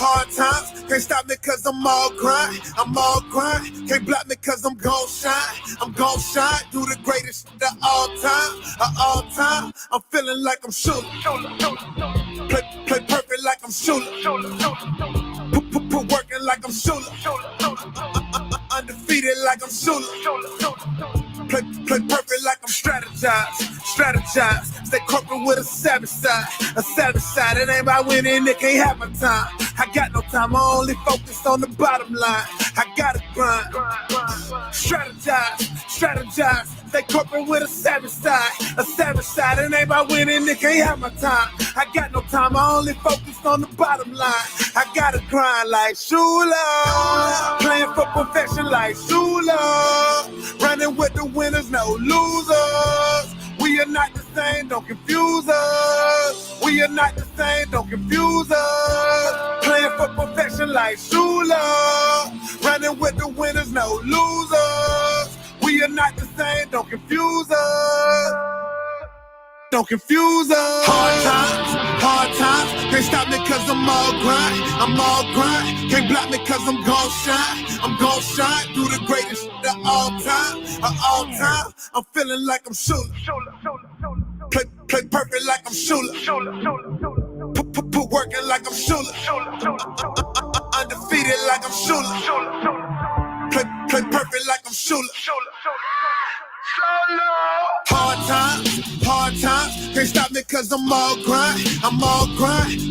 Hard times, can't stop me cause I'm all grind, can't block me cause I'm gon' shine, do the greatest shit of all time, I'm feeling like I'm Shula, play perfect like I'm Shula, put working like I'm Shula, undefeated like I'm Shula, play perfect like I'm strategize, stay corporate with a savage side, it ain't about winning, it can't have my time, I got no time, I only focus on the bottom line, I gotta grind, strategize, stay corporate with a savage side, it ain't about winning, it can't have my time, I got no time, I only focus on the bottom line, I gotta grind like Shula, playing for perfection like Shula, running with the winners, no losers. We are not the same, don't confuse us. We are not the same, don't confuse us. Playing for perfection like Shula. Running with the winners, no losers. We are not the same, don't confuse us. Don't confuse us. Hard times, can't stop me cause I'm all grind, can't block me cause I'm gon' shine, do the greatest shit of all time, I'm feeling like I'm Shula, play perfect like I'm Shula, put working like I'm Shula, undefeated like I'm Shula, play perfect like I'm Shula. Hard times, can't stop me cause I'm all grind,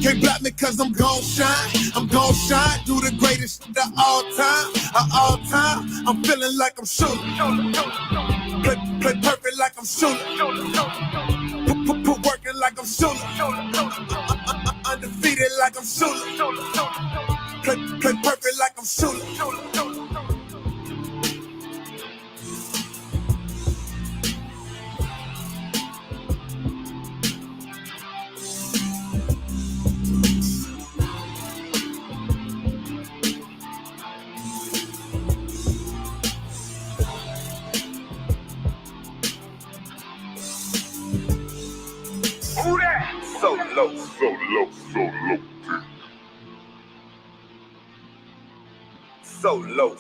can't block me cause I'm gon' shine, do the greatest shit of all time, I'm feeling like I'm Shula, play perfect like I'm Shula, put working like I'm Shula, undefeated like I'm Shula, play perfect like I'm Shula. So low.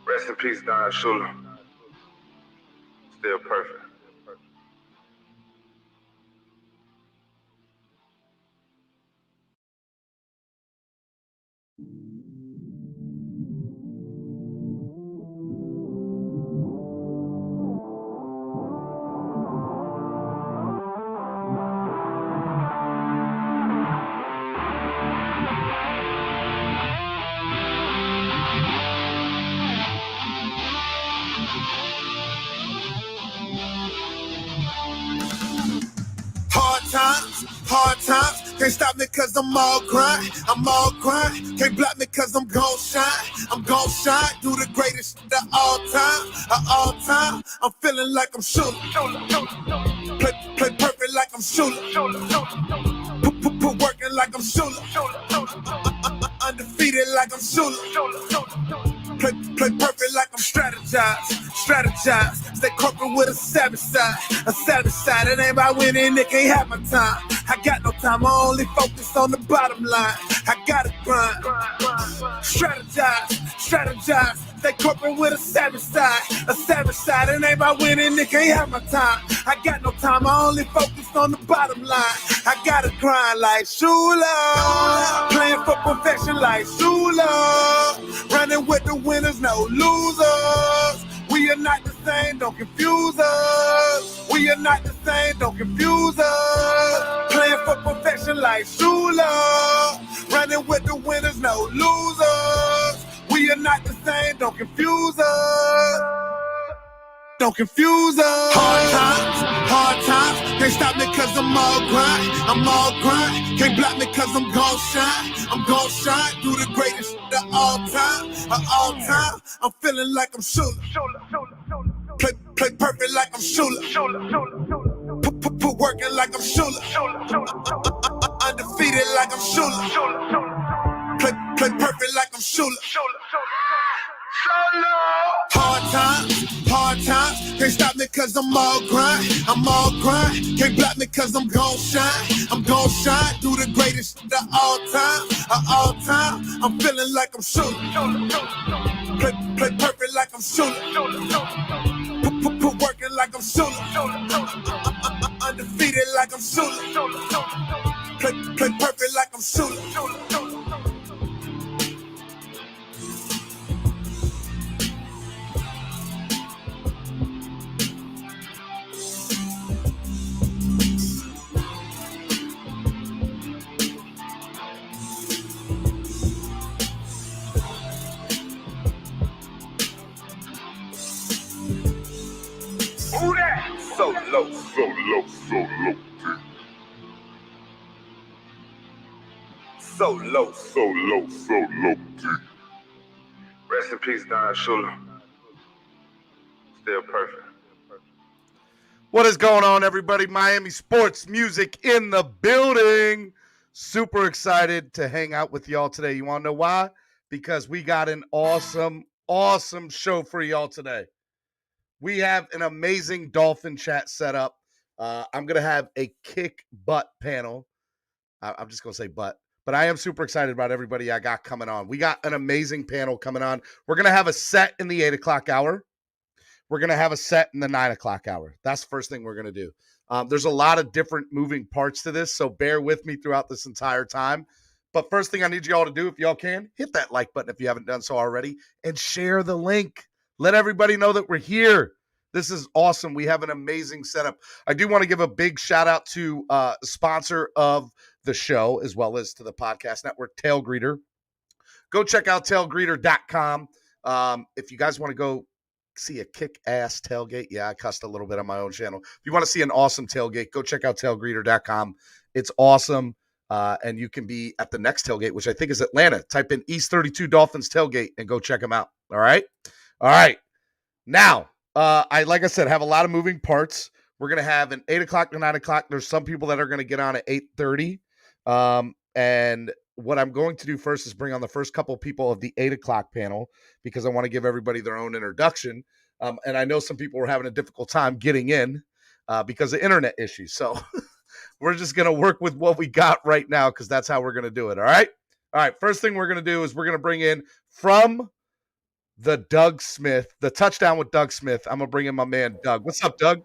Rest in peace, Don Shula. Still perfect. Hard times, can't stop me cause I'm all grind, can't block me cause I'm gon' shine, do the greatest shit of all time, I'm feeling like I'm Shula, play perfect like I'm Shula, put working like I'm Shula, undefeated like I'm Shula, play perfect like I'm strategize, stay corporate with a savage side, it ain't about winning, it can't have my time, I got no time, I only focus on the bottom line, I gotta grind, strategize, stay corporate with a savage side, it ain't about winning, it can't have my time, I got no time, I only focus on the bottom line, I gotta grind like Shula, playing for perfection like Shula, running with the winners, no losers. We are not the same, don't confuse us. We are not the same, don't confuse us. Playing for perfection like Shula, running with the winners, no losers. We are not the same, don't confuse us. Don't confuse us. Hard times, Can't stop me cause I'm all grind. I'm all grind. Can't block me cause I'm gon' shine. I'm gon' shine. Do the greatest of all time. Of all time. I'm feeling like I'm Shula. Play perfect like I'm Shula. Put working like I'm Shula. Undefeated like I'm Shula. Play perfect like I'm Shula. Hard times, can't stop me cause I'm all grind. I'm all grind, can't block me cause I'm gon' shine. I'm gon' shine, do the greatest of all time. I'm feeling like I'm Shula. Play perfect like I'm Shula. Put working like I'm Shula. Undefeated like I'm Shula. Play perfect like I'm Shula. So low. Rest in peace, Don Shula. Still perfect. What is going on, everybody? Miami Sports Music in the building. Super excited to hang out with y'all today. You want to know why? Because we got an awesome show for y'all today. We have an amazing Dolphin chat set up. I'm going to have a kick butt panel. I'm just going to say butt. But I am super excited about everybody I got coming on. We got an amazing panel coming on. We're going to have a set in the 8 o'clock hour. We're going to have a set in the 9 o'clock hour. That's the first thing we're going to do. There's a lot of different moving parts to this, so bear with me throughout this entire time. But first thing I need y'all to do, if y'all can, hit that like button if you haven't done so already, and share the link. Let everybody know that we're here. This is awesome. We have an amazing setup. I do want to give a big shout out to sponsor of the show, as well as to the podcast network, Tailgreeter. Go check out tailgreeter.com. If you guys want to go see a kick-ass tailgate, yeah, I cussed a little bit on my own channel. If you want to see an awesome tailgate, go check out tailgreeter.com. It's awesome. And you can be at the next tailgate, which I think is Atlanta. Type in East 32 Dolphins tailgate and go check them out. All right. Now, like I said, have a lot of moving parts. We're going to have an 8 o'clock to 9 o'clock. There's some people that are going to get on at 8:30. And what I'm going to do first is bring on the first couple of people of the 8 o'clock panel because I want to give everybody their own introduction. And I know some people were having a difficult time getting in because of internet issues. So we're just going to work with what we got right now because that's how we're going to do it. All right. First thing we're going to do is we're going to bring in from the Doug Smith, the touchdown with Doug Smith. I'm going to bring in my man, Doug. What's up, Doug?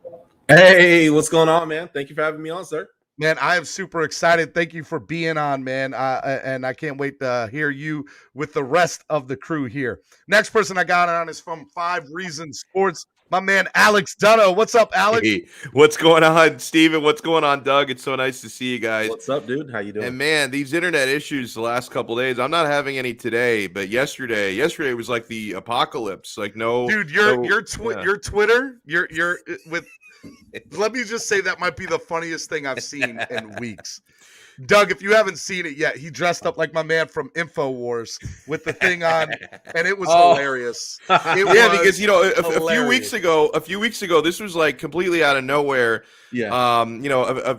Hey, what's going on, man? Thank you for having me on, sir. Man, I am super excited. Thank you for being on, man. And I can't wait to hear you with the rest of the crew here. Next person I got on is from 5 Reasons Sports. My man, Alex Donno. What's up, Alex? Hey, what's going on, Steven? What's going on, Doug? It's so nice to see you guys. What's up, dude? How you doing? And man, these internet issues the last couple of days, I'm not having any today, but yesterday was like the apocalypse. Like dude, your Twitter, you're with. Let me just say that might be the funniest thing I've seen in weeks. Doug, if you haven't seen it yet, he dressed up like my man from InfoWars with the thing on, and it was hilarious. Because a few weeks ago, this was like completely out of nowhere. Yeah.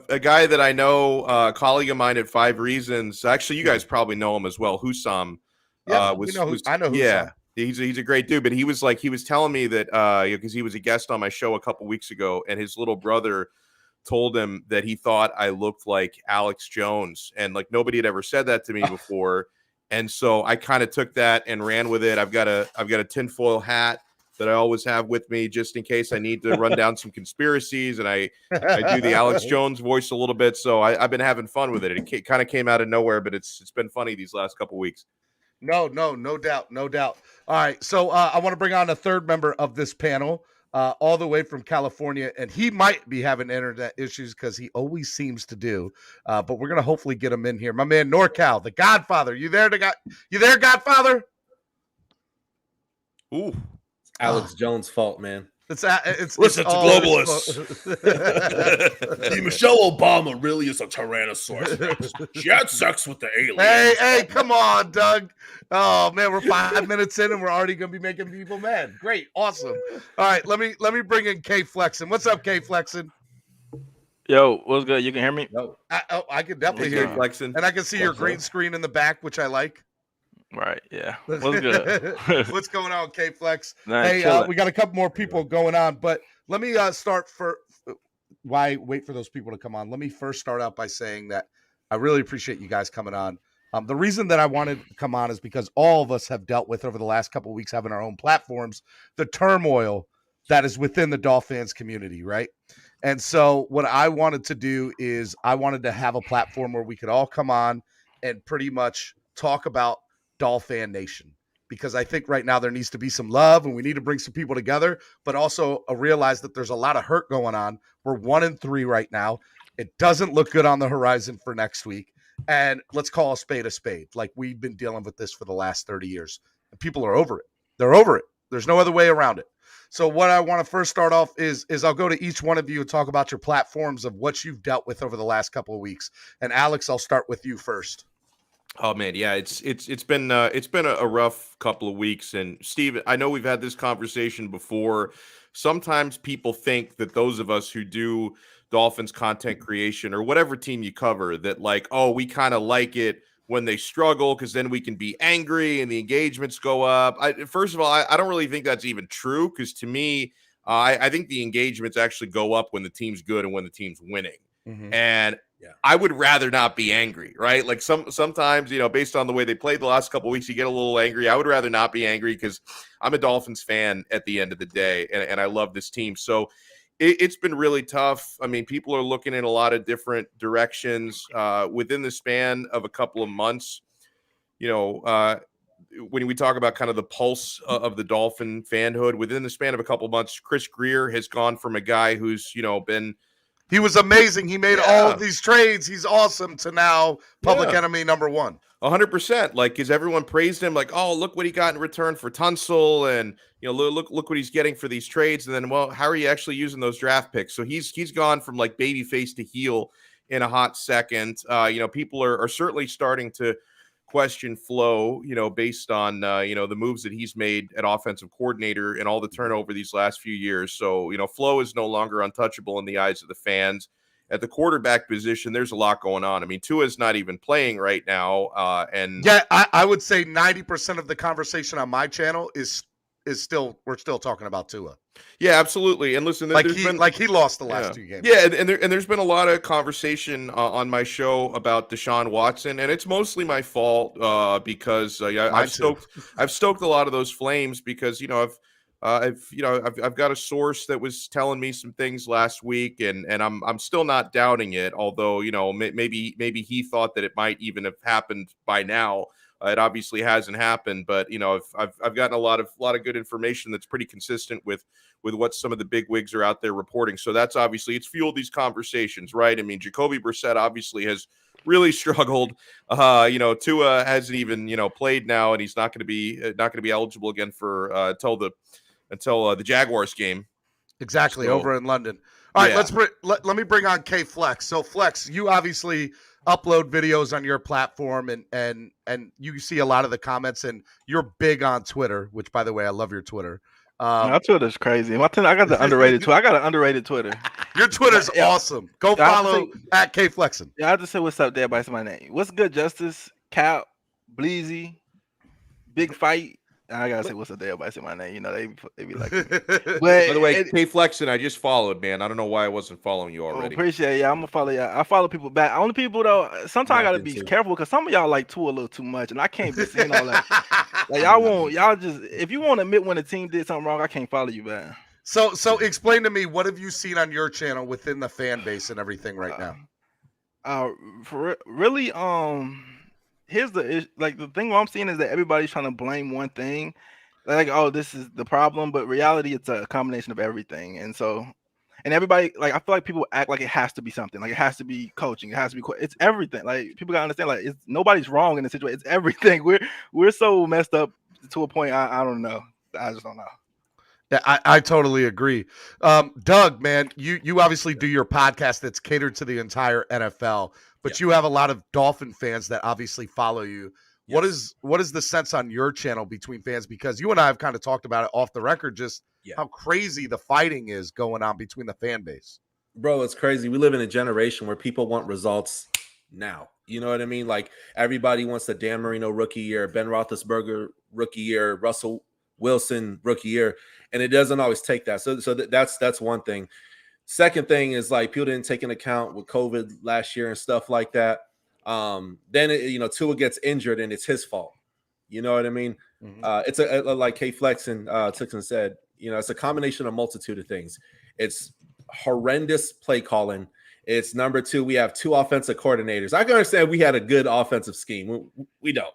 A guy that I know, a colleague of mine at 5 Reasons. Actually, you guys probably know him as well. Hussam. I know Hussam. Yeah. He's a great dude, but he was telling me that because he was a guest on my show a couple weeks ago, and his little brother told him that he thought I looked like Alex Jones, and like nobody had ever said that to me before, and so I kind of took that and ran with it. I've got a tinfoil hat that I always have with me just in case I need to run down some conspiracies, and I do the Alex Jones voice a little bit. So I've been having fun with it. It kind of came out of nowhere, but it's been funny these last couple weeks. No doubt. All right, so I want to bring on a third member of this panel, all the way from California, and he might be having internet issues because he always seems to do. But we're gonna hopefully get him in here. My man, NorCal, the Godfather. You there, Godfather? Ooh, Alex Jones' fault, man. Listen to globalists. Michelle Obama really is a Tyrannosaurus Rex. She had sex with the aliens. Hey, come on, Doug. Oh man, we're 5 minutes in and we're already gonna be making people mad. Great, awesome. All right, let me bring in Kflexin. What's up, Kflexin? Yo, what's good? You can hear me? No. I can definitely hear you. Kflexin. And I can see your green screen in the back, which I like. Right, yeah. What's good? What's going on, Kflex? Nah, hey, we got a couple more people going on, but let me start for why wait for those people to come on. Let me first start out by saying that I really appreciate you guys coming on. The reason that I wanted to come on is because all of us have dealt with over the last couple of weeks having our own platforms, the turmoil that is within the DolFans community, right? And so what I wanted to do is I wanted to have a platform where we could all come on and pretty much talk about DolFan Nation, because I think right now there needs to be some love and we need to bring some people together, but also realize that there's a lot of hurt going on. We're 1-3 right now. It doesn't look good on the horizon for next week. And let's call a spade a spade. Like, we've been dealing with this for the last 30 years. And people are over it. They're over it. There's no other way around it. So what I want to first start off is I'll go to each one of you and talk about your platforms of what you've dealt with over the last couple of weeks. And Alex, I'll start with you first. Oh man, yeah, it's been a rough couple of weeks. And Steve, I know we've had this conversation before. Sometimes people think that those of us who do Dolphins content creation or whatever team you cover, that like, oh, we kind of like it when they struggle because then we can be angry and the engagements go up. First of all, I don't really think that's even true, because to me, I think the engagements actually go up when the team's good and when the team's winning. Mm-hmm. And yeah, I would rather not be angry, right? Like sometimes, you know, based on the way they played the last couple of weeks, you get a little angry. I would rather not be angry because I'm a Dolphins fan at the end of the day, and I love this team. So it's been really tough. I mean, people are looking in a lot of different directions within the span of a couple of months. You know, when we talk about kind of the pulse of the Dolphin fanhood, within the span of a couple of months, Chris Greer has gone from a guy who's, you know, he was amazing. He made all of these trades. He's awesome, to now public enemy number one. 100%. Like, because everyone praised him, like, oh, look what he got in return for Tunsil, and you know, look what he's getting for these trades. And then, well, how are you actually using those draft picks? So he's gone from like babyface to heel in a hot second. You know, people are certainly starting to question Flo, you know, based on you know, the moves that he's made at offensive coordinator and all the turnover these last few years. So, you know, Flo is no longer untouchable in the eyes of the fans. At the quarterback position, there's a lot going on. I mean, Tua's not even playing right now. And yeah, I would say 90% of the conversation on my channel is still, we're still talking about Tua. Yeah, absolutely. And listen, he lost the last two games. Yeah, and there's been a lot of conversation on my show about Deshaun Watson, and it's mostly my fault because I've stoked a lot of those flames because, you know, I've got a source that was telling me some things last week, and I'm still not doubting it. Although, you know, maybe he thought that it might even have happened by now. It obviously hasn't happened, but you know, I've gotten a lot of good information that's pretty consistent with what some of the big wigs are out there reporting. So that's obviously, it's fueled these conversations, right? I mean, Jacoby Brissett obviously has really struggled. You know, Tua hasn't even, you know, played now, and he's not going to be eligible again for until the Jaguars game. Exactly, so, over in London. All right, let me bring on Kflex. So Flex, you obviously upload videos on your platform, and you see a lot of the comments, and you're big on Twitter, which, by the way, I love your Twitter. My Twitter's crazy. I got the underrated Twitter. I got an underrated Twitter. Your Twitter's awesome. Go follow at Kflexin. Yeah, I just say what's up there by my name. What's good, Justice? Cap, Bleezy, Big Fight. I gotta say what's up there by say my name. You know, they be like. But, by the way, Kflexin, I just followed, man. I don't know why I wasn't following you already. Appreciate it. Yeah, I'm gonna follow you. I follow people back. Only people though. Sometimes I gotta be careful because some of y'all like Tua a little too much, and I can't be seeing all that. Like y'all just, if you want to admit when a team did something wrong, I can't follow you back. So explain to me, what have you seen on your channel within the fan base and everything right now? Really, here's the thing. What I'm seeing is that everybody's trying to blame one thing, like, oh, this is the problem, but reality, it's a combination of everything. And so, and everybody, like, I feel like people act like it has to be something, like it has to be coaching, it has to be, it's everything. Like, people gotta understand, like, nobody's wrong in the situation. It's everything. We're so messed up to a point. I don't know. I just don't know. Yeah, I totally agree. Doug, man, you obviously do your podcast that's catered to the entire NFL, but you have a lot of Dolphin fans that obviously follow you. Yes. What is the sense on your channel between fans? Because you and I have kind of talked about it off the record, just how crazy the fighting is going on between the fan base. Bro, it's crazy. We live in a generation where people want results now. You know what I mean? Like everybody wants the Dan Marino rookie year, Ben Roethlisberger rookie year, Russell Wilson rookie year, and it doesn't always take that. So that's one thing. Second thing is like people didn't take into account with COVID last year and stuff like that. Then Tua gets injured and it's his fault. You know what I mean? It's like Kflexin took and said. It's a combination of a multitude of things. It's horrendous play calling. It's number two. We have two offensive coordinators. I can understand we had a good offensive scheme. We don't.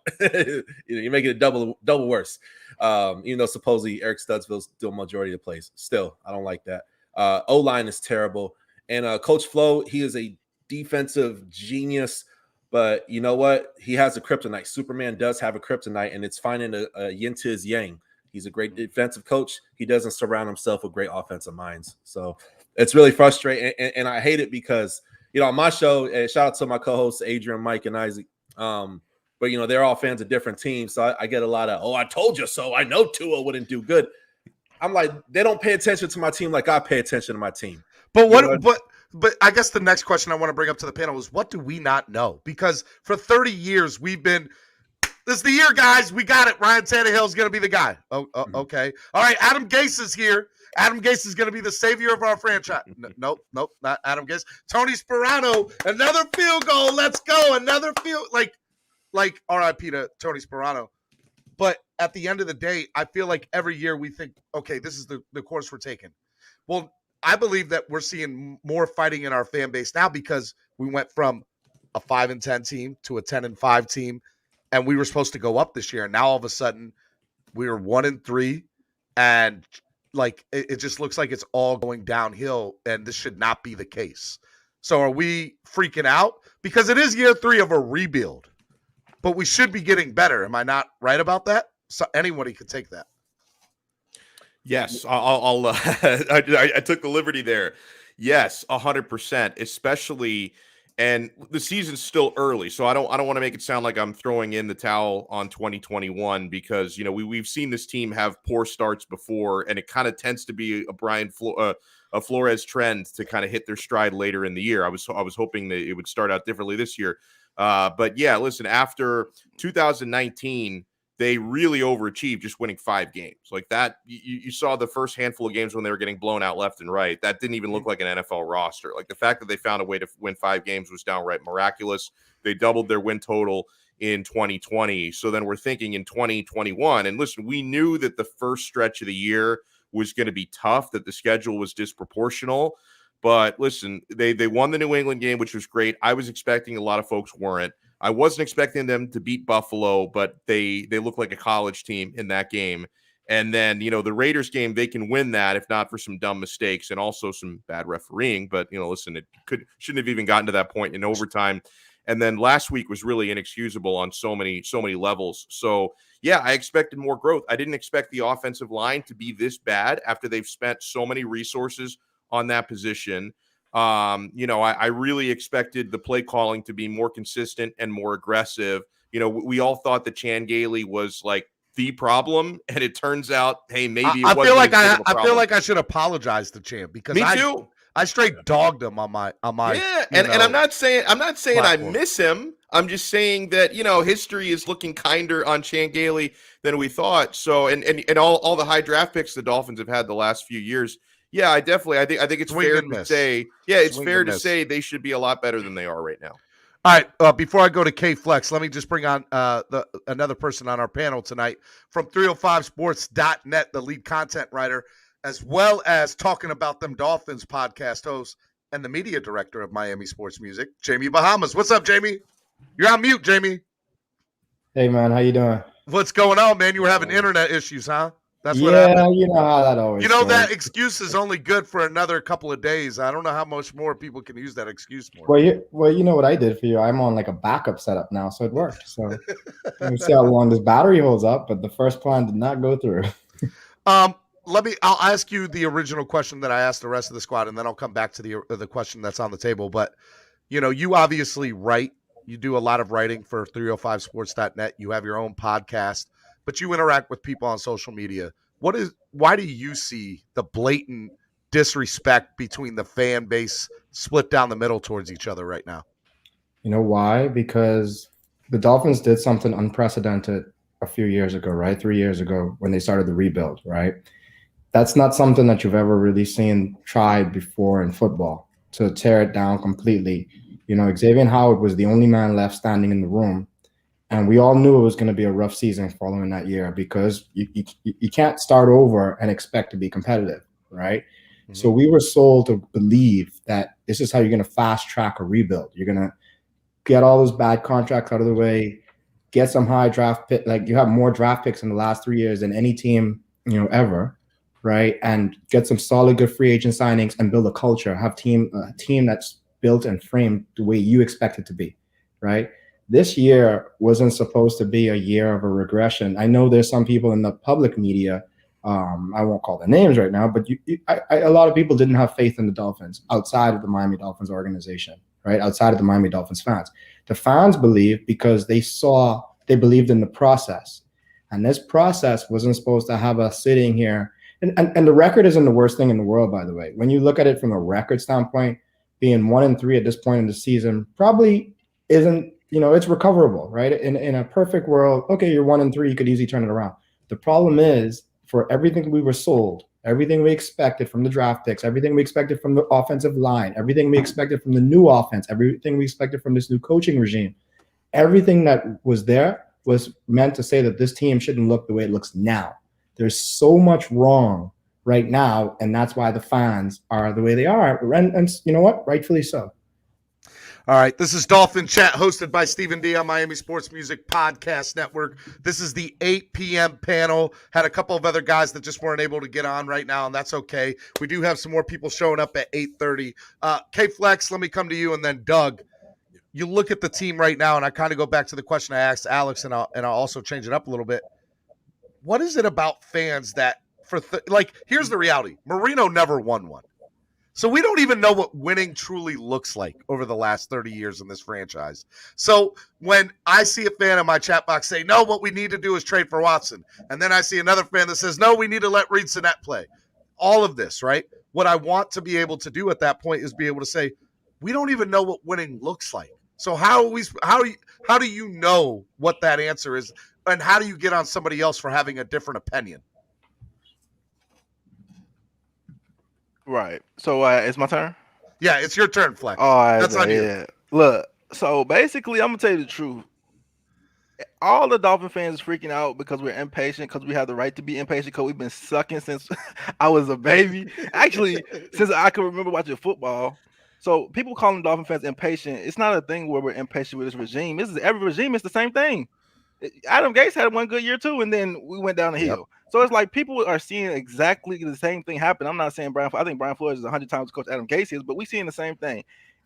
You make it double worse. Even though supposedly Eric Studsville's doing majority of the plays. Still, I don't like that. O-line is terrible. And Coach Flo, he is a defensive genius. But you know what? He has a kryptonite. Superman does have a kryptonite, and it's finding a yin to his yang. He's a great defensive coach. He doesn't surround himself with great offensive minds. So it's really frustrating. And I hate it because, on my show, shout out to my co-hosts, Adrian, Mike, and Isaac. But, they're all fans of different teams. So I get a lot of, I told you so. I know Tua wouldn't do good. I'm like, they don't pay attention to my team like I pay attention to my team. But I guess the next question I want to bring up to the panel is, what do we not know? Because for 30 years, we've been – this is the year, guys. We got it. Ryan Tannehill's going to be the guy. Okay. All right, Adam Gase is here. Adam Gase is going to be the savior of our franchise. Nope, not Adam Gase. Tony Sperano, another field goal. Let's go. Another field. Like RIP to Tony Sperano. But at the end of the day, I feel like every year we think, okay, this is the course we're taking. Well, I believe that we're seeing more fighting in our fan base now because we went from a 5-10 team to a 10-5 team, and we were supposed to go up this year. And now all of a sudden we are 1-3, and like it just looks like it's all going downhill, and this should not be the case. So are we freaking out? Because it is year 3 of a rebuild, but we should be getting better. Am I not right about that? So anybody could take that. Yes, I took the liberty there. Yes, 100%, especially, and the season's still early, so I don't want to make it sound like I'm throwing in the towel on 2021 because we've seen this team have poor starts before, and it kind of tends to be a Flores trend to kind of hit their stride later in the year. I was hoping that it would start out differently this year, but yeah, listen, after 2019. They really overachieved, just winning 5 games like that. You saw the first handful of games when they were getting blown out left and right. That didn't even look like an NFL roster. Like the fact that they found a way to win 5 games was downright miraculous. They doubled their win total in 2020. So then we're thinking in 2021. And listen, we knew that the first stretch of the year was going to be tough, that the schedule was disproportional. But listen, they won the New England game, which was great. I was expecting, a lot of folks weren't. I wasn't expecting them to beat Buffalo, but they look like a college team in that game. And then, the Raiders game, they can win that if not for some dumb mistakes and also some bad refereeing. But, listen, it shouldn't have even gotten to that point in overtime. And then last week was really inexcusable on so many levels. So, yeah, I expected more growth. I didn't expect the offensive line to be this bad after they've spent so many resources on that position. I really expected the play calling to be more consistent and more aggressive. We all thought that Chan Gailey was like the problem, and it turns out, hey, maybe I feel like I should apologize to Chan because Me too. I straight dogged him on my yeah, and I'm not saying platform. I miss him. I'm just saying that history is looking kinder on Chan Gailey than we thought. So and all the high draft picks the Dolphins have had the last few years. Yeah, I think it's fair to say. Yeah, it's fair to say they should be a lot better than they are right now. All right, before I go to Kflex, let me just bring on another person on our panel tonight from 305sports.net, the lead content writer, as well as Talking About Them Dolphins podcast host and the media director of Miami Sports Music, Jamie Bahamas. What's up, Jamie? You're on mute, Jamie. Hey, man, how you doing? What's going on, man? You were having internet issues, huh? That's what happened. happened. You know how that always goes. That excuse is only good for another couple of days. I don't know how much more people can use that excuse more. Well, you know what I did for you? I'm on like a backup setup now, so it worked. So we'll see how long this battery holds up, but the first plan did not go through. I'll ask you the original question that I asked the rest of the squad, and then I'll come back to the question that's on the table. But, you obviously write. You do a lot of writing for 305sports.net. You have your own podcast, but you interact with people on social media. Why do you see the blatant disrespect between the fan base split down the middle towards each other right now? You know why? Because the Dolphins did something unprecedented a few years ago, right? 3 years ago when they started the rebuild, right? That's not something that you've ever really seen tried before in football, to tear it down completely. Xavier Howard was the only man left standing in the room, and we all knew it was going to be a rough season following that year because you can't start over and expect to be competitive, right? Mm-hmm. So we were sold to believe that this is how you're going to fast track a rebuild. You're going to get all those bad contracts out of the way, get some high draft pick. Like, you have more draft picks in the last 3 years than any team, ever, right? And get some solid, good free agent signings and build a culture. Have a team that's built and framed the way you expect it to be, right? This year wasn't supposed to be a year of a regression. I know there's some people in the public media, I won't call their names right now, but a lot of people didn't have faith in the Dolphins outside of the Miami Dolphins organization, right? Outside of the Miami Dolphins fans. The fans believed because they believed in the process. And this process wasn't supposed to have us sitting here. And the record isn't the worst thing in the world, by the way. When you look at it from a record standpoint, being 1-3 at this point in the season probably isn't, it's recoverable, right? In a perfect world, okay, you're 1-3, you could easily turn it around. The problem is, for everything we were sold, everything we expected from the draft picks, everything we expected from the offensive line, everything we expected from the new offense, everything we expected from this new coaching regime, everything that was there was meant to say that this team shouldn't look the way it looks now. There's so much wrong right now, and that's why the fans are the way they are. And you know what? Rightfully so. All right, this is Dolphin Chat, hosted by Stephen D on Miami Sports Music Podcast Network. This is the 8 p.m. panel. Had a couple of other guys that just weren't able to get on right now, and that's okay. We do have some more people showing up at 8:30. Kflex, let me come to you, and then Doug. You look at the team right now, and I kind of go back to the question I asked Alex, and I'll also change it up a little bit. What is it about fans that here's the reality. Marino never won one. So we don't even know what winning truly looks like over the last 30 years in this franchise. So when I see a fan in my chat box say, no, what we need to do is trade for Watson. And then I see another fan that says, no, we need to let Reed Sinnett play. All of this, right? What I want to be able to do at that point is be able to say, we don't even know what winning looks like. So how do you know what that answer is? And how do you get on somebody else for having a different opinion? Right. So it's my turn? Yeah, it's your turn, Flex. All right. That's on you. Yeah. Look, so basically, I'm going to tell you the truth. All the Dolphin fans is freaking out because we're impatient, because we have the right to be impatient, because we've been sucking since I was a baby. Actually, since I can remember watching football. So people calling Dolphin fans impatient. It's not a thing where we're impatient with this regime. Every regime is the same thing. Adam Gase had one good year too, and then we went down the hill. Yep. So it's like people are seeing exactly the same thing happen. I'm not saying I think Brian Flores is 100 times coach Adam Gase is, but we're seeing the same thing.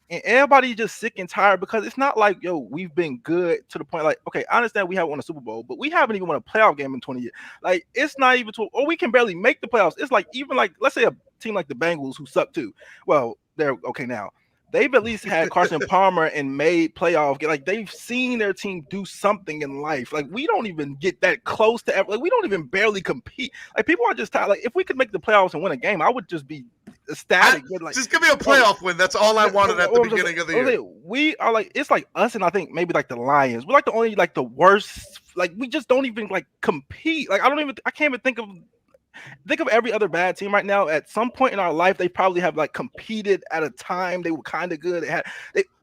And everybody's just sick and tired because it's not like, we've been good to the point like, okay, I understand we haven't won a Super Bowl, but we haven't even won a playoff game in 20 years. Like, it's not even or we can barely make the playoffs. It's like, even like, let's say a team like the Bengals who suck too. Well, they're okay now. They've at least had Carson Palmer and made playoff. Like, they've seen their team do something in life. Like, we don't even get that close to ever. Like, we don't even barely compete. Like, people are just tired. Like, if we could make the playoffs and win a game, I would just be ecstatic. Like, just give me a playoff win. That's all I wanted at the beginning of the year. We are like, it's like us and I think maybe like the Lions. We're like the only, like the worst. Like, we just don't even like compete. Like, I can't even think of every other bad team right now. At some point in our life, they probably have like competed at a time they were kind of good.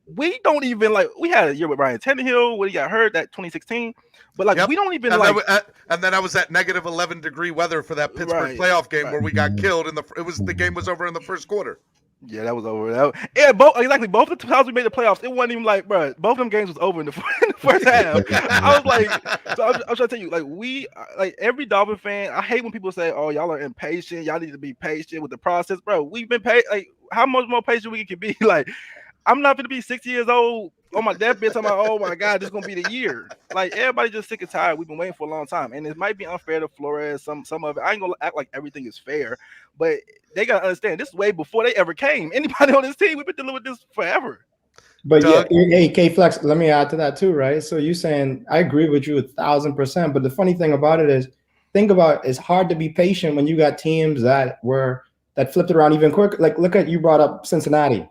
We don't even like. We had a year with Ryan Tannehill when he got hurt, that 2016. But like, we don't even and then I was at negative 11 degree weather for that Pittsburgh playoff game where we got killed. The game was over in the first quarter. Yeah, that was over. Both the times we made the playoffs, it wasn't even like, bro, both of them games was over in the first half. I was like, so I'm trying to tell you, like every Dolphin fan, I hate when people say, oh, y'all are impatient. Y'all need to be patient with the process. Bro, we've been patient. Like, how much more patient we can be? Like, I'm not going to be 6 years old, on my deathbed talking about, oh my God, this is gonna be the year. Like everybody just sick and tired. We've been waiting for a long time, and it might be unfair to Flores. Some of it. I ain't gonna act like everything is fair, but they gotta understand this is way before they ever came. Anybody on this team, we've been dealing with this forever. But Doug? yeah, hey, K-Flex, let me add to that too, right? So you saying I agree with you 1,000%, but the funny thing about it is, think about it's hard to be patient when you got teams that flipped around even quicker. Like look at, you brought up Cincinnati.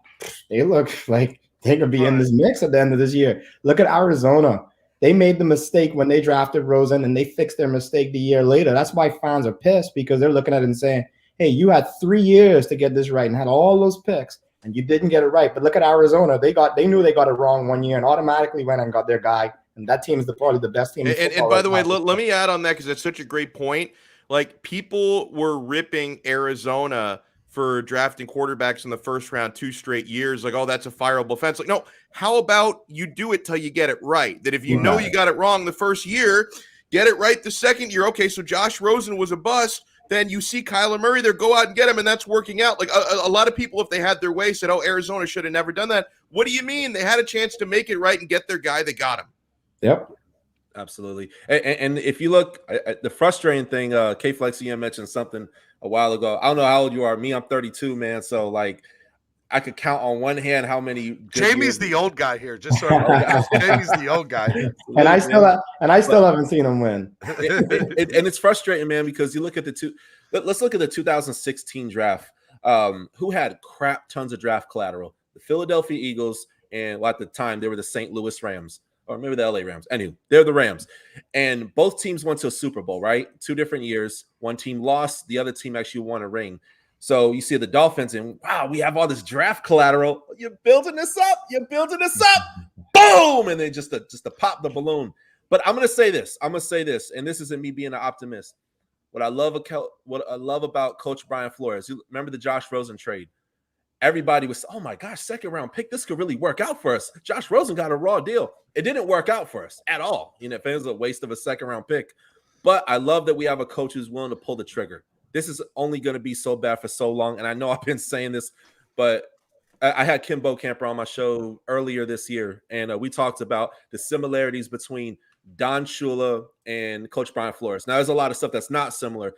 They look like they could be in this mix at the end of this year. Look at Arizona. They made the mistake when they drafted Rosen, and they fixed their mistake the year later. That's why fans are pissed, because they're looking at it and saying, hey, you had 3 years to get this right and had all those picks, and you didn't get it right. But look at Arizona. They knew they got it wrong 1 year and automatically went and got their guy. And that team is probably the best team. And by the way, let me add on that, because that's such a great point. Like, people were ripping Arizona for drafting quarterbacks in the first round 2 straight years. Like, oh, that's a fireable offense. Like, no, how about you do it till you get it right? That if you know you got it wrong the first year, get it right the second year. Okay, so Josh Rosen was a bust. Then you see Kyler Murray there, go out and get him, and that's working out. Like a lot of people, if they had their way, said, oh, Arizona should have never done that. What do you mean? They had a chance to make it right and get their guy. They got him. Yep. Absolutely. And if you look at the frustrating thing, Kflexin mentioned something a while ago. I don't know how old you are. Me, I'm 32, man. So like I could count on one hand how many. Jamie's the old guy here, just so Jamie's the old guy. And I still haven't seen him win. And it's frustrating, man, because you look at let's look at the 2016 draft. Who had crap tons of draft collateral? The Philadelphia Eagles, and at the time they were the St. Louis Rams. Or maybe the LA Rams. Anyway, they're the Rams. And both teams went to a Super Bowl, right? 2 different years. One team lost. The other team actually won a ring. So you see the Dolphins, and wow, we have all this draft collateral. You're building this up. You're building this up. Boom! And then just to pop the balloon. But I'm going to say this. And this isn't me being an optimist. What I love about Coach Brian Flores, you remember the Josh Rosen trade? Everybody was, oh my gosh, 2nd round pick. This could really work out for us. Josh Rosen got a raw deal. It didn't work out for us at all. You know, it was a waste of a 2nd round pick. But I love that we have a coach who's willing to pull the trigger. This is only going to be so bad for so long. And I know I've been saying this, but I had Kim Bocamper on my show earlier this year. And we talked about the similarities between Don Shula and Coach Brian Flores. Now, there's a lot of stuff that's not similar.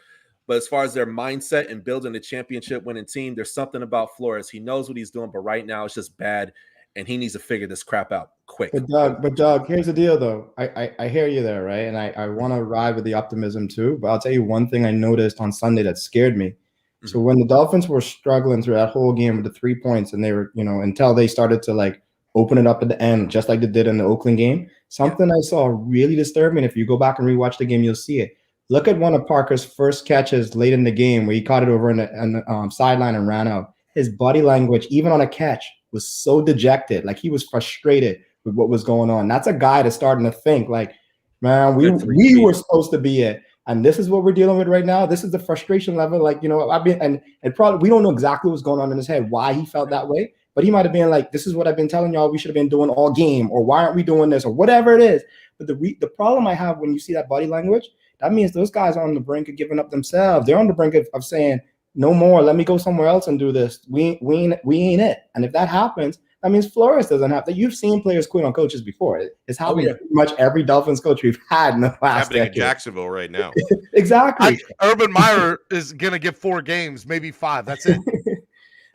But as far as their mindset and building a championship-winning team, there's something about Flores. He knows what he's doing, but right now it's just bad, and he needs to figure this crap out quick. But Doug, here's the deal, though. I hear you there, right? And I want to ride with the optimism too. But I'll tell you one thing I noticed on Sunday that scared me. Mm-hmm. So when the Dolphins were struggling through that whole game with the 3 points, and they were, until they started to like open it up at the end, just like they did in the Oakland game, something I saw really disturbing. If you go back and rewatch the game, you'll see it. Look at one of Parker's first catches late in the game where he caught it over in the sideline and ran out. His body language, even on a catch, was so dejected. Like he was frustrated with what was going on. That's a guy that's starting to think like, man, we were supposed to be it. And this is what we're dealing with right now. This is the frustration level. Like, and probably we don't know exactly what's going on in his head, why he felt that way. But he might have been like, this is what I've been telling y'all we should have been doing all game, or why aren't we doing this, or whatever it is. But the problem I have when you see that body language, that means those guys are on the brink of giving up themselves. They're on the brink of saying, no more, let me go somewhere else and do this. We ain't it. And if that happens, that means Flores doesn't have that. You've seen players quit on coaches before. It's happening pretty much every Dolphins coach we've had in the last happening decade. in Jacksonville right now. Exactly. Urban Meyer is going to get 4 games, maybe 5. That's it.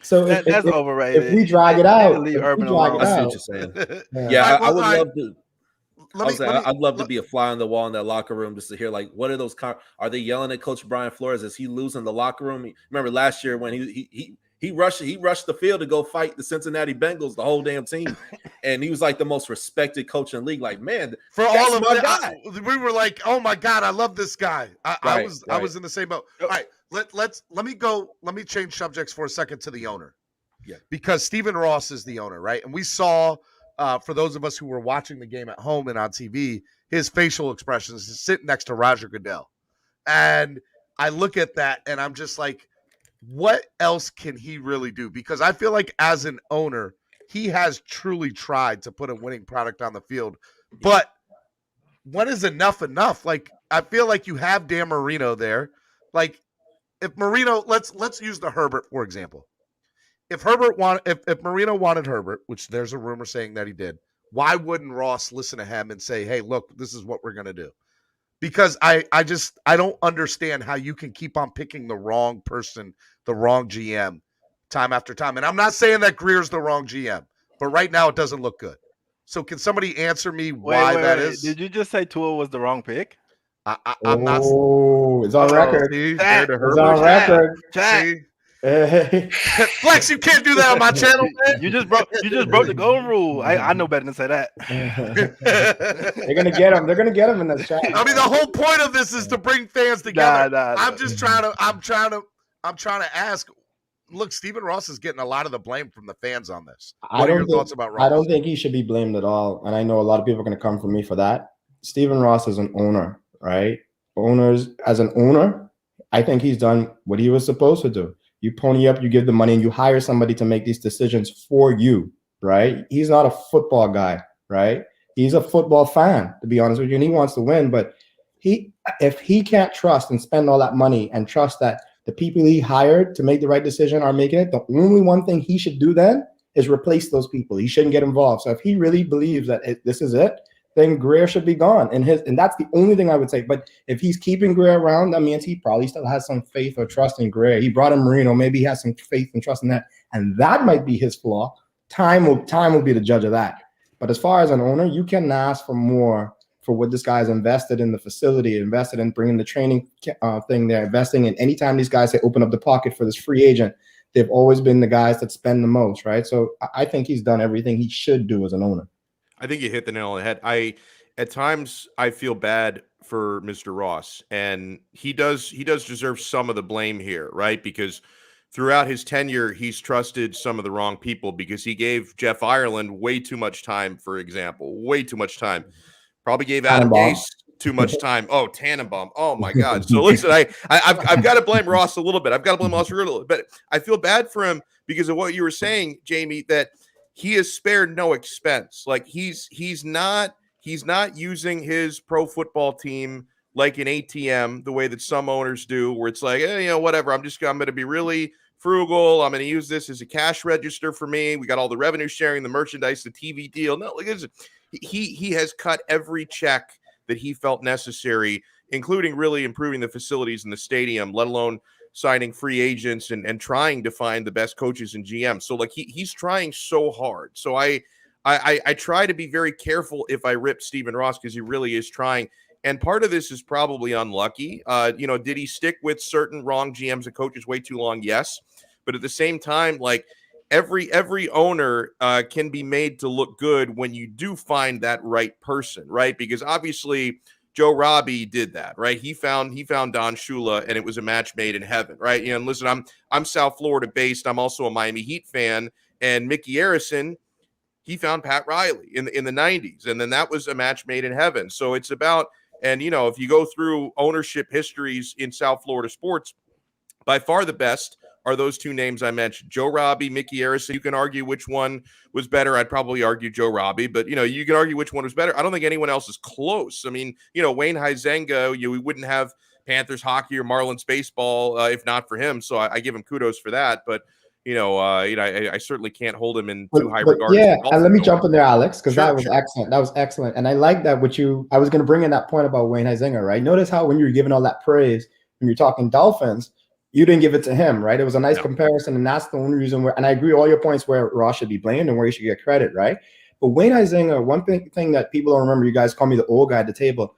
So that's overrated. If we drag it out, leave Urban alone. I see what you're saying. Yeah, I would love to. I'd love to be a fly on the wall in that locker room just to hear, like, what are those? Are they yelling at Coach Brian Flores? Is he losing the locker room? Remember last year when he rushed the field to go fight the Cincinnati Bengals, the whole damn team, and he was like the most respected coach in the league. Like, man, for all of us, we were like, oh my god, I love this guy. I was in the same boat. All right, let me change subjects for a second to the owner. Yeah, because Stephen Ross is the owner, right? And we saw. For those of us who were watching the game at home and on TV, his facial expressions is sitting next to Roger Goodell. And I look at that and I'm just like, what else can he really do? Because I feel like as an owner, he has truly tried to put a winning product on the field. But when is enough? Like, I feel like you have Dan Marino there. Like, if Marino, let's use the Herbert, for example. If Marino wanted Herbert, which there's a rumor saying that he did, why wouldn't Ross listen to him and say, hey, look, this is what we're going to do? Because I don't understand how you can keep on picking the wrong person, the wrong GM time after time. And I'm not saying that Greer's the wrong GM, but right now it doesn't look good. So can somebody answer me why that is? Did you just say Tua was the wrong pick? I'm not. Oh, it's on record. See, Chat. It's on record. Chat. See? Hey. Flex, you can't do that on my channel, man. You just broke the golden rule. I know better than say that. They're gonna get him. They're gonna get him in the chat. I mean, the whole point of this is to bring fans together. Nah. I'm just trying to ask. Look, Stephen Ross is getting a lot of the blame from the fans on this. What are your thoughts about Ross? I don't think he should be blamed at all. And I know a lot of people are going to come for me for that. Stephen Ross is an owner, right? As an owner, I think he's done what he was supposed to do. You pony up, you give the money, and you hire somebody to make these decisions for you, right? He's not a football guy, right? He's a football fan, to be honest with you, and he wants to win. But if he can't trust and spend all that money and trust that the people he hired to make the right decision are making it, the only one thing he should do then is replace those people. He shouldn't get involved. So if he really believes that this is it, then Greer should be gone. And that's the only thing I would say. But if he's keeping Greer around, that means he probably still has some faith or trust in Greer. He brought in Marino. Maybe he has some faith and trust in that. And that might be his flaw. Time will be the judge of that. But as far as an owner, you can ask for more for what this guy's invested in the facility, invested in bringing the training thing there, investing in anytime these guys say open up the pocket for this free agent, they've always been the guys that spend the most, right? So I think he's done everything he should do as an owner. I think you hit the nail on the head. At times I feel bad for Mr. Ross, and he does deserve some of the blame here, right? Because throughout his tenure, he's trusted some of the wrong people because he gave Jeff Ireland way too much time, for example, way too much time. Probably gave Adam Gase too much time. Oh, Tannenbaum. Oh my God. So listen, I've got to blame Ross a little bit. I've got to blame Ross a little bit. But I feel bad for him because of what you were saying, Jamie, that he has spared no expense. Like he's not using his pro football team like an ATM the way that some owners do, where it's like, whatever. I'm going to be really frugal. I'm going to use this as a cash register for me. We got all the revenue sharing, the merchandise, the TV deal. No, look, he has cut every check that he felt necessary, including really improving the facilities in the stadium, let alone signing free agents and trying to find the best coaches and GMs. So like he's trying so hard. So I try to be very careful if I rip Stephen Ross because he really is trying. And part of this is probably unlucky. Did he stick with certain wrong GMs and coaches way too long? Yes. But at the same time, like every owner can be made to look good when you do find that right person, right? Because obviously Joe Robbie did that, right? He found Don Shula, and it was a match made in heaven, right? And listen, I'm South Florida based. I'm also a Miami Heat fan, and Mickey Arison, he found Pat Riley in the 90s, and then that was a match made in heaven. So it's about, and if you go through ownership histories in South Florida sports, by far the best are those two names I mentioned, Joe Robbie, Mickey Arison. You can argue which one was better. I'd probably argue Joe Robbie, but you can argue which one was better. I don't think anyone else is close. I mean, Wayne Huizenga, we wouldn't have Panthers hockey or Marlins baseball if not for him. So I give him kudos for that. But I certainly can't hold him in too high regard. Yeah, and let me jump in there, Alex, because that was sure. excellent. That was excellent, and I like that. I was going to bring in that point about Wayne Huizenga, right? Notice how when you were giving all that praise, when you're talking Dolphins, you didn't give it to him, right? It was a nice comparison, and that's the only reason and I agree all your points where Ross should be blamed and where he should get credit, right? But Wayne Huizenga, one thing that people don't remember, you guys call me the old guy at the table.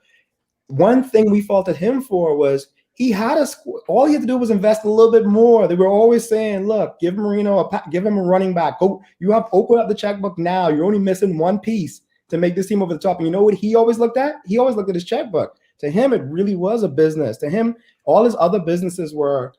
One thing we faulted him for was he had all he had to do was invest a little bit more. They were always saying, look, give Marino give him a running back. Open up the checkbook now. You're only missing one piece to make this team over the top. And you know what he always looked at? He always looked at his checkbook. To him, it really was a business. To him, all his other businesses were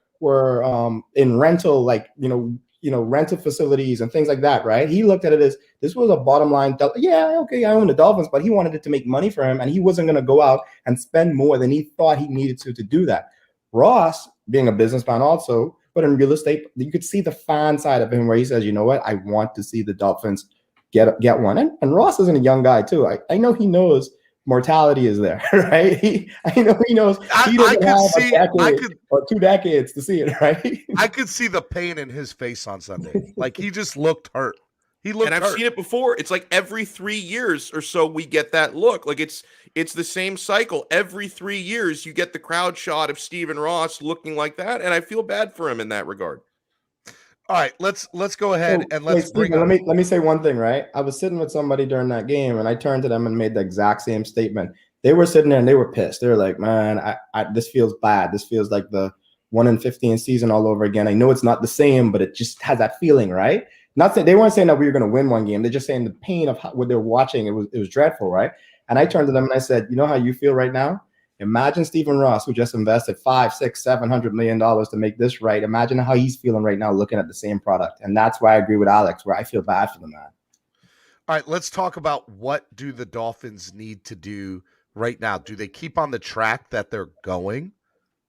in rental, like rental facilities and things like that, right? He looked at it as this was a bottom line. Yeah, okay, I own the Dolphins, but he wanted it to make money for him, and he wasn't going to go out and spend more than he thought he needed to do that. Ross, being a businessman also, but in real estate, you could see the fan side of him where he says, you know what, I want to see the Dolphins get one. And Ross isn't a young guy too. I know he knows mortality is there, right? I know he knows he doesn't have a decade or 2 decades to see it, right? I could see the pain in his face on Sunday. Like he just looked hurt. He looked and I've hurt. seen it before. It's like every 3 years or so we get that look. Like it's the same cycle. Every 3 years you get the crowd shot of Stephen Ross looking like that, and I feel bad for him in that regard. All right, let's go ahead and let's bring Steven, up. let me say one thing, right? I was sitting with somebody during that game, and I turned to them and made the exact same statement. They were sitting there and they were pissed. They were like, "Man, this feels bad. This feels like the 1-in-15 season all over again. I know it's not the same, but it just has that feeling, right?" Not saying they weren't saying that we were going to win one game. They're just saying the pain of what they're watching. It was dreadful, right? And I turned to them and I said, "You know how you feel right now? Imagine Stephen Ross, who just invested $500, $600, $700 million to make this right. Imagine how he's feeling right now looking at the same product." And that's why I agree with Alex, where I feel bad for the man. All right, let's talk about what do the Dolphins need to do right now. Do they keep on the track that they're going?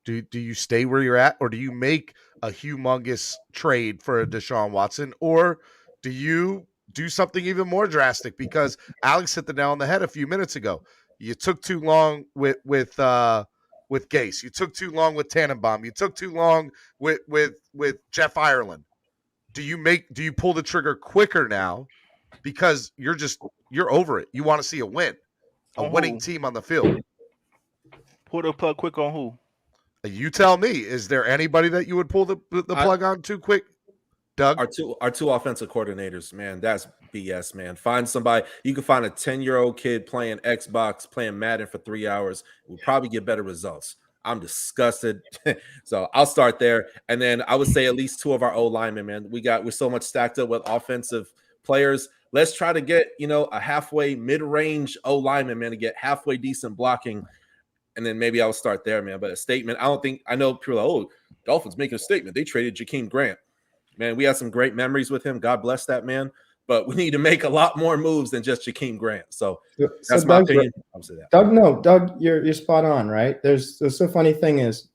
Do you stay where you're at, or do you make a humongous trade for a Deshaun Watson, or do you do something even more drastic? Because Alex hit the nail on the head a few minutes ago. You took too long with Gase. You took too long with Tannenbaum. You took too long with Jeff Ireland. Do you pull the trigger quicker now because you're over it? You want to see a win, a winning team on the field. Pull the plug quick on who? You tell me. Is there anybody that you would pull the plug on too quick? Doug? Our two offensive coordinators, man, that's BS, man. Find somebody. You can find a 10-year-old kid playing Xbox, playing Madden for 3 hours. We'll probably get better results. I'm disgusted. So I'll start there. And then I would say at least 2 of our old linemen, man. We're so much stacked up with offensive players. Let's try to get, a halfway mid-range O lineman, man, to get halfway decent blocking. And then maybe I'll start there, man. But a statement, I know people are like, Dolphins making a statement. They traded Jakeem Grant. Man, we had some great memories with him. God bless that man. But we need to make a lot more moves than just Jakeem Grant. So that's my opinion. Doug, you're spot on, right? There's the funny thing is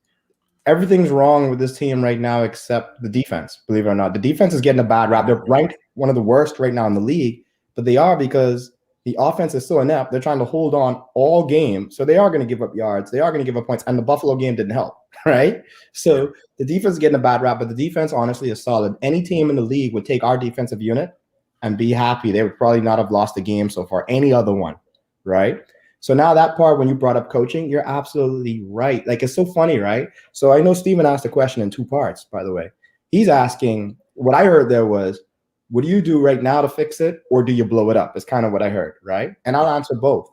everything's wrong with this team right now except the defense, believe it or not. The defense is getting a bad rap. They're ranked one of the worst right now in the league, but they are because the offense is so inept. They're trying to hold on all game. So they are going to give up yards. They are going to give up points. And the Buffalo game didn't help, right? So the defense is getting a bad rap, but the defense honestly is solid. Any team in the league would take our defensive unit and be happy. They would probably not have lost a game so far, any other one, right? So now that part, when you brought up coaching, you're absolutely right. Like, it's so funny, right? So I know Steven asked a question in 2 parts, by the way. He's asking, what I heard there was, what do you do right now to fix it, or do you blow it up? Is kind of what I heard, right? And I'll answer both.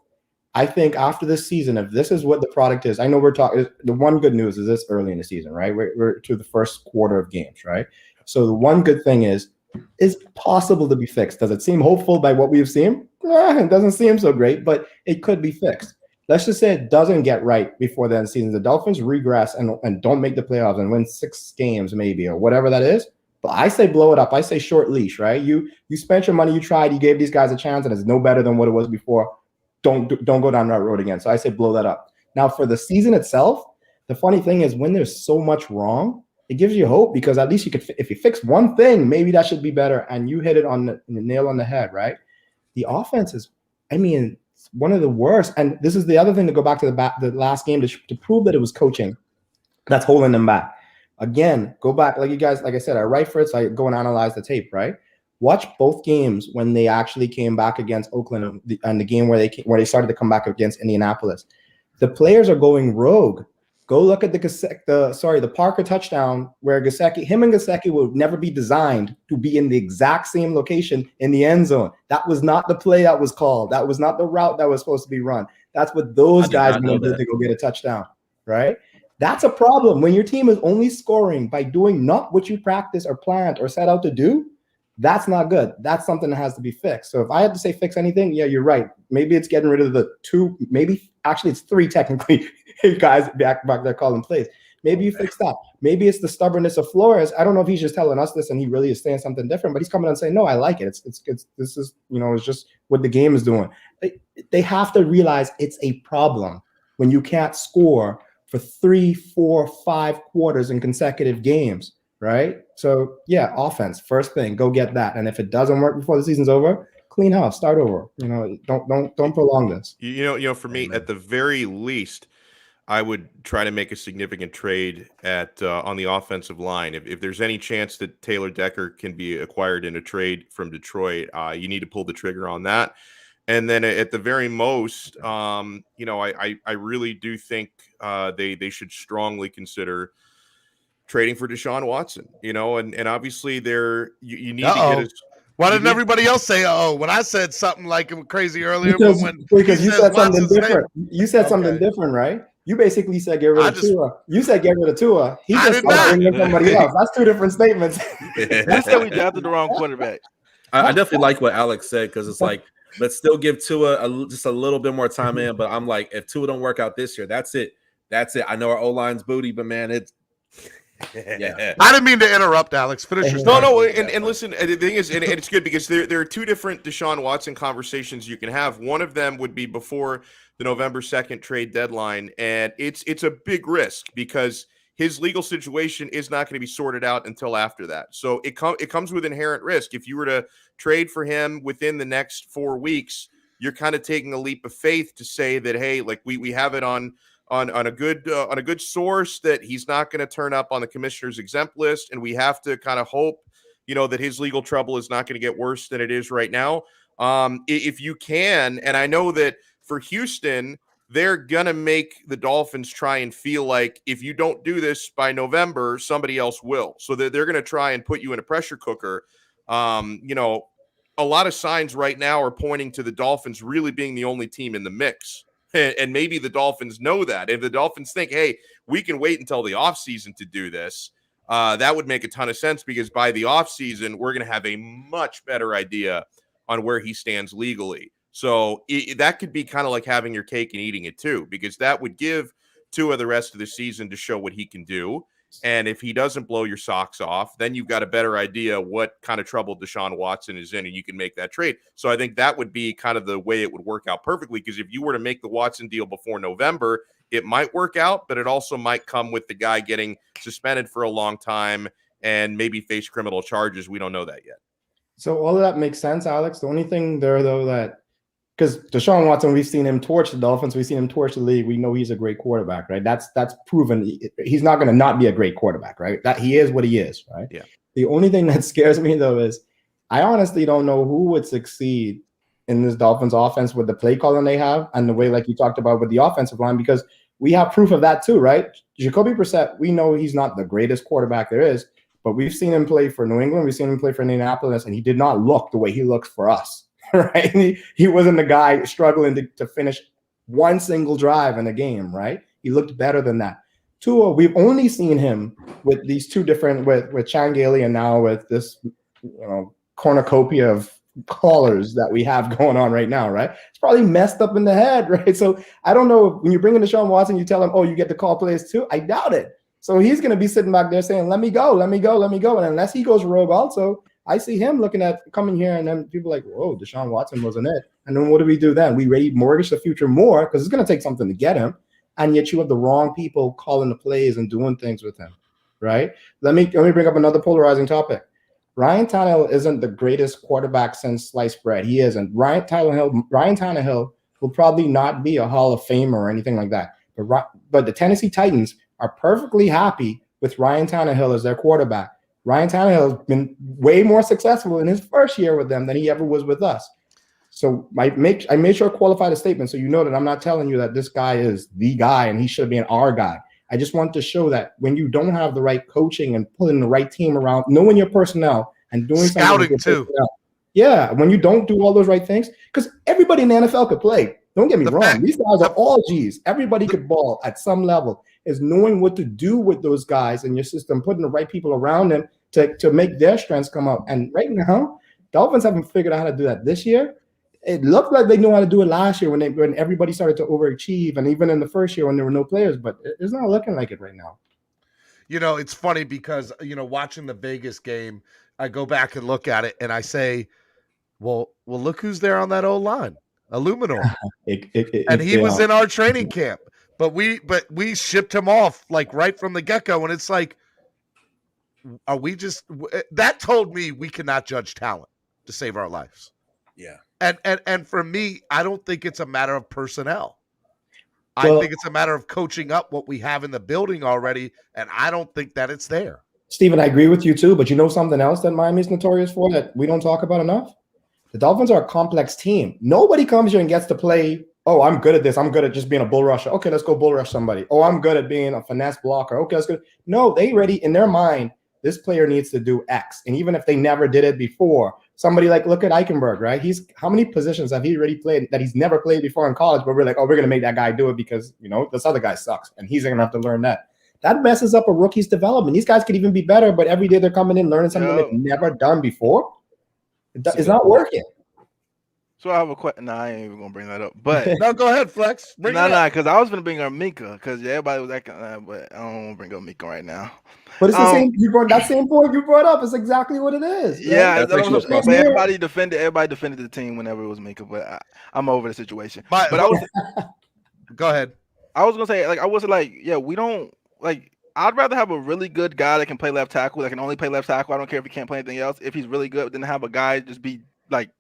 I think after this season, if this is what the product is, I know we're talking, the one good news is this early in the season, right? We're to the first quarter of games, right? So the one good thing is possible to be fixed. Does it seem hopeful by what we've seen? It doesn't seem so great, but it could be fixed. Let's just say it doesn't get right before the end of the season. The Dolphins regress and don't make the playoffs and win 6 games maybe, or whatever that is. But I say blow it up. I say short leash, right? You spent your money, you tried, you gave these guys a chance, and it's no better than what it was before. Don't go down that road again. So I say blow that up. Now for the season itself, the funny thing is when there's so much wrong, it gives you hope because at least you could, if you fix one thing, maybe that should be better. And you hit it on the nail on the head, right? The offense is, it's one of the worst. And this is the other thing to go back to the last game to prove that it was coaching that's holding them back. Again, go back, like I said, I write for it, so I go and analyze the tape, right? Watch both games when they actually came back against Oakland and the game where they started to come back against Indianapolis. The players are going rogue. Go look at the Parker touchdown where him and Gesicki would never be designed to be in the exact same location in the end zone. That was not the play that was called. That was not the route that was supposed to be run. That's what those guys did to go get a touchdown, right? That's a problem. When your team is only scoring by doing not what you practice or planned or set out to do, that's not good. That's something that has to be fixed. So if I had to say fix anything, yeah, you're right. Maybe it's getting rid of the 2, maybe actually it's 3 technically guys back there calling plays. Maybe you fix that. Maybe it's the stubbornness of Flores. I don't know if he's just telling us this and he really is saying something different, but he's coming out and saying, no, I like it. This is, it's just what the game is doing. They have to realize it's a problem when you can't score for 3, 4, 5 quarters in consecutive games, right? So yeah, offense, first thing, go get that. And if it doesn't work before the season's over, clean house, start over. Don't prolong this. For me, at the very least, I would try to make a significant trade at on the offensive line. If there's any chance that Taylor Decker can be acquired in a trade from Detroit, you need to pull the trigger on that. And then at the very most, you know, I really do think they should strongly consider trading for Deshaun Watson. You know, and obviously you need to get his. Why didn't everybody else say when I said something like crazy earlier? Because you said something Watson's different. You said something different, right? You basically said get rid of Tua. You said get rid of Tua. He just said bring in somebody else. That's two different statements. You said we drafted the wrong quarterback. I definitely like what Alex said because it's like, let's still give Tua just a little bit more time in. But I'm like, if Tua don't work out this year, that's it. That's it. I know our O-line's booty, but man, it's yeah. I didn't mean to interrupt, Alex. Finish your story. No, and listen, the thing is, and it's good because there are two different Deshaun Watson conversations you can have. One of them would be before the November 2nd trade deadline, and it's a big risk because his legal situation is not going to be sorted out until after that. So it comes with inherent risk. If you were to trade for him within the next 4 weeks, you're kind of taking a leap of faith to say that, hey, like we have it on a good source that he's not going to turn up on the commissioner's exempt list, and we have to kind of hope, you know, that his legal trouble is not going to get worse than it is right now. If you can, and I know that for Houston, they're gonna make the Dolphins try and feel like if you don't do this by November, somebody else will. So they're gonna try and put you in a pressure cooker. You know, a lot of signs right now are pointing to the Dolphins really being the only team in the mix. And maybe the Dolphins know that. If the Dolphins think, hey, we can wait until the offseason to do this, that would make a ton of sense because by the offseason, we're going to have a much better idea on where he stands legally. So that could be kind of like having your cake and eating it too, because that would give Tua the rest of the season to show what he can do. And if he doesn't blow your socks off, then you've got a better idea what kind of trouble Deshaun Watson is in, and you can make that trade. So I think that would be kind of the way it would work out perfectly, because if you were to make the Watson deal before November, it might work out, but it also might come with the guy getting suspended for a long time and maybe face criminal charges. We don't know that yet. So all of that makes sense, Alex. The only thing there, though, that because Deshaun Watson, we've seen him torch the Dolphins, we've seen him torch the league. We know he's a great quarterback, right? That's proven. He's not going to not be a great quarterback, right? That he is what he is, right? Yeah. The only thing that scares me though is I honestly don't know who would succeed in this Dolphins offense with the play calling they have and the way, like you talked about, with the offensive line, because we have proof of that too, right? Jacoby Brissett, we know he's not the greatest quarterback there is, but we've seen him play for New England, we've seen him play for Indianapolis, and he did not look the way he looks for us. Right, he wasn't the guy struggling to finish one single drive in a game. Right, he looked better than that. Tua, we've only seen him with these two different with Changeli and now with this cornucopia of callers that we have going on right now. Right, it's probably messed up in the head. Right, so I don't know when you bring in Deshaun Watson, you tell him, oh, you get to call plays too. I doubt it. So he's going to be sitting back there saying, let me go, let me go, let me go, and unless he goes rogue, also. I see him looking at coming here, and then people are like, whoa, Deshaun Watson wasn't it. And then what do we do then? We mortgage the future more because it's going to take something to get him. And yet you have the wrong people calling the plays and doing things with him, right? Let me bring up another polarizing topic. Ryan Tannehill isn't the greatest quarterback since sliced bread. He isn't. Ryan Tannehill will probably not be a Hall of Famer or anything like that. But the Tennessee Titans are perfectly happy with Ryan Tannehill as their quarterback. Ryan Tannehill has been way more successful in his first year with them than he ever was with us. So I made sure to qualify the statement so you know that I'm not telling you that this guy is the guy and he should be our guy. I just want to show that when you don't have the right coaching and putting the right team around, knowing your personnel and doing scouting too. Yeah, when you don't do all those right things, because everybody in the NFL could play. Don't get me wrong. These guys are all G's. Everybody could ball at some level. Is knowing what to do with those guys in your system, putting the right people around them to make their strengths come up. And right now, Dolphins haven't figured out how to do that this year. It looked like they knew how to do it last year when everybody started to overachieve, and even in the first year when there were no players, but it's not looking like it right now. You know, it's funny because, watching the Vegas game, I go back and look at it and I say, well, look who's there on that O-line, Illuminor. And he was in our training camp, but we shipped him off like right from the get-go. And it's like, that told me we cannot judge talent to save our lives. Yeah. And for me, I don't think it's a matter of personnel. I think it's a matter of coaching up what we have in the building already, and I don't think that it's there. Steven, I agree with you too, but you know something else that Miami's notorious for that we don't talk about enough? The Dolphins are a complex team. Nobody comes here and gets to play, oh, I'm good at this. I'm good at just being a bull rusher. Okay, let's go bull rush somebody. Oh, I'm good at being a finesse blocker. Okay, let's go. No, they already, in their mind, this player needs to do X. And even if they never did it before, somebody like, look at Eichenberg, right? How many positions have he already played that he's never played before in college, but we're like, oh, we're going to make that guy do it because, this other guy sucks, and he's going to have to learn that. That messes up a rookie's development. These guys could even be better, but every day they're coming in learning something they've never done before. It's not working. So I have a question. No, I ain't even gonna bring that up. But no, go ahead, Flex. Because I was gonna bring up Minka because everybody was acting, but I don't want to bring up Minka right now. But it's the same. That same point you brought up is exactly what it is. Yeah, but everybody defended the team whenever it was Minka. But I'm over the situation. But I was. Go ahead. I was gonna say, we don't like. I'd rather have a really good guy that can play left tackle, that can only play left tackle. I don't care if he can't play anything else. If he's really good, then have a guy just be like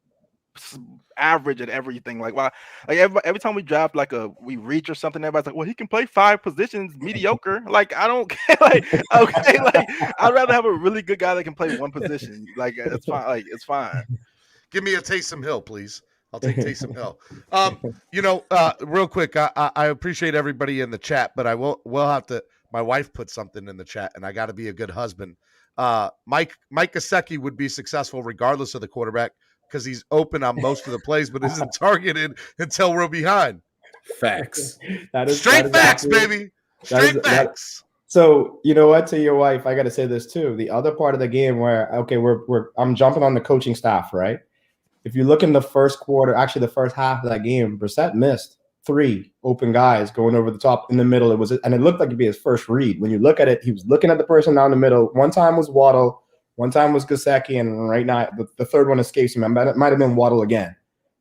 average at everything. Like, why? Like every time we draft we reach or something, everybody's like, well, he can play 5 positions mediocre. Like, I don't care. Like, okay, like I'd rather have a really good guy that can play 1 position. Like, it's fine. Like, it's fine. Give me a Taysom Hill, please. I'll take Taysom Hill. Real quick, I appreciate everybody in the chat, but we'll have to. My wife put something in the chat, and I got to be a good husband. Mike Gesicki would be successful regardless of the quarterback because he's open on most of the plays, but isn't targeted until we're behind. Facts. Straight facts, baby. Straight facts. So you know what? To your wife, I got to say this too. The other part of the game where I'm jumping on the coaching staff, right? If you look in the first quarter, actually the first half of that game, Brissett missed 3 open guys going over the top in the middle. And it looked like it'd be his first read. When you look at it, he was looking at the person down the middle. One time was Waddle, one time was Gesicki, and right now the third one escapes him. It might have been Waddle again,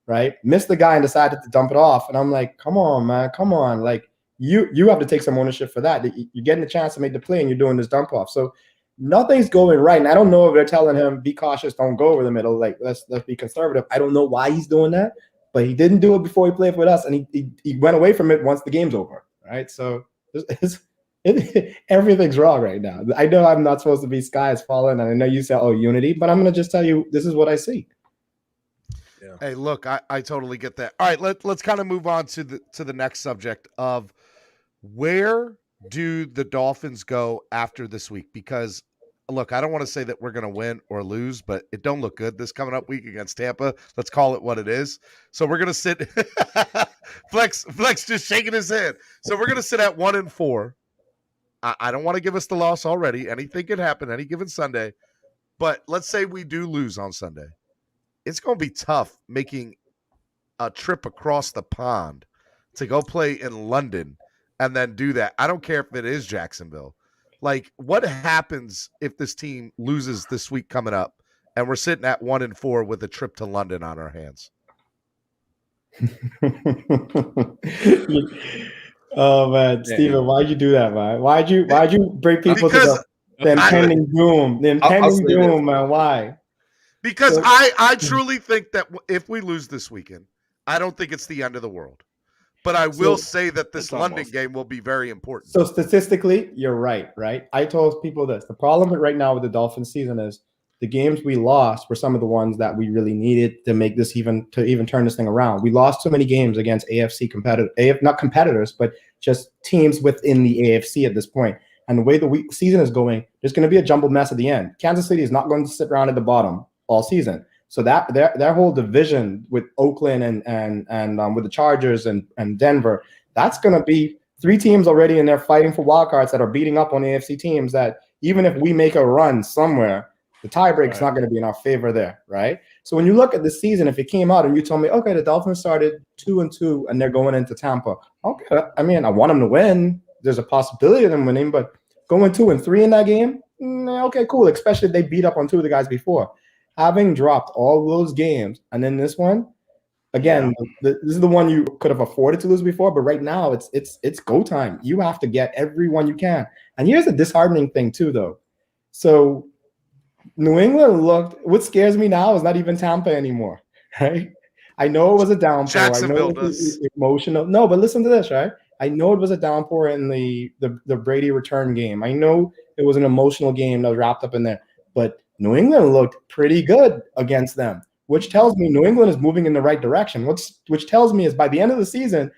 right? Missed the guy and decided to dump it off. And I'm like, come on, man, come on. Like you have to take some ownership for that. You're getting a chance to make the play and you're doing this dump off. So nothing's going right. And I don't know if they're telling him, be cautious, don't go over the middle. Like, let's be conservative. I don't know why he's doing that, but he didn't do it before he played with us. And he went away from it once the game's over, right? So everything's wrong right now. I know I'm not supposed to be sky is falling, and I know you said, oh, unity, but I'm going to just tell you, this is what I see. Yeah. Hey, look, I totally get that. All right, let's kind of move on to the next subject of where do the Dolphins go after this week? Because look, I don't want to say that we're going to win or lose, but it don't look good this coming up week against Tampa. Let's call it what it is. So we're going to sit Flex just shaking his head. So we're going to sit at 1-4. I don't want to give us the loss already. Anything could happen any given Sunday. But let's say we do lose on Sunday. It's going to be tough making a trip across the pond to go play in London and then do that. I don't care if it is Jacksonville. Like, what happens if this team loses this week coming up and we're sitting at 1-4 with a trip to London on our hands? Oh man, Steven, why'd you do that, man? Why'd you bring people to the impending doom? The impending doom, man. Why? Because I truly think that if we lose this weekend, I don't think it's the end of the world. But I will say that this London game will be very important. So statistically, you're right? I told people this. The problem right now with the Dolphins season is the games we lost were some of the ones that we really needed to make this even turn this thing around. We lost so many games against AFC not competitors, but just teams within the AFC at this point. And the way the season is going, there's going to be a jumbled mess at the end. Kansas City is not going to sit around at the bottom all season. So that their whole division with Oakland and with the Chargers and Denver, that's going to be 3 teams already in there fighting for wild cards that are beating up on AFC teams that even if we make a run somewhere, the tiebreak is not going to be in our favor there, right? So when you look at the season, if it came out and you told me, okay, the Dolphins started 2-2 and they're going into Tampa. Okay, I mean, I want them to win. There's a possibility of them winning, but going 2-3 in that game, okay, cool, especially if they beat up on 2 of the guys before. Having dropped all those games, and then this one, again, this is the one you could have afforded to lose before, but right now it's go time. You have to get everyone you can. And here's a disheartening thing too, though. So New England what scares me now is not even Tampa anymore, right? I know it was a downpour. Jacksonville I know it was emotional. No, but listen to this, right? I know it was a downpour in the Brady return game. I know it was an emotional game that was wrapped up in there, but New England looked pretty good against them, which tells me New England is moving in the right direction. Which tells me is by the end of the season,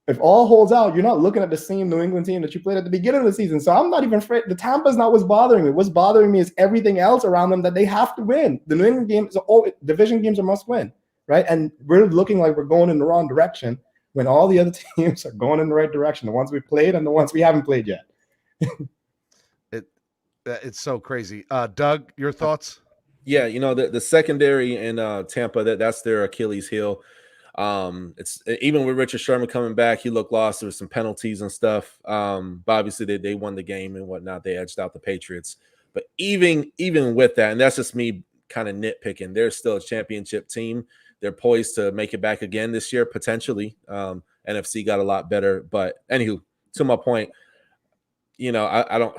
if all holds out, you're not looking at the same New England team that you played at the beginning of the season. So I'm not even afraid. The Tampa's not what's bothering me. What's bothering me is everything else around them that they have to win. The New England games, division games are must win, right? And we're looking like we're going in the wrong direction when all the other teams are going in the right direction, the ones we played and the ones we haven't played yet. It's so crazy. Doug, your thoughts? Yeah, the secondary in Tampa, that's their Achilles heel. It's even with Richard Sherman coming back, he looked lost. There was some penalties and stuff. But obviously they won the game and whatnot. They edged out the Patriots. But even with that, and that's just me kind of nitpicking, they're still a championship team. They're poised to make it back again this year, potentially. NFC got a lot better. But anywho, to my point, I don't.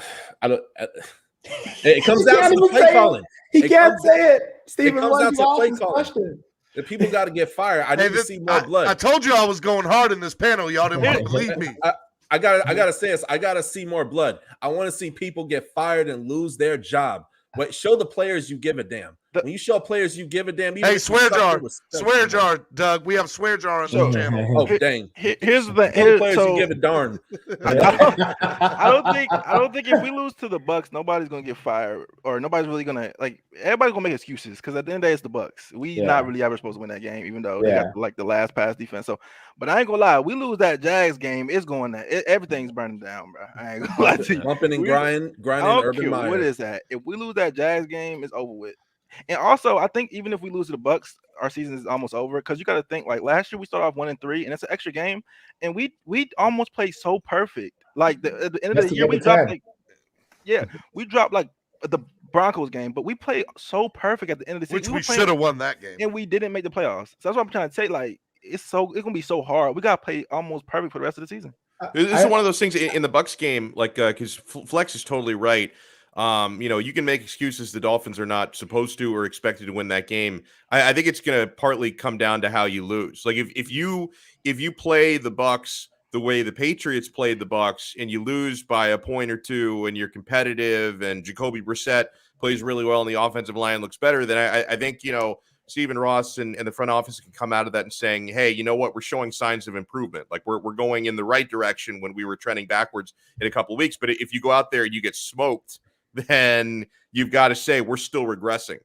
It comes down to the play calling. He can't say it. Stephen, it comes down to play calling. Question. The people got to get fired. I need to see more blood. I told you I was going hard in this panel. Y'all didn't want to believe me. I gotta say this. I gotta see more blood. I want to see people get fired and lose their job. But show the players you give a damn. When you show players you give a damn. Hey, swear jar, Doug. We have swear jar on the channel. Oh dang! Here's the players you give a darn. I don't think if we lose to the Bucks, nobody's gonna get fired, or nobody's really gonna everybody's gonna make excuses because at the end of the day, it's the Bucks. We not really ever supposed to win that game, even though they got the last pass defense. So, but I ain't gonna lie, we lose that Jags game, it's going everything's burning down, bro. I ain't gonna lie to you. Bumping and grinding Urban Meyer. What is that? If we lose that Jags game, it's over with. And also, I think even if we lose to the Bucks, our season is almost over because you got to think last year we started off 1-3, and it's an extra game, and we almost played so perfect. At the end of the year, we dropped we dropped the Broncos game, but we played so perfect at the end of the season. Which we should have won that game, and we didn't make the playoffs. So that's what I'm trying to say. It's gonna be so hard. We gotta play almost perfect for the rest of the season. This is one of those things in the Bucks game, because Flex is totally right. You can make excuses the Dolphins are not supposed to or expected to win that game. I think it's going to partly come down to how you lose. Like if you play the Bucks the way the Patriots played the Bucks and you lose by a point or two and you're competitive and Jacoby Brissett plays really well and the offensive line looks better, then I think, Stephen Ross and the front office can come out of that and saying, hey, you know what? We're showing signs of improvement. Like we're going in the right direction when we were trending backwards in a couple of weeks. But if you go out there and you get smoked, then you've got to say we're still regressing.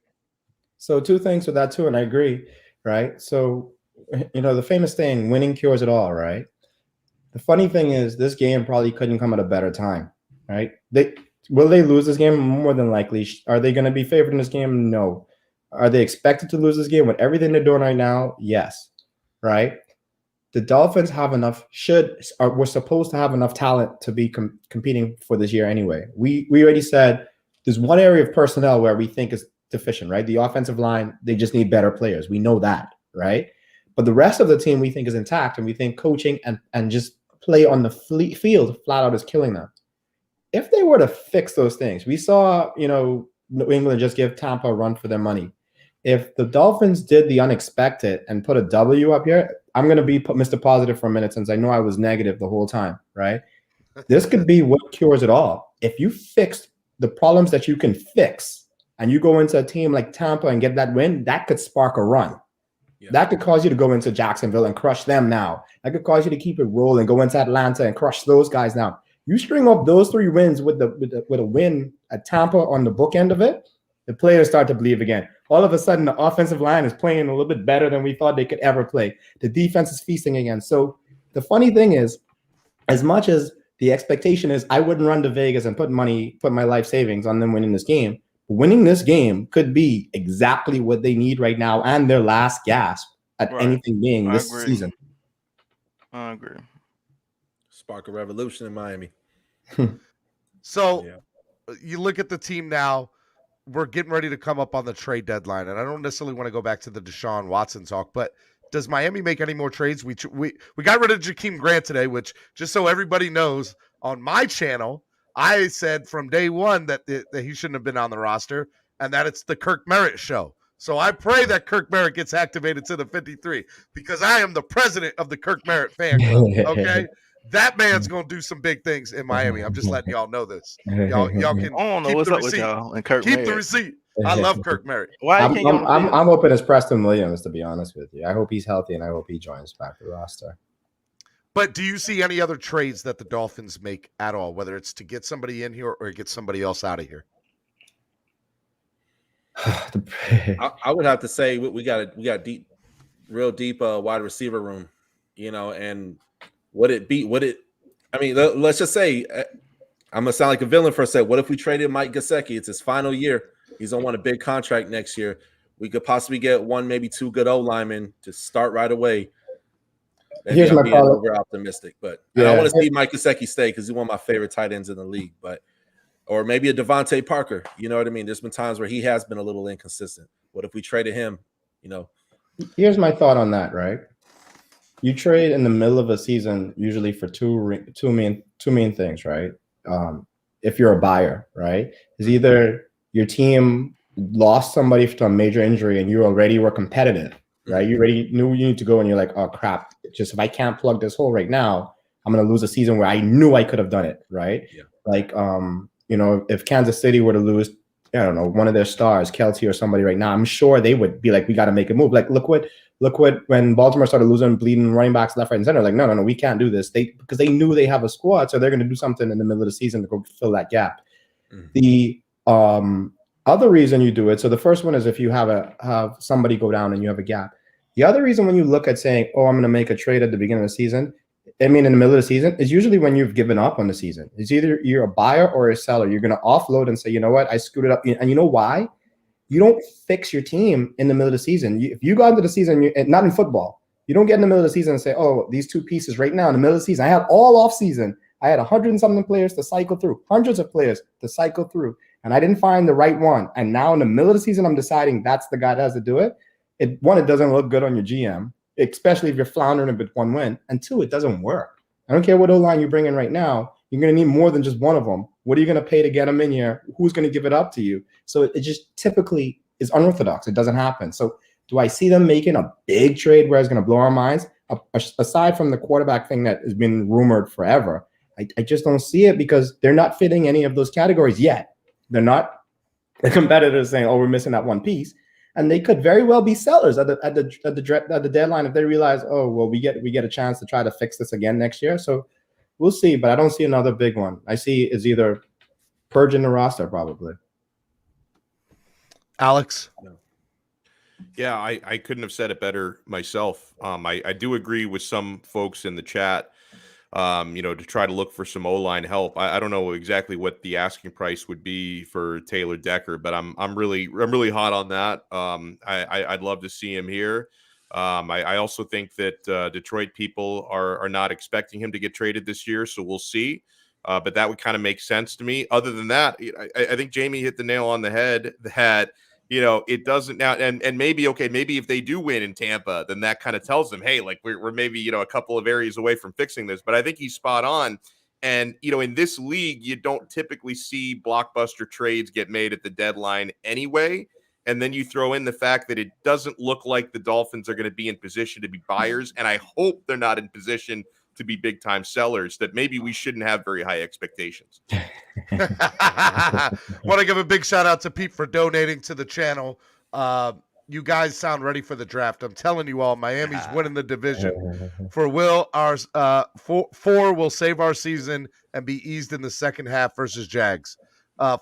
So two things with that too, and I agree, right? So, the famous saying, winning cures it all, right? The funny thing is this game probably couldn't come at a better time, right? Will they lose this game? More than likely. Are they going to be favored in this game? No. Are they expected to lose this game with everything they're doing right now? Yes, right? The Dolphins have enough, we're supposed to have enough talent to be competing for this year anyway. We already said there's one area of personnel where we think is deficient, right? The offensive line, they just need better players. We know that, right? But the rest of the team we think is intact, and we think coaching and just play on the field flat out is killing them. If they were to fix those things, we saw, New England just give Tampa a run for their money. If the Dolphins did the unexpected and put a W up here, I'm going to be Mr. Positive for a minute since I know I was negative the whole time, right? This could be what cures it all. If you fix the problems that you can fix and you go into a team like Tampa and get that win, that could spark a run. Yeah. That could cause you to go into Jacksonville and crush them now. That could cause you to keep it rolling, go into Atlanta and crush those guys now. You string up those three wins with a win at Tampa on the book end of it, the players start to believe again. All of a sudden, the offensive line is playing a little bit better than we thought they could ever play. The defense is feasting again. So the funny thing is, as much as the expectation is I wouldn't run to Vegas and put my life savings on them winning this game, winning this game could be exactly what they need right now and their last gasp at anything being this season. I agree. Spark a revolution in Miami. So you look at the team now. We're getting ready to come up on the trade deadline, and I don't necessarily want to go back to the Deshaun Watson talk, but does Miami make any more trades? We got rid of Jakeem Grant today, which, just so everybody knows, on my channel, I said from day one that he shouldn't have been on the roster and that it's the Kirk Merritt show. So I pray that Kirk Merritt gets activated to the 53 because I am the president of the Kirk Merritt fan club, okay? That man's gonna do some big things in Miami. I'm just letting y'all know this. Y'all can I don't know keep what's the up with receipt. y'all and Kirk Keep the Merritt. receipt. I love Kirk Merritt. Why I'm, can't you I'm hoping it's Preston Williams, to be honest with you. I hope he's healthy, and I hope he joins back the roster. But do you see any other trades that the Dolphins make at all, whether it's to get somebody in here or get somebody else out of here? I would have to say we got real deep wide receiver room, and I mean, let's just say I'm gonna sound like a villain for a second. What if we traded Mike Gesicki? It's his final year. He's gonna want a big contract next year. We could possibly get one, maybe two good O linemen to start right away. Maybe Here's I'm my being call. over optimistic, but I want to see Mike Gesicki stay because he's one of my favorite tight ends in the league. Or maybe a Devontae Parker. You know what I mean? There's been times where he has been a little inconsistent. What if we traded him? Here's my thought on that. Right, you trade in the middle of a season usually for two main things. Right, if you're a buyer, right, is either your team lost somebody to a major injury and you already were competitive. Right, you already knew you need to go, and you're like, oh crap! Just if I can't plug this hole right now, I'm gonna lose a season where I knew I could have done it. Right, like if Kansas City were to lose, I don't know, one of their stars, Kelty or somebody right now, I'm sure they would be like, we got to make a move. Like, look what when Baltimore started losing, bleeding running backs left, right, and center. Like, no, we can't do this. Because they knew they have a squad, so they're going to do something in the middle of the season to go fill that gap. The other reason you do it, so the first one is if you have somebody go down and you have a gap. The other reason when you look at saying, oh, I'm going to make a trade at the beginning of the season, in the middle of the season, is usually when you've given up on the season. It's either you're a buyer or a seller. You're going to offload and say, you know what, I screwed it up. And you know why? You don't fix your team in the middle of the season. If you got into the season, not in football, you don't get in the middle of the season and say, oh, these two pieces right now in the middle of the season. I had all off season. I had 100 and something players to cycle through, hundreds of players to cycle through, and I didn't find the right one. And now in the middle of the season, I'm deciding that's the guy that has to do it. It doesn't look good on your GM, especially if you're floundering with one win. And two, it doesn't work. I don't care what O-line you bring in right now. You're going to need more than just one of them. What are you going to pay to get them in here? Who's going to give it up to you? So it just typically is unorthodox. It doesn't happen. So do I see them making a big trade where it's going to blow our minds? Aside from the quarterback thing that has been rumored forever, I just don't see it because they're not fitting any of those categories yet. They're not the competitors saying, oh, we're missing that one piece. And they could very well be sellers at the deadline if they realize, oh, well, we get a chance to try to fix this again next year. So we'll see, but I don't see another big one. I see is either purging the roster probably. Alex? Yeah, I couldn't have said it better myself. I do agree with some folks in the chat. To try to look for some O-line help. I don't know exactly what the asking price would be for Taylor Decker, but I'm really hot on that. I'd love to see him here. I also think that Detroit people are not expecting him to get traded this year, so we'll see. But that would kind of make sense to me. Other than that, I think Jamie hit the nail on the head that it doesn't now, and maybe if they do win in Tampa, then that kind of tells them, hey, like we're maybe a couple of areas away from fixing this. But I think he's spot on. And in this league, you don't typically see blockbuster trades get made at the deadline anyway. And then you throw in the fact that it doesn't look like the Dolphins are going to be in position to be buyers, and I hope they're not in position to be big time sellers, that maybe we shouldn't have very high expectations. Want to give a big shout out to Pete for donating to the channel. You guys sound ready for the draft. I'm telling you all, Miami's winning the division. For Will, four will save our season and be eased in the second half versus Jags.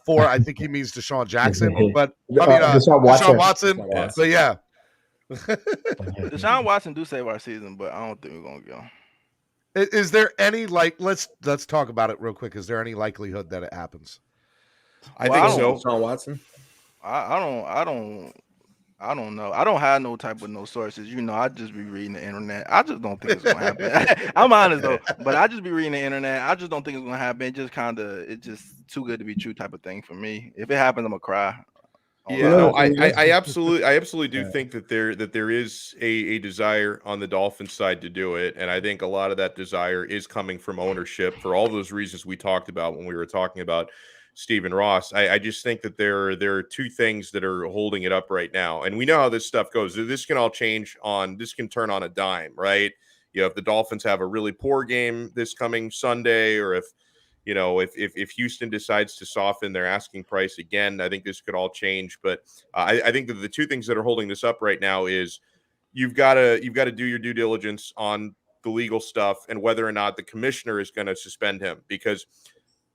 Four, I think he means Deshaun Jackson, but Deshaun Watson. Yes. So yeah. Deshaun Watson do save our season, but I don't think we're gonna go. Is there any let's talk about it real quick. Is there any likelihood that it happens? I think so. Deshaun Watson. I don't know. I don't have no type of no sources. I just be reading the internet. I just don't think it's gonna happen. I'm honest though, but I just be reading the internet. I just don't think it's gonna happen. It's just too good to be true type of thing for me. If it happens, I'm gonna cry. Yeah, no, I absolutely do think that there is a desire on the Dolphins side to do it, and I think a lot of that desire is coming from ownership for all those reasons we talked about when we were talking about Stephen Ross. I just think that there are two things that are holding it up right now, and we know how this stuff goes. This can all change this can turn on a dime, right? if the Dolphins have a really poor game this coming Sunday, or if Houston decides to soften their asking price again, I think this could all change. But I think that the two things that are holding this up right now is you've got to do your due diligence on the legal stuff and whether or not the commissioner is going to suspend him, because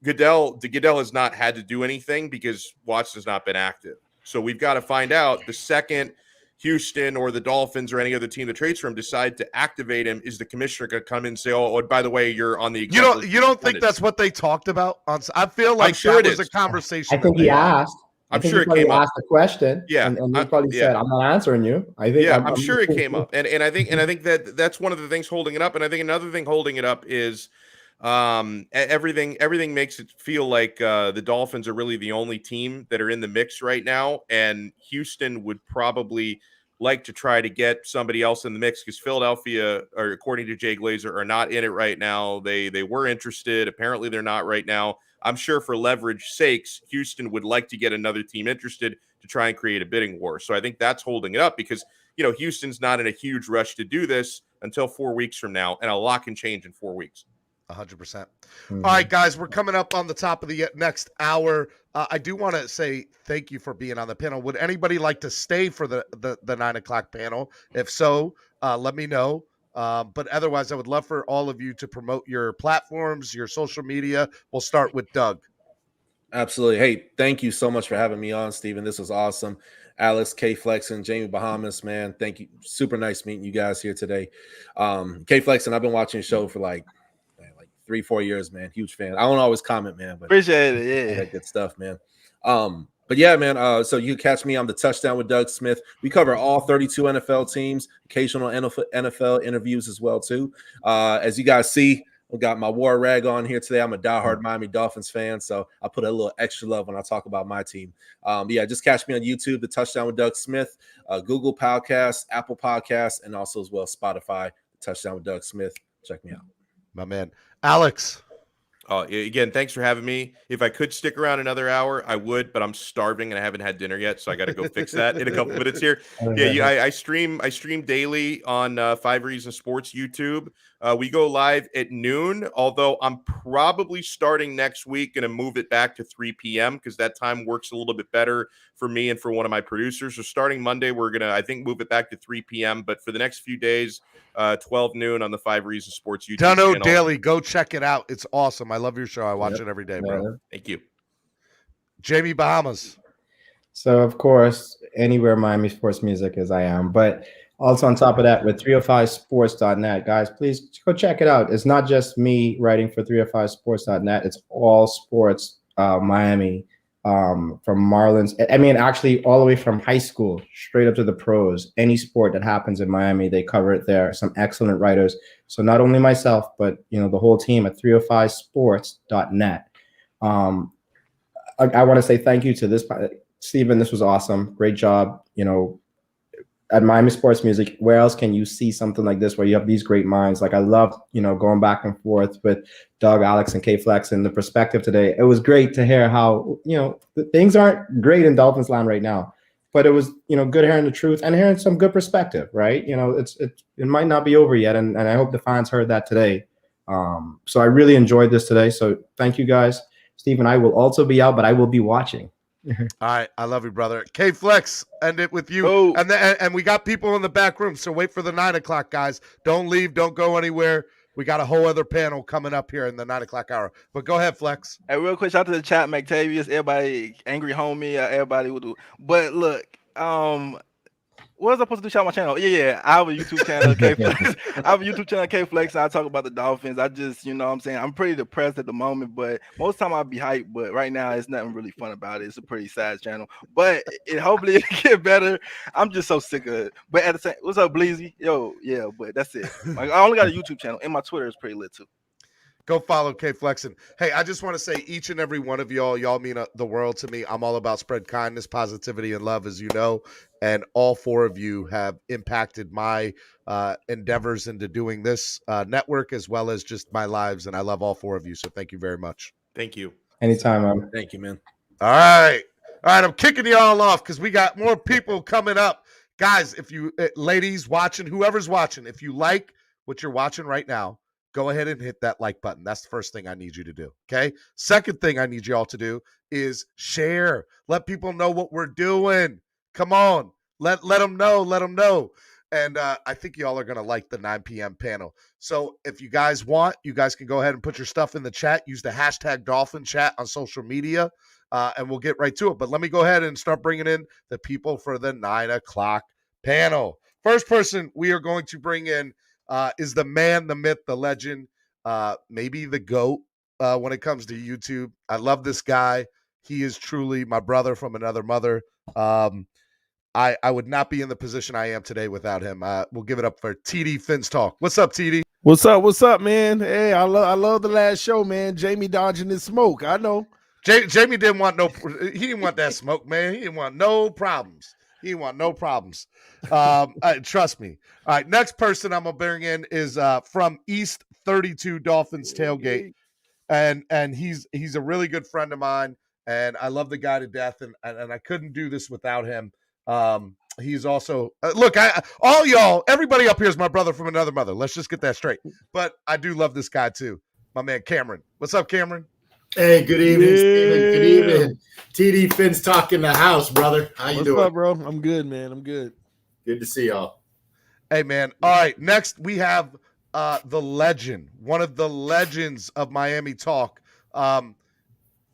Goodell has not had to do anything because Watson's not been active. So we've got to find out the second Houston or the Dolphins or any other team that trades for him decide to activate him, is the commissioner going to come in and say, "Oh, by the way, you're on the." You don't think that's what they talked about? I feel like sure that was a conversation. I think he asked. I'm sure it came up. Asked the question. Yeah, and he probably said, "I'm not answering you." I think. Yeah, I'm sure it came up, and I think that's one of the things holding it up. And I think another thing holding it up is everything makes it feel like the Dolphins are really the only team that are in the mix right now, and Houston would probably like to try to get somebody else in the mix, because Philadelphia, or according to Jay Glazer, are not in it right now. They were interested. Apparently they're not right now. I'm sure for leverage sakes, Houston would like to get another team interested to try and create a bidding war. So I think that's holding it up, because Houston's not in a huge rush to do this until 4 weeks from now, and a lot can change in 4 weeks. 100%. All right, guys, we're coming up on the top of the next hour. I do want to say thank you for being on the panel. Would anybody like to stay for the 9 o'clock panel? If so, let me know. But otherwise, I would love for all of you to promote your platforms, your social media. We'll start with Doug. Absolutely. Hey, thank you so much for having me on, Steven. This was awesome. Alex, Kflexin, Jamie Bahamas, man, thank you. Super nice meeting you guys here today. Kflexin, I've been watching the show for like 3-4 years, man. Huge fan. I don't always comment, man, but appreciate it. Yeah, good stuff, man. But yeah, man. So you catch me on the Touchdown with Doug Smith. We cover all 32 NFL teams, occasional NFL interviews as well too. As you guys see, we got my war rag on here today. I'm a diehard Miami Dolphins fan, so I put a little extra love when I talk about my team. Yeah, just catch me on YouTube, the Touchdown with Doug Smith, Google Podcasts, Apple Podcasts, and also as well Spotify, the Touchdown with Doug Smith. Check me out. My man. Alex. Again, thanks for having me. If I could stick around another hour, I would, but I'm starving and I haven't had dinner yet, so I got to go fix that in a couple minutes here. I stream daily on 5 Reasons Sports YouTube. We go live at noon, although I'm probably starting next week going to move it back to 3 p.m. because that time works a little bit better for me and for one of my producers. So starting Monday, we're going to, I think, move it back to 3 p.m. But for the next few days, 12 noon on the 5 Reasons Sports YouTube Donno channel. Daily, go check it out. It's awesome. I love your show. I watch it every day, bro. Thank you. Jamie Bahamas. So, of course, anywhere Miami sports music is, I am. But also on top of that, with 305sports.net, guys, please go check it out. It's not just me writing for 305sports.net. It's all sports Miami, from Marlins. I mean, actually, all the way from high school straight up to the pros. Any sport that happens in Miami, they cover it there. Some excellent writers. So not only myself, but the whole team at 305sports.net. I want to say thank you to this, Steven. This was awesome. Great job. At Miami Sports Music, where else can you see something like this where you have these great minds? Like I love, going back and forth with Doug, Alex, and Kflex and the perspective today. It was great to hear how, things aren't great in Dolphins land right now, but it was, good hearing the truth and hearing some good perspective, right? It might not be over yet. And I hope the fans heard that today. So I really enjoyed this today. So thank you guys. Steven, I will also be out, but I will be watching. All right, I love you, brother. Kflex, end it with you. Oh. And we got people in the back room, so wait for the 9 o'clock, guys. Don't leave, don't go anywhere. We got a whole other panel coming up here in the 9 o'clock hour. But go ahead, Flex. Hey, real quick, shout out to the chat, McTavius, everybody, Angry Homie, everybody will do. But look, what was I supposed to do? Shout out my channel. Yeah. I have a YouTube channel, Kflex. I have a YouTube channel, Kflex. I talk about the Dolphins. I just, I'm pretty depressed at the moment, but most of the time I'll be hyped. But right now, it's nothing really fun about it. It's a pretty sad channel, but hopefully it'll get better. I'm just so sick of it. But at the same, what's up, Bleezy? Yo, yeah, but that's it. Like, I only got a YouTube channel, and my Twitter is pretty lit too. Go follow Kflexin. Hey, I just want to say each and every one of y'all mean the world to me. I'm all about spread kindness, positivity, and love, as you know. And all 4 of you have impacted my endeavors into doing this network as well as just my lives. And I love all 4 of you. So thank you very much. Thank you. Anytime, man. Thank you, man. All right. I'm kicking y'all off because we got more people coming up. Guys, if you ladies watching, whoever's watching, if you like what you're watching right now, go ahead and hit that like button. That's the first thing I need you to do. Okay. Second thing I need you all to do is share. Let people know what we're doing. Come on. Let them know. Let them know. And I think y'all are going to like the 9 p.m. panel. So if you guys want, you guys can go ahead and put your stuff in the chat. Use the hashtag Dolphin Chat on social media, and we'll get right to it. But let me go ahead and start bringing in the people for the 9 o'clock panel. First person we are going to bring in is the man, the myth, the legend, maybe the GOAT when it comes to YouTube. I love this guy. He is truly my brother from another mother. I would not be in the position I am today without him. We'll give it up for TDPhinsTalk. What's up, TD? What's up? What's up, man? Hey, I love the last show, man. Jamie dodging his smoke. I know. Jamie didn't want he didn't want that smoke, man. He didn't want no problems. He didn't want no problems. Trust me. All right, next person I'm gonna bring in is from East 32 Dolphins Tailgate, and he's a really good friend of mine, and I love the guy to death, and I couldn't do this without him. He's also look, all y'all, everybody up here is my brother from another mother. Let's just get that straight. But I do love this guy too, my man Cameron. What's up, Cameron? Hey, good evening, Steven. Good evening. TDPhinsTalk in the house, brother. How you doing? What's up, bro? I'm good, man. I'm good. Good to see y'all. Hey, man. All right, next we have the legend, one of the legends of Miami talk,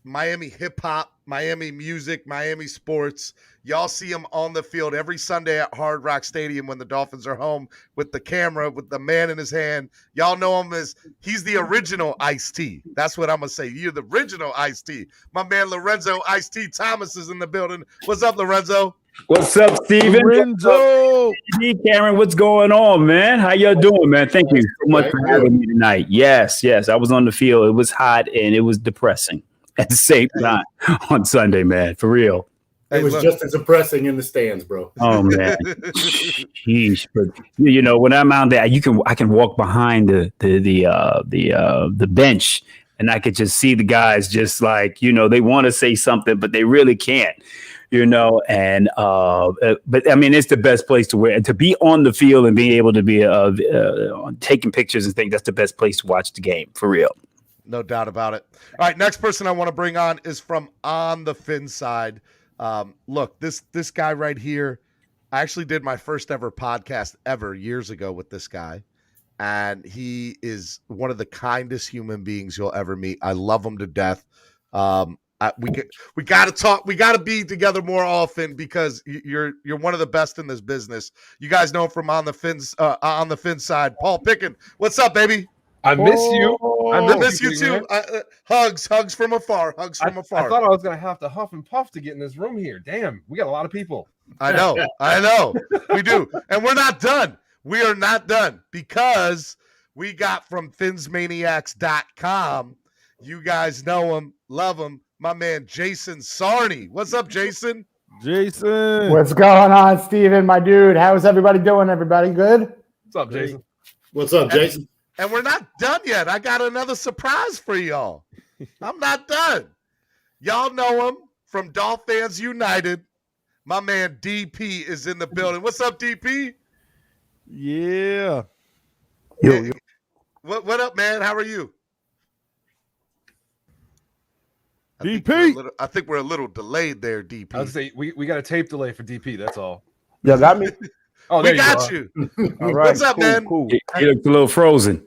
Miami hip hop, Miami music, Miami sports. Y'all see him on the field every Sunday at Hard Rock Stadium when the Dolphins are home with the camera, with the man in his hand. Y'all know him as he's the original Ice-T. That's what I'm going to say. You're the original Ice-T. My man Lorenzo Ice-T Thomas is in the building. What's up, Lorenzo? What's up, Steven? Lorenzo. Hey, Cameron, what's going on, man? How y'all doing, man? Thank you so much for having me tonight. Yes. I was on the field. It was hot and it was depressing at the same time on Sunday, man. For real. It was just as depressing in the stands, bro. Oh man, sheesh! But you know, when I'm out there, I can walk behind the bench, and I could just see the guys just like they want to say something, but they really can't. And but I mean, it's the best place to be on the field and being able to be taking pictures and things. That's the best place to watch the game for real. No doubt about it. All right, next person I want to bring on is from on the Phinside. Look, this guy right here, I actually did my first ever podcast ever years ago with this guy, and he is one of the kindest human beings you'll ever meet. I love him to death. We got to talk. We got to be together more often because you're one of the best in this business. You guys know him from on the Phinside. Paul Picken, what's up, baby? I miss you. I miss you too. Hugs from afar. Hugs from afar. I thought I was gonna have to huff and puff to get in this room here. Damn, we got a lot of people. I know. We do, and we're not done. We are not done because we got from PhinsManiacs.com. You guys know him, love him. My man Jason Sarney. What's up, Jason? Jason. What's going on, Steven, my dude? How's everybody doing? Everybody good? What's up, Jason? What's up, Jason? And we're not done yet. I got another surprise for y'all. I'm not done. Y'all know him from DolFans United. My man DP is in the building. What's up, DP? Yeah. Yo. What up, man? How are you? DP. I think we're a little delayed there, DP. I was say we got a tape delay for DP. That's all. You got me? Oh, we got you. All right. What's up, man? Cool. You looked a little frozen.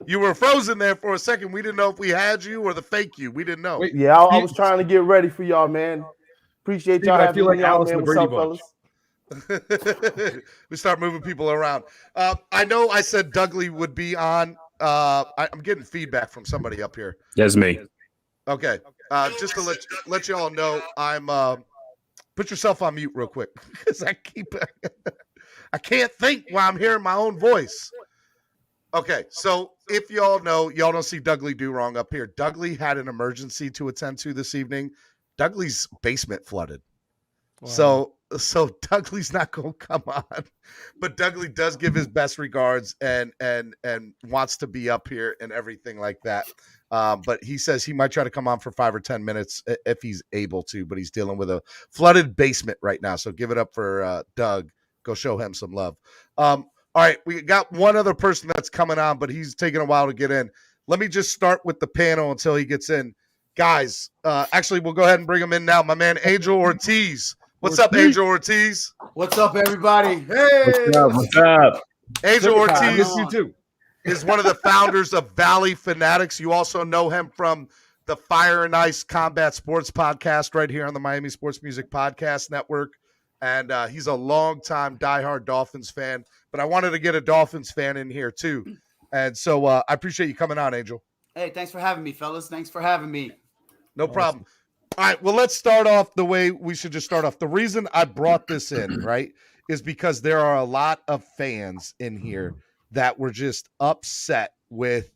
You were frozen there for a second. We didn't know if we had you or the fake you. We didn't know. Wait, Yeah, I was trying to get ready for y'all, man. Appreciate y'all I having feel like me on, Alice man. in the What's Brady up, Bunch. fellas? We start moving people around. I know I said Douglie would be on. I'm getting feedback from somebody up here. That's me. Okay. Just to let y'all know, I'm put yourself on mute real quick because I can't think while I'm hearing my own voice. Okay, so if y'all know, y'all don't see DouglieDoWrong up here. Douglie had an emergency to attend to this evening. Douglie's basement flooded. Wow. So Douglie's not going to come on, but Douglie does give his best regards and wants to be up here and everything like that. But he says he might try to come on for 5 or 10 minutes if he's able to, but he's dealing with a flooded basement right now. So give it up for Doug. Go show him some love. All right, we got one other person that's coming on, but he's taking a while to get in. Let me just start with the panel until he gets in. Guys, actually, we'll go ahead and bring him in now. My man, Angel Ortiz. What's up, Angel Ortiz? What's up, everybody? Hey, What's up? Angel Ortiz You too. is one of the founders of Valley Fanatics. You also know him from the Fire and Ice Combat Sports podcast right here on the Miami Sports Music Podcast Network. And he's a longtime diehard Dolphins fan. But I wanted to get a Dolphins fan in here too. And so I appreciate you coming on, Angel. Hey, thanks for having me, fellas. Thanks for having me. No problem. All right, well, let's start off the way we should just start off. The reason I brought this in, right, is because there are a lot of fans in here that were just upset with,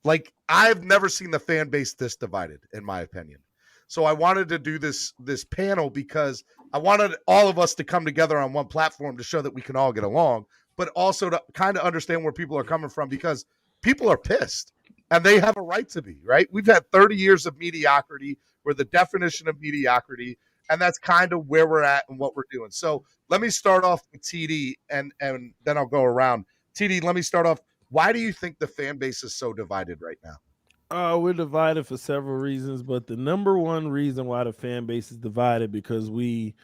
like, I've never seen the fan base this divided, in my opinion. So I wanted to do this panel because I wanted all of us to come together on one platform to show that we can all get along, but also to kind of understand where people are coming from, because people are pissed and they have a right to be, right? We've had 30 years of mediocrity. We're the definition of mediocrity, and that's kind of where we're at and what we're doing. So let me start off with TD, and then I'll go around. TD, let me start off. Why do you think the fan base is so divided right now? We're divided for several reasons, but the number one reason why the fan base is divided because we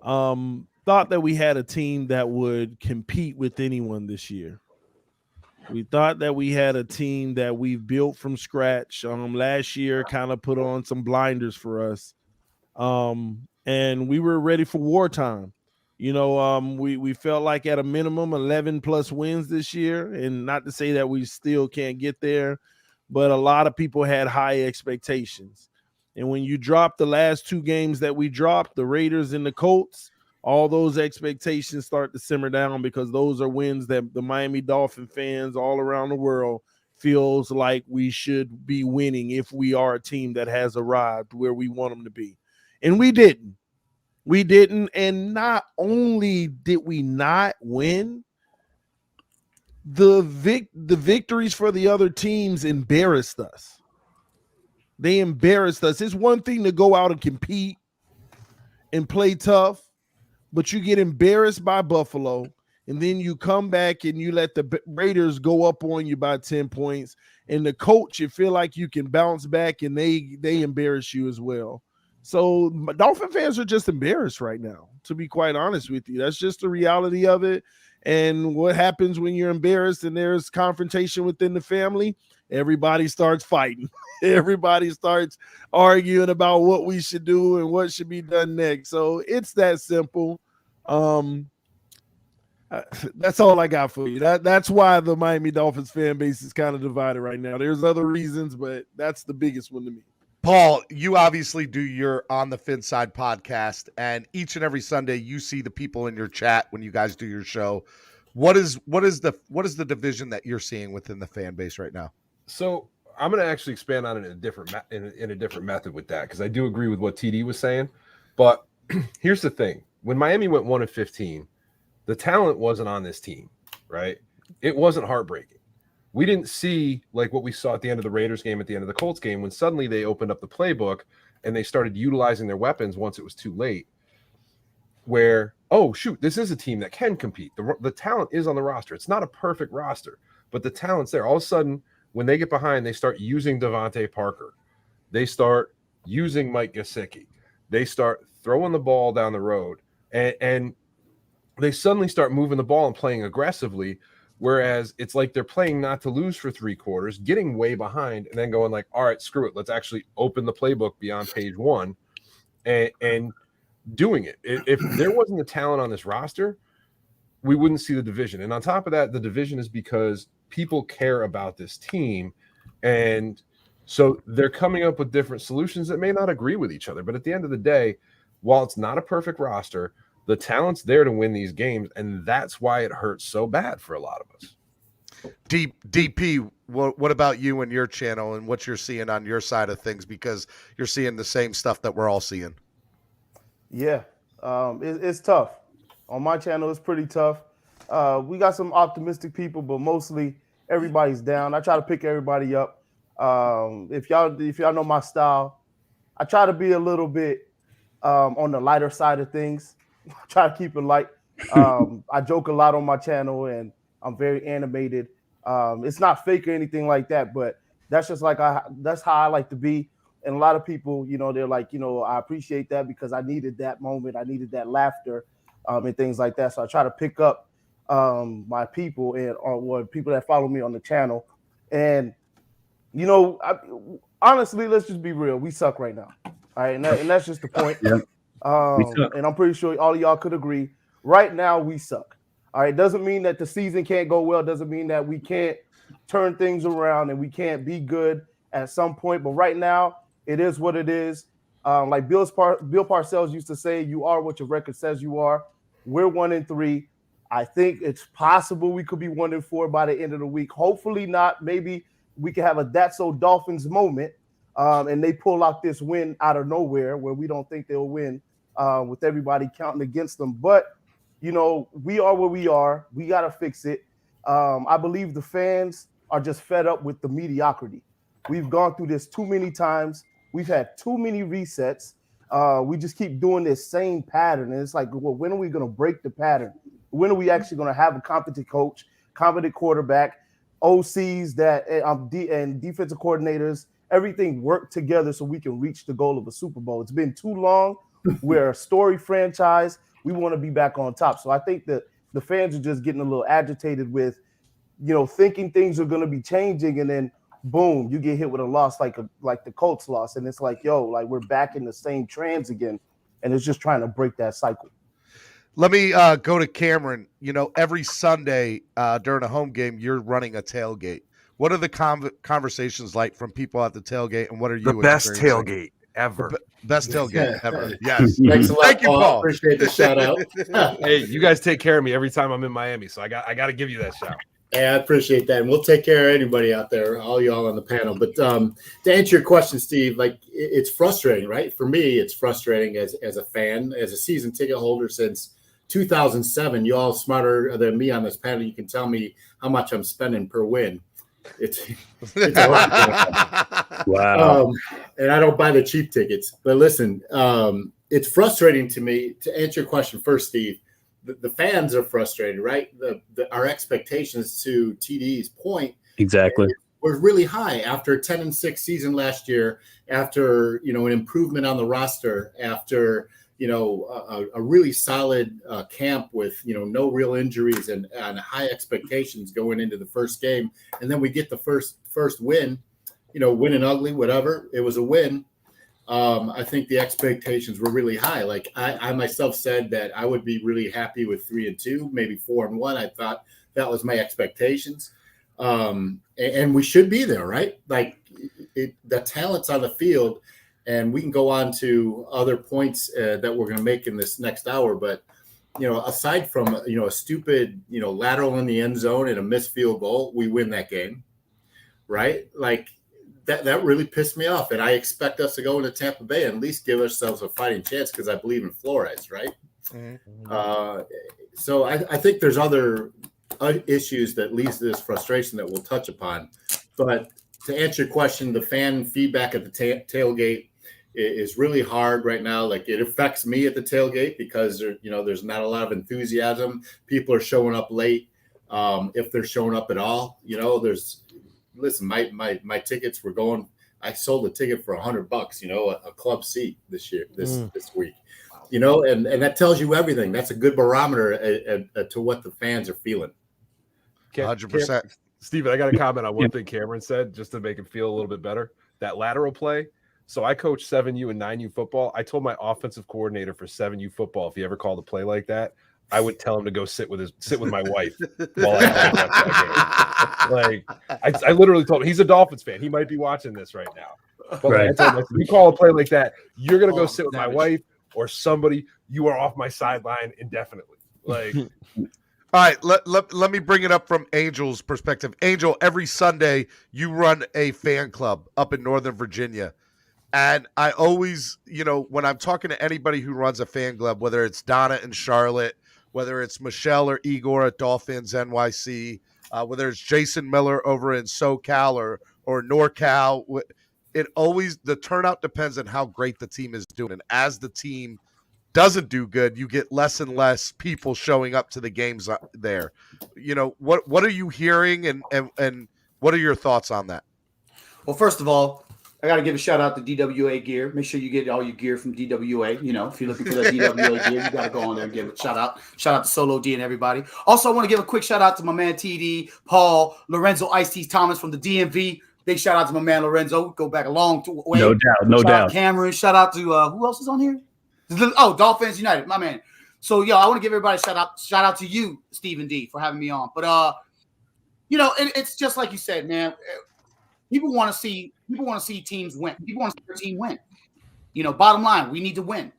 thought that we had a team that would compete with anyone this year. We thought that we had a team that we've built from scratch. Last year kind of put on some blinders for us, and we were ready for wartime. You know, we felt like at a minimum 11 plus wins this year, and not to say that we still can't get there, but a lot of people had high expectations. And when you drop the last two games that we dropped, the Raiders and the Colts, all those expectations start to simmer down, because those are wins that the Miami Dolphin fans all around the world feels like we should be winning if we are a team that has arrived where we want them to be. And we didn't. We didn't. And not only did we not win, the victories for the other teams embarrassed us. They embarrassed us. It's one thing to go out and compete and play tough, but you get embarrassed by Buffalo, and then you come back and you let the Raiders go up on you by 10 points, and the coach, you feel like you can bounce back, and they embarrass you as well. So Dolphin fans are just embarrassed right now, to be quite honest with you. That's just the reality of it. And what happens when you're embarrassed and there's confrontation within the family? Everybody starts fighting. Everybody starts arguing about what we should do and what should be done next. So it's that simple. That's all I got for you. That's why the Miami Dolphins fan base is kind of divided right now. There's other reasons, but that's the biggest one to me. Paul, you obviously do your On the Phinside podcast, and each and every Sunday you see the people in your chat when you guys do your show. What is the division that you're seeing within the fan base right now? So I'm going to actually expand on it in a different method with that, because I do agree with what TD was saying. But here's the thing: when Miami went 1-15, the talent wasn't on this team, right? It wasn't heartbreaking. We didn't see like what we saw at the end of the Raiders game, at the end of the Colts game, when suddenly they opened up the playbook and they started utilizing their weapons once it was too late. Where, oh, shoot, this is a team that can compete. The talent is on the roster. It's not a perfect roster, but the talent's there. All of a sudden, when they get behind, they start using Devontae Parker. They start using Mike Gesicki. They start throwing the ball down the road. And they suddenly start moving the ball and playing aggressively, whereas it's like they're playing not to lose for three quarters, getting way behind, and then going like, all right, screw it. Let's actually open the playbook beyond page one and doing it. If there wasn't the talent on this roster, we wouldn't see the division. And on top of that, the division is because people care about this team. And so they're coming up with different solutions that may not agree with each other. But at the end of the day, while it's not a perfect roster, the talent's there to win these games, and that's why it hurts so bad for a lot of us. DP, what about you and your channel and what you're seeing on your side of things, because you're seeing the same stuff that we're all seeing? Yeah, it's tough. On my channel, it's pretty tough. We got some optimistic people, but mostly everybody's down. I try to pick everybody up. If y'all know my style, I try to be a little bit on the lighter side of things. Try to keep it light. I joke a lot on my channel, and I'm very animated. It's not fake or anything like that, but that's just like that's how I like to be. And a lot of people, they're like, I appreciate that because I needed that moment. I needed that laughter and things like that. So I try to pick up my people or people that follow me on the channel. And, honestly, let's just be real. We suck right now. All right. And that's just the point. Yeah. And I'm pretty sure all of y'all could agree. Right now, we suck. All right. Doesn't mean that the season can't go well. Doesn't mean that we can't turn things around and we can't be good at some point. But right now, it is what it is. Like Bill Parcells used to say, you are what your record says you are. We're 1-3. I think it's possible we could be 1-4 by the end of the week. Hopefully not. Maybe we can have a That's So Dolphins moment and they pull out this win out of nowhere where we don't think they'll win with everybody counting against them. But, we are where we are. We got to fix it. I believe the fans are just fed up with the mediocrity. We've gone through this too many times. We've had too many resets. We just keep doing this same pattern. And it's like, well, when are we going to break the pattern? When are we actually going to have a competent coach, competent quarterback, OCs and defensive coordinators, everything work together so we can reach the goal of a Super Bowl? It's been too long. We're a story franchise. We want to be back on top. So I think that the fans are just getting a little agitated with, thinking things are going to be changing, and then boom, you get hit with a loss like the Colts loss, and it's like, we're back in the same trends again, and it's just trying to break that cycle. Let me go to Cameron. Every Sunday during a home game, you're running a tailgate. What are the conversations like from people at the tailgate, and what are you the best experiencing? tailgate ever? Best tailgate ever. Yes. Thanks a lot, Thank you, Paul. Appreciate the shout out. Hey, you guys take care of me every time I'm in Miami, so I got to give you that shout. Hey, I appreciate that. And we'll take care of anybody out there, all y'all on the panel. But to answer your question, Steve, it's frustrating, right? For me, it's frustrating as a fan, as a season ticket holder since 2007. You all smarter than me on this panel. You can tell me how much I'm spending per win. It's a lot. Wow. And I don't buy the cheap tickets. But listen, it's frustrating to me. To answer your question first, Steve, the fans are frustrated, right? Our expectations, to TD's point, Exactly. were really high after a 10-6 season last year, after an improvement on the roster, after a really solid camp with no real injuries and high expectations going into the first game, and then we get the first win, win and ugly, whatever. It was a win. I think the expectations were really high. Like I myself said that I would be really happy with 3-2, maybe 4-1. I thought that was my expectations. And we should be there, right? Like the talent's on the field, and we can go on to other points that we're going to make in this next hour. But, aside from, a stupid, lateral in the end zone and a missed field goal, we win that game, right? Like, that really pissed me off, and I expect us to go into Tampa Bay and at least give ourselves a fighting chance because I believe in Flores, right? Mm-hmm. So I think there's other issues that leads to this frustration that we'll touch upon. But to answer your question, the fan feedback at the tailgate is really hard right now. Like, it affects me at the tailgate because there's not a lot of enthusiasm. People are showing up late, if they're showing up at all. Listen, my tickets were going. I sold a ticket for $100, a club seat this week, and that tells you everything. That's a good barometer to what the fans are feeling. 100%. Steven, I got a comment on one thing Cameron said just to make it feel a little bit better. That lateral play. So I coach 7U and 9U football. I told my offensive coordinator for 7U football, if he ever called a play like that, I would tell him to go sit with my wife while I watch that game. Like, I literally told him, he's a Dolphins fan. He might be watching this right now. But I told him, if you call a play like that, you're gonna go sit with my wife or somebody. You are off my sideline indefinitely. Like, all right, let me bring it up from Angel's perspective. Angel, every Sunday you run a fan club up in Northern Virginia. And I always, when I'm talking to anybody who runs a fan club, whether it's Donna in Charlotte, whether it's Michelle or Igor at Dolphins NYC, whether it's Jason Miller over in SoCal or NorCal, the turnout depends on how great the team is doing. And as the team doesn't do good, you get less and less people showing up to the games there. You know, what are you hearing, and what are your thoughts on that? Well, first of all, I got to give a shout out to DWA Gear. Make sure you get all your gear from DWA. You know, if you're looking for that DWA gear, you got to go on there and give it a shout out. Shout out to Solo D and everybody. Also, I want to give a quick shout out to my man TD, Paul, Lorenzo, Ice-T Thomas from the DMV. Big shout out to my man Lorenzo. Go back a long way. No doubt, no shout doubt. Out Cameron. Shout out to who else is on here? Oh, DolFans United, my man. So, yo, I want to give everybody a shout out. Shout out to you, Stephen D, for having me on. But you know, it's just like you said, man. People want to see teams win. People want to see their team win. You know, bottom line, we need to win.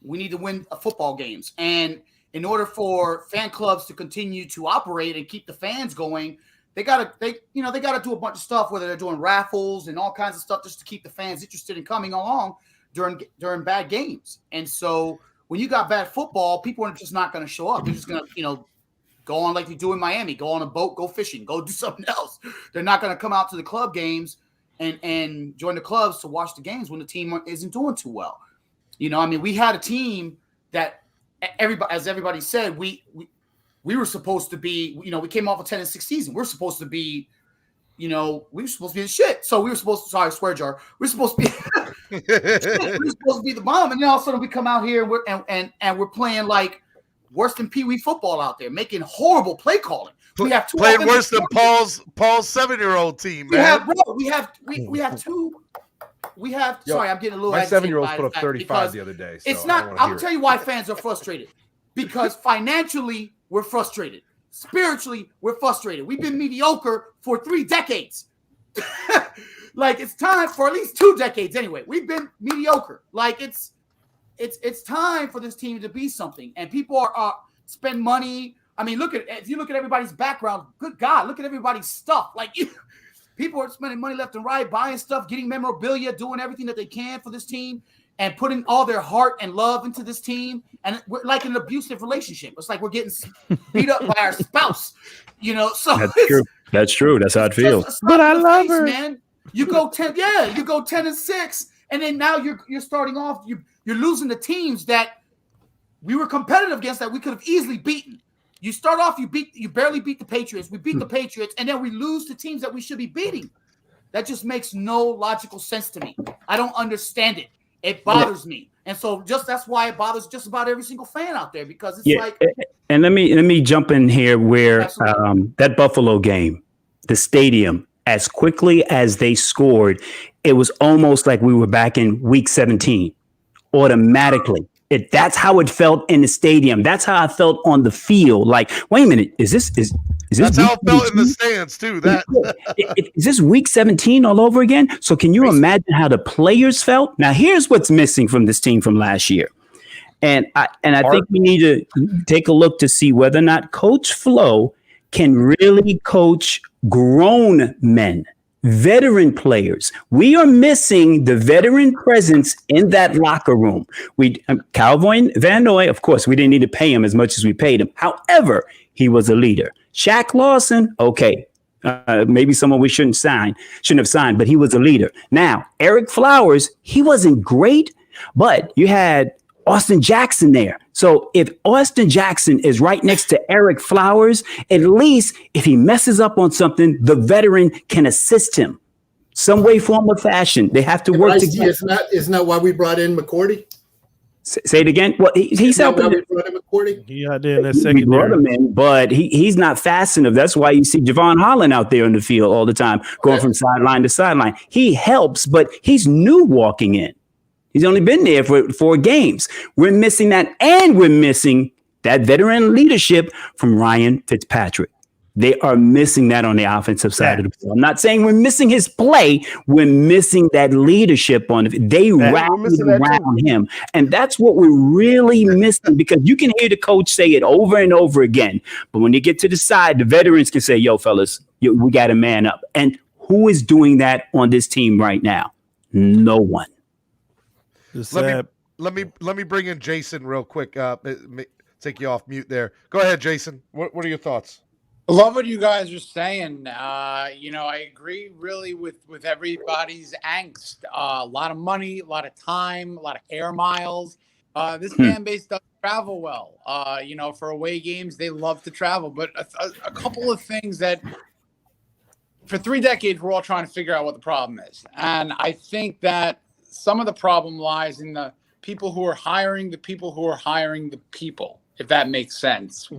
We need to win football games. And in order for fan clubs to continue to operate and keep the fans going, they gotta do a bunch of stuff, whether they're doing raffles and all kinds of stuff just to keep the fans interested in coming along during bad games. And so when you got bad football, people are just not going to show up. They're just going to, go on like they do in Miami, go on a boat, go fishing, go do something else. They're not going to come out to the club games and join the clubs to watch the games when the team isn't doing too well. You know, I mean, we had a team that everybody said, we were supposed to be, we came off a 10-6 season. We're supposed to be, we were supposed to be the shit. So we were supposed to, sorry, swear jar. We're supposed to be, we're supposed to be the bomb. And then all of a sudden we come out here and we're playing like worse than Pee Wee football out there, making horrible play calling. We have two playing worse than Paul's 7-year-old team, man. We have two. Sorry, I'm getting a little. My 7-year-old put up 35 the other day. So it's not. I'll tell you why fans are frustrated. Because financially, we're frustrated. Spiritually, we're frustrated. We've been mediocre for 3 decades. Like, it's time for at least 2 decades anyway. We've been mediocre. Like, it's time for this team to be something. And people are spend money. I mean, if you look at everybody's background, good God, look at everybody's stuff. Like, people are spending money left and right, buying stuff, getting memorabilia, doing everything that they can for this team, and putting all their heart and love into this team. And we're like an abusive relationship. It's like we're getting beat up by our spouse, So that's true. That's true. That's how it feels. But I love her, man. You go 10-6, and then now you're starting off. You're losing the teams that we were competitive against that we could have easily beaten. You start off, you barely beat the Patriots. We beat the Patriots, and then we lose to teams that we should be beating. That just makes no logical sense to me. I don't understand it. It bothers me. And so that's why it bothers just about every single fan out there, because it's like. And let me jump in here where that Buffalo game, the stadium, as quickly as they scored, it was almost like we were back in week 17 automatically. That's how it felt in the stadium. That's how I felt on the field. Like, wait a minute, is this That's how it felt in the stands too. Is this week 17 all over again? So can you imagine how the players felt? Now, here's what's missing from this team from last year. And I think we need to take a look to see whether or not Coach Flo can really coach grown men, veteran players. We are missing the veteran presence in that locker room. Calvin Van Noy, of course, we didn't need to pay him as much as we paid him. However, he was a leader. Shaq Lawson, okay, maybe someone we shouldn't have signed, but he was a leader. Now, Eric Flowers, he wasn't great, but you had Austin Jackson there. So if Austin Jackson is right next to Eric Flowers, at least if he messes up on something, the veteran can assist him some way, form, or fashion. They have to work together. Isn't that why we brought in McCourty? Say it again. Well, he's helping. He out there in that second. We brought him in, but he's not fast enough. That's why you see Javon Holland out there in the field all the time, going from sideline to sideline. He helps, but he's new walking in. He's only been there for 4 games. We're missing that, and we're missing that veteran leadership from Ryan Fitzpatrick. They are missing that on the offensive side of the ball. I'm not saying we're missing his play. We're missing that leadership on it. They rallied around him. And that's what we're really missing, because you can hear the coach say it over and over again. But when you get to the side, the veterans can say, yo, fellas, we got to man up. And who is doing that on this team right now? No one. Let me bring in Jason real quick. Take you off mute there. Go ahead, Jason. What are your thoughts? I love what you guys are saying. I agree really with everybody's angst. A lot of money, a lot of time, a lot of air miles. This fan base does travel well. For away games, they love to travel. But a couple of things that for 3 decades, we're all trying to figure out what the problem is. And I think that some of the problem lies in the people who are hiring the people who are hiring the people, if that makes sense.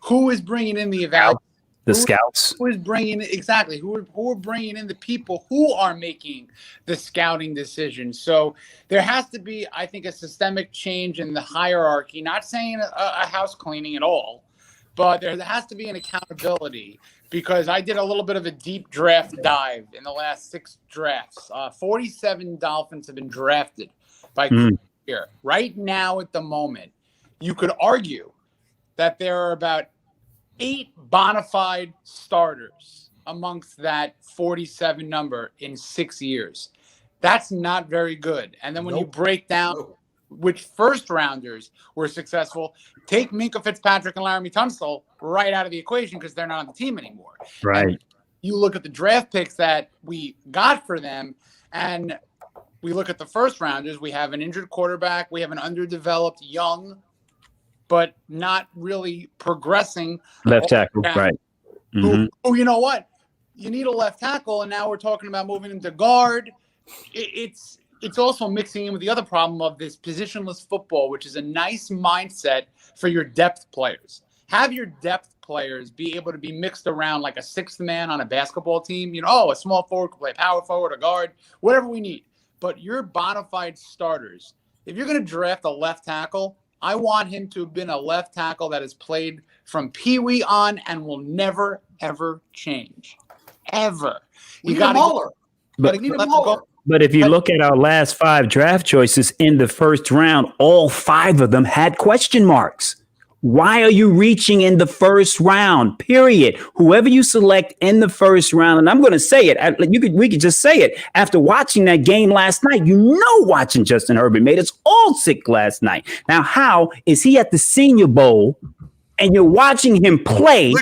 Who is bringing in the evaluation? The scouts. Who is bringing exactly? Who are bringing in the people who are making the scouting decisions? So there has to be, I think, a systemic change in the hierarchy. Not saying a house cleaning at all, but there has to be an accountability. Because I did a little bit of a deep draft dive in the last 6 drafts. 47 Dolphins have been drafted by here. Right now, at the moment, you could argue that there are about 8 bona fide starters amongst that 47 number in 6 years. That's not very good. And then when you break down which first rounders were successful, take Minkah Fitzpatrick and Laramie Tunsil right out of the equation because they're not on the team anymore. Right. And you look at the draft picks that we got for them, and we look at the first rounders. We have an injured quarterback. We have an underdeveloped young, but not really progressing left tackle. Right. Who, you know what? You need a left tackle, and now we're talking about moving him to guard. It's also mixing in with the other problem of this positionless football, which is a nice mindset for your depth players. Have your depth players be able to be mixed around like a 6th man on a basketball team. A small forward can play power forward or guard, whatever we need. But your bona fide starters, if you're going to draft a left tackle, I want him to have been a left tackle that has played from Pee-wee on and will never, ever change. Ever. You got to But if you look at our last 5 draft choices in the first round, all 5 of them had question marks. Why are you reaching in the first round? Period. Whoever you select in the first round, and I'm going to say it, we could just say it. After watching that game last night, watching Justin Herbert made us all sick last night. Now, how is he at the Senior Bowl? And you're watching him play,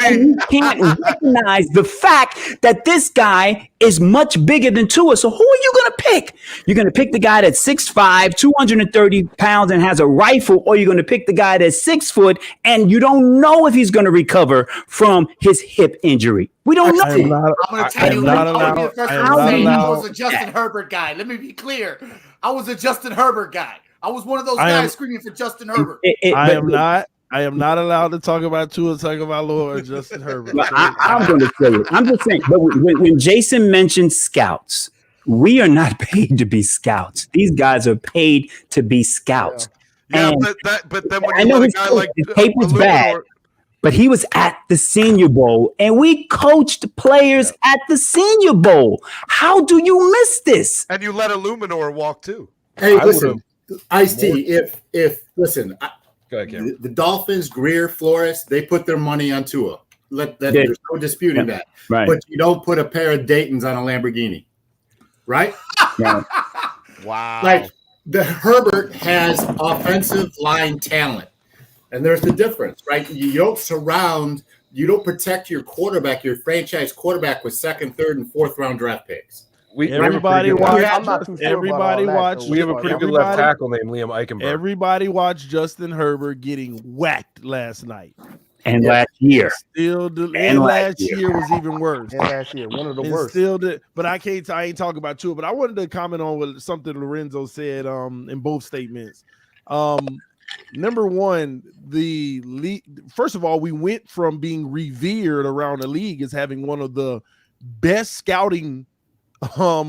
and you can't recognize the fact that this guy is much bigger than Tua. So who are you going to pick? You're going to pick the guy that's 6'5", 230 pounds, and has a rifle, or you're going to pick the guy that's 6 foot, and you don't know if he's going to recover from his hip injury. We don't know. I'm going to tell you, I was a Justin Herbert guy. Let me be clear. I was a Justin Herbert guy. I was one of those guys screaming for Justin Herbert. I am not allowed to talk about Tua Tagovailoa or Justin Herbert. I'm going to say it. I'm just saying. But when Jason mentioned scouts, we are not paid to be scouts. These guys are paid to be scouts. Yeah, but then when you let a guy like his tape was bad, but he was at the Senior Bowl, and we coached players at the Senior Bowl. How do you miss this? And you let Illuminor walk too. Hey, listen, Ice-T, listen. The Dolphins, Greer, Flores, they put their money on Tua. There's no disputing that. Right. But you don't put a pair of Daytons on a Lamborghini, right? Right. Wow. Like the Herbert has offensive line talent, and there's the difference, right? You don't protect your quarterback, your franchise quarterback, with 2nd, 3rd, and 4th round draft picks. Everybody watched. We have a pretty good left tackle named Liam Eichenberg. Everybody watched Justin Herbert getting whacked last night. And last year. Last year was even worse. And last year, one of the worst. But I ain't talking about Tua, but I wanted to comment on what something Lorenzo said in both statements. Number one, first of all, we went from being revered around the league as having one of the best scouting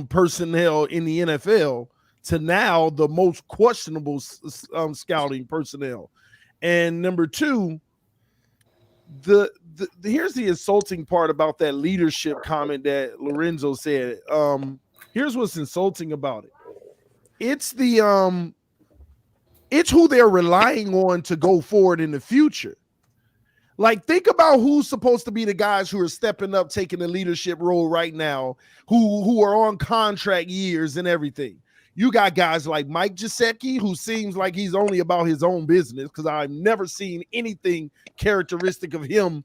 personnel in the NFL to now the most questionable scouting personnel. And number two, here's the insulting part about that leadership comment that Lorenzo said. Here's what's insulting about it. It's it's who they're relying on to go forward in the future. Like, think about who's supposed to be the guys who are stepping up, taking the leadership role right now, who are on contract years and everything. You got guys like Mike Gesicki, who seems like he's only about his own business, because I've never seen anything characteristic of him,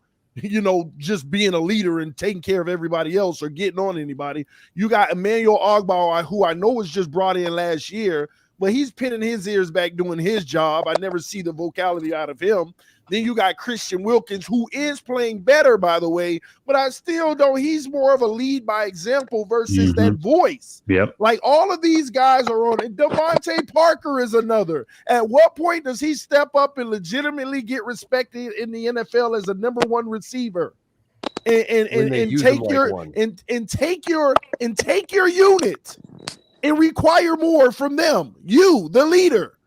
just being a leader and taking care of everybody else or getting on anybody. You got Emmanuel Ogbah, who I know was just brought in last year, but he's pinning his ears back doing his job. I never see the vocality out of him. Then you got Christian Wilkins, who is playing better, by the way, but I still don't. He's more of a lead by example versus that voice. Yep. Like all of these guys are on it. Devontae Parker is another. At what point does he step up and legitimately get respected in the NFL as a number one receiver? And take your unit and require more from them. You, the leader.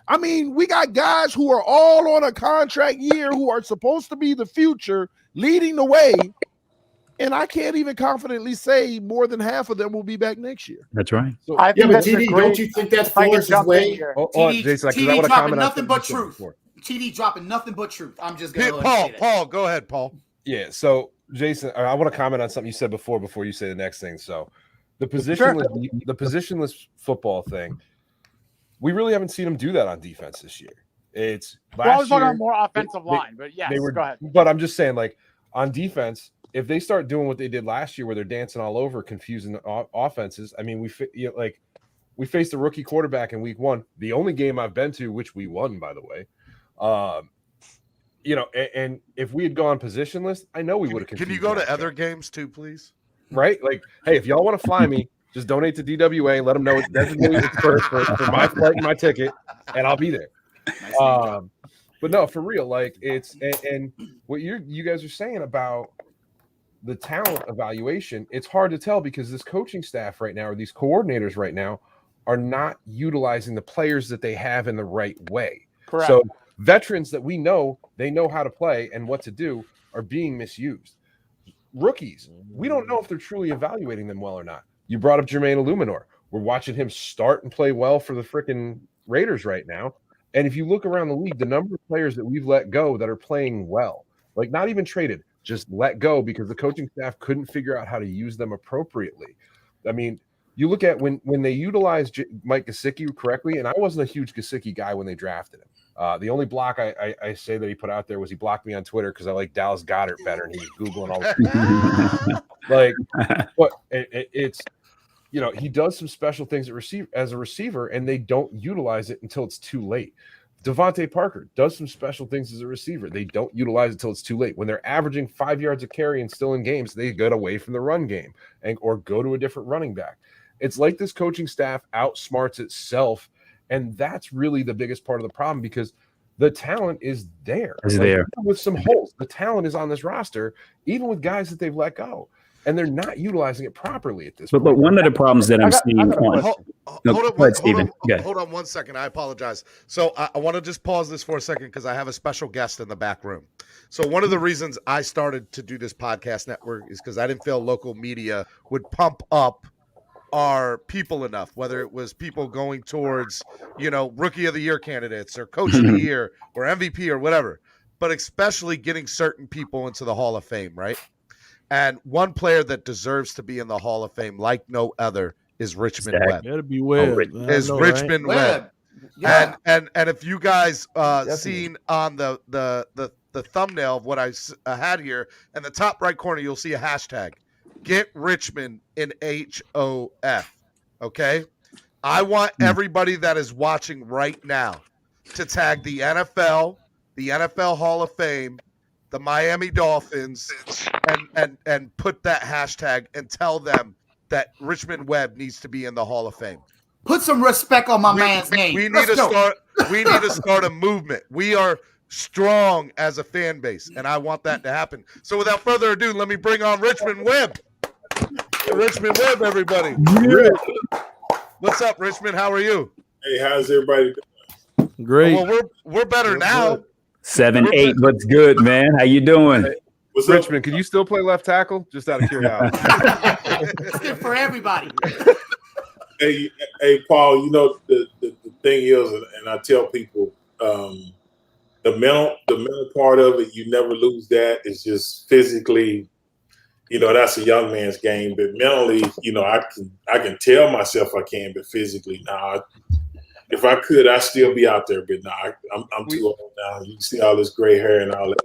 I mean, we got guys who are all on a contract year who are supposed to be the future, leading the way, and I can't even confidently say more than half of them will be back next year. That's right. So, but TD, don't you think that's Forrest's way? TD dropping nothing but truth. TD dropping nothing but truth. I'm just going to Paul, go ahead, Paul. Yeah, so Jason, I want to comment on something you said before you say the next thing. So the positionless football thing, we really haven't seen them do that on defense this year. It's I was talking more offensive line, but yes, go ahead. But I'm just saying, like, on defense, if they start doing what they did last year, where they're dancing all over, confusing offenses. I mean, we faced a rookie quarterback in week 1, the only game I've been to, which we won, by the way. And if we had gone positionless, I know we would have. Can you go to other games too, please? Right? Like, hey, if y'all want to fly me, just donate to DWA and let them know it's designated first for my flight and my ticket, and I'll be there. But no, for real, like it's and what you guys are saying about the talent evaluation, it's hard to tell because this coaching staff right now, or these coordinators right now, are not utilizing the players that they have in the right way. Correct. So veterans that we know they know how to play and what to do are being misused. Rookies, we don't know if they're truly evaluating them well or not. You brought up Jermaine Illuminor. We're watching him start and play well for the freaking Raiders right now. And if you look around the league, the number of players that we've let go that are playing well, like not even traded, just let go because the coaching staff couldn't figure out how to use them appropriately. I mean, you look at when they utilized Mike Gesicki correctly, and I wasn't a huge Gesicki guy when they drafted him. The only block I say that he put out there was he blocked me on Twitter because I like Dallas Goedert better, and he was Googling all the like, but it's he does some special things as a receiver, and they don't utilize it until it's too late. Devontae Parker does some special things as a receiver. They don't utilize it until it's too late. When they're averaging 5 yards a carry and still in games, they get away from the run game or go to a different running back. It's like this coaching staff outsmarts itself, and that's really the biggest part of the problem because the talent is there. Even with some holes. The talent is on this roster, even with guys that they've let go. And they're not utilizing it properly at this point. But one of the problems that I'm seeing. Hold on 1 second. I apologize. So I want to just pause this for a second because I have a special guest in the back room. So one of the reasons I started to do this podcast network is because I didn't feel local media would pump up our people enough, whether it was people going towards, rookie of the year candidates or coach of the year or MVP or whatever, but especially getting certain people into the Hall of Fame, right? And one player that deserves to be in the Hall of Fame like no other is Richmond Webb. Better be Webb. Richmond Webb. Yeah. And if you guys seen on the thumbnail of what I had here, in the top right corner, you'll see a hashtag. Get Richmond in HOF. Okay? I want everybody that is watching right now to tag the NFL Hall of Fame, the Miami Dolphins, and put that hashtag and tell them that Richmond Webb needs to be in the Hall of Fame. Put some respect on my man's name. We need to start a movement. We are strong as a fan base, and I want that to happen. So without further ado, let me bring on Richmond Webb. Richmond Webb, everybody. Yeah. What's up, Richmond? How are you? Hey, how's everybody doing? Great. Well, we're better now. 7-8. What's good, man? How you doing? Hey, Richmond, can you still play left tackle? Just out of curiosity. It's good for everybody. Hey, Paul. The thing is, and I tell people, the mental part of it, you never lose that. It's just physically, that's a young man's game. But mentally, I can tell myself I can, but physically, nah. If I could, I'd still be out there, but I'm too old now. You see all this gray hair and all that.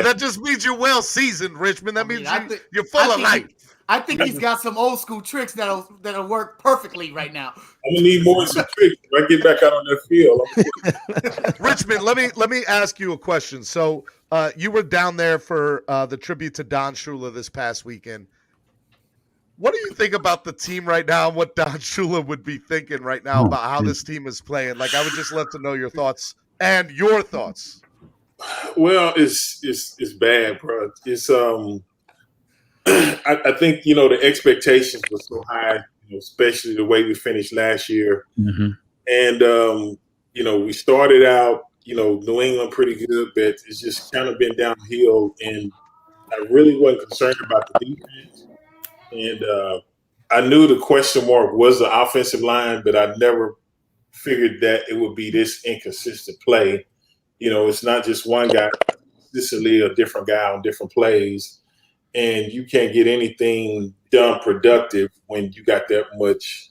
That just means you're well seasoned, Richmond. That means you're full of life. I think he's got some old school tricks that'll work perfectly right now. I'm gonna need more of some tricks when I get back out on that field. Richmond, let me ask you a question. So you were down there for the tribute to Don Shula this past weekend. What do you think about the team right now and what Don Shula would be thinking right now about how this team is playing? Like, I would just love to know your thoughts and your thoughts. Well, it's bad, bro. It's I think the expectations were so high, especially the way we finished last year, and we started out, New England pretty good, but it's just kind of been downhill, and I really wasn't concerned about the defense, and I knew the question mark was the offensive line, but I never figured that it would be this inconsistent play. It's not just one guy, consistently a different guy on different plays. And you can't get anything done productive when you got that much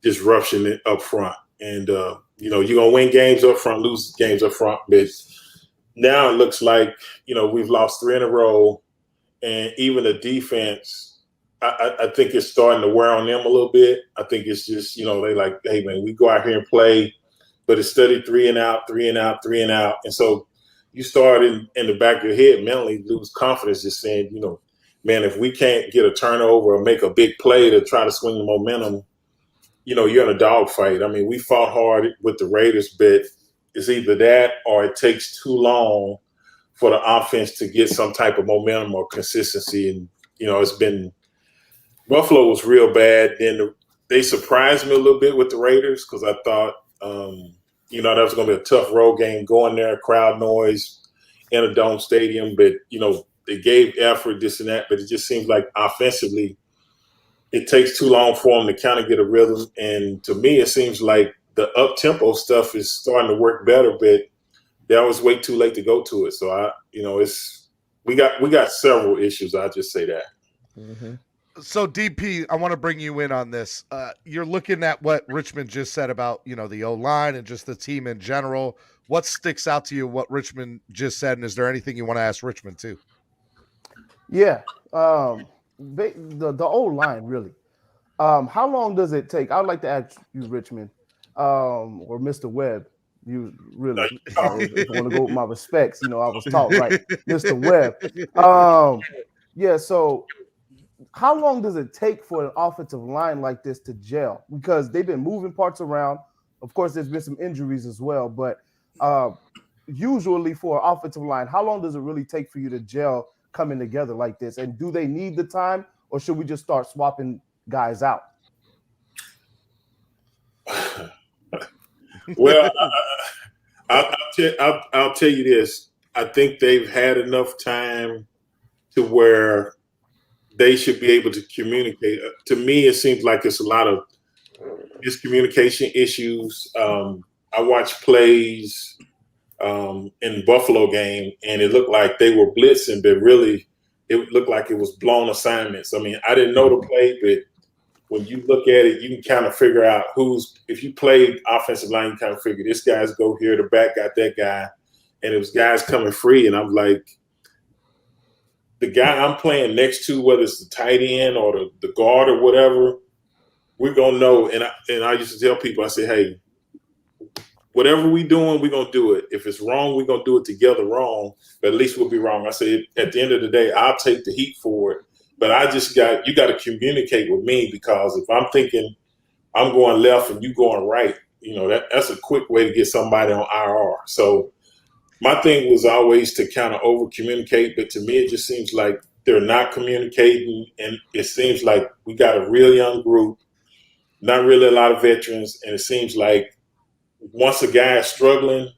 disruption up front. And, you're going to win games up front, lose games up front. But now it looks like, we've lost 3 in a row. And even the defense, I think it's starting to wear on them a little bit. I think it's just, they like, hey, man, we go out here and play. But it's steady 3 and out, 3 and out, 3 and out. And so you start in the back of your head mentally lose confidence just saying, man, if we can't get a turnover or make a big play to try to swing the momentum, you're in a dogfight. I mean, we fought hard with the Raiders, but it's either that or it takes too long for the offense to get some type of momentum or consistency. And, it's been – Buffalo was real bad. Then they surprised me a little bit with the Raiders because I thought, that was going to be a tough road game going there, crowd noise in a dome stadium. But, they gave effort, this and that, but it just seems like offensively it takes too long for them to kind of get a rhythm. And to me, it seems like the up-tempo stuff is starting to work better, but they always wait too late to go to it. So, we got several issues. I'll just say that. Mm-hmm. So, DP, I want to bring you in on this. You're looking at what Richmond just said about, the O-line and just the team in general. What sticks out to you, what Richmond just said, and is there anything you want to ask Richmond too? Yeah, the old line really. How long does it take? I'd like to ask you, Richmond, or Mr. Webb. You really, if I want to go with my respects, I was taught right, Mr. Webb. Yeah. So, how long does it take for an offensive line like this to gel? Because they've been moving parts around. Of course, there's been some injuries as well, but usually for an offensive line, how long does it really take for you to gel coming together like this? And do they need the time, or should we just start swapping guys out? Well, I'll tell you this. I think they've had enough time to where they should be able to communicate. To me, it seems like it's a lot of miscommunication issues. I watched plays in Buffalo game, and it looked like they were blitzing, but really it looked like it was blown assignments. I mean, I didn't know the play, but when you look at it, you can kind of figure out if you played offensive line, you kind of figure this guy's go here, the back got that guy, and it was guys coming free, and I'm like, the guy I'm playing next to, whether it's the tight end or the guard or whatever, we're going to know. And I used to tell people, I say, hey, whatever we doing, we're going to do it. If it's wrong, we're going to do it together wrong, but at least we'll be wrong. I say, at the end of the day, I'll take the heat for it. But you got to communicate with me, because if I'm thinking I'm going left and you going right, that's a quick way to get somebody on IR. So my thing was always to kind of over communicate, but to me, it just seems like they're not communicating. And it seems like we got a real young group, not really a lot of veterans. And it seems like once a guy is struggling,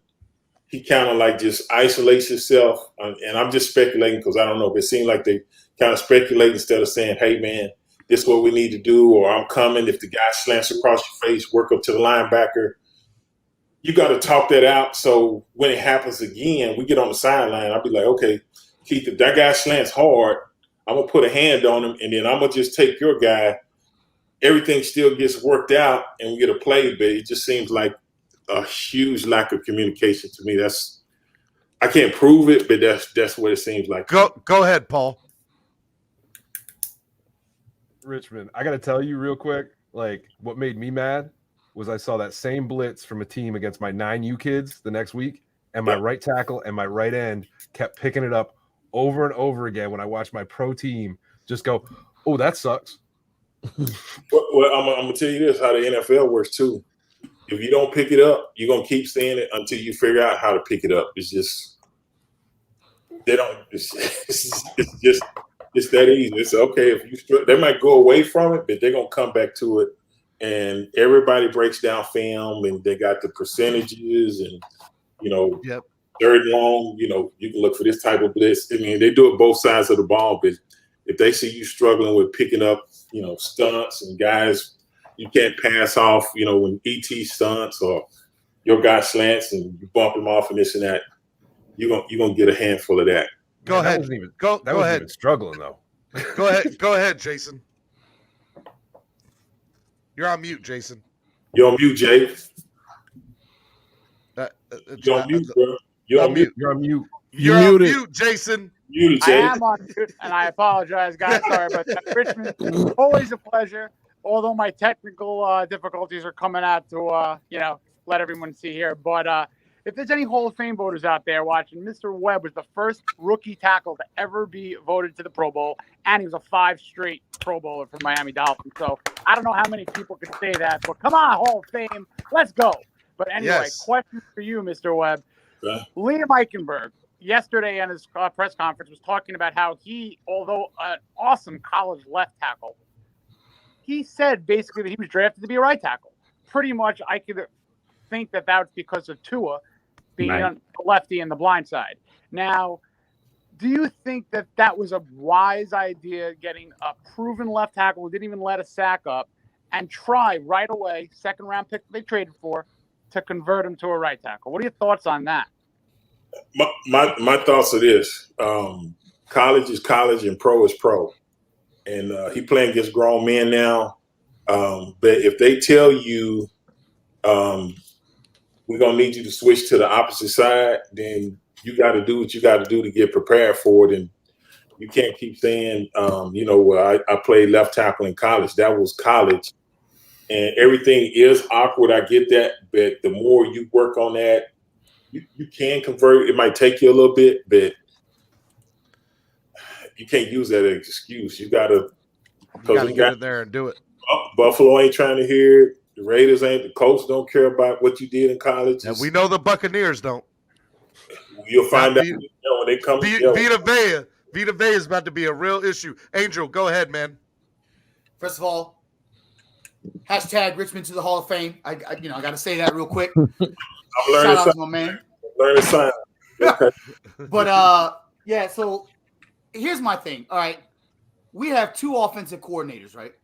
he kind of like just isolates himself. And I'm just speculating because I don't know, but it seems like they kind of speculate instead of saying, hey, man, this is what we need to do, or I'm coming. If the guy slants across your face, work up to the linebacker. You got to talk that out. So when it happens again, we get on the sideline. I'll be like, okay, Keith, if that guy slants hard, I'm going to put a hand on him, and then I'm going to just take your guy. Everything still gets worked out, and we get a play, but it just seems like a huge lack of communication to me. I can't prove it, but that's what it seems like. Go ahead, Paul. Richmond, I got to tell you real quick, like what made me mad was I saw that same blitz from a team against my 9U kids the next week, and my right tackle and my right end kept picking it up over and over again when I watched my pro team just go, oh, that sucks. Well, I'm gonna tell you this: how the NFL works too. If you don't pick it up, you're gonna keep saying it until you figure out how to pick it up. It's just they don't. It's that easy. It's okay if you. They might go away from it, but they're gonna come back to it. And everybody breaks down film, and they got the percentages, and third and long. You can look for this type of blitz. I mean, they do it both sides of the ball, but if they see you struggling with picking up, stunts and guys you can't pass off, when ET stunts or your guy slants and you bump him off and this and that, you're gonna get a handful of that. Go ahead. That wasn't even struggling though. Go ahead. Go ahead, Jason. You're on mute, Jason. You're on mute, Jay. You're on mute, bro. You're on mute. You're on mute. You're on mute, Jason. I am on mute, and I apologize, guys. Sorry about that. Richmond, always a pleasure. Although my technical difficulties are coming out to, let everyone see here. But if there's any Hall of Fame voters out there watching, Mr. Webb was the first rookie tackle to ever be voted to the Pro Bowl, and he was a 5 straight Pro Bowler for Miami Dolphins. So I don't know how many people could say that, but come on, Hall of Fame, let's go. But anyway, Question for you, Mr. Webb. Liam Eichenberg, yesterday in his press conference, was talking about how he, although an awesome college left tackle, he said basically that he was drafted to be a right tackle. Pretty much, I could think that that's because of Tua being on the lefty and the blind side. Now, do you think that that was a wise idea, getting a proven left tackle who didn't even let a sack up, and try right away, second-round pick they traded for, to convert him to a right tackle? What are your thoughts on that? My thoughts are this: college is college and pro is pro, and he playing against grown men now. But if they tell you we're gonna need you to switch to the opposite side, then you got to do what you got to do to get prepared for it. And you can't keep saying, I played left tackle in college. That was college, and everything is awkward. I get that, but the more you work on that, you can convert. It might take you a little bit, but you can't use that as an excuse. You got to get in there and do it. Buffalo ain't trying to hear it. The Raiders ain't. The Colts don't care about what you did in college. And we know the Buccaneers don't. You'll find out when they come. Vita Vea is about to be a real issue. Angel, go ahead, man. First of all, hashtag Richmond to the Hall of Fame. I got to say that real quick. I'm learning Shout out to something. my man. Learning sign. Okay. But so here's my thing. All right. We have 2 offensive coordinators, right?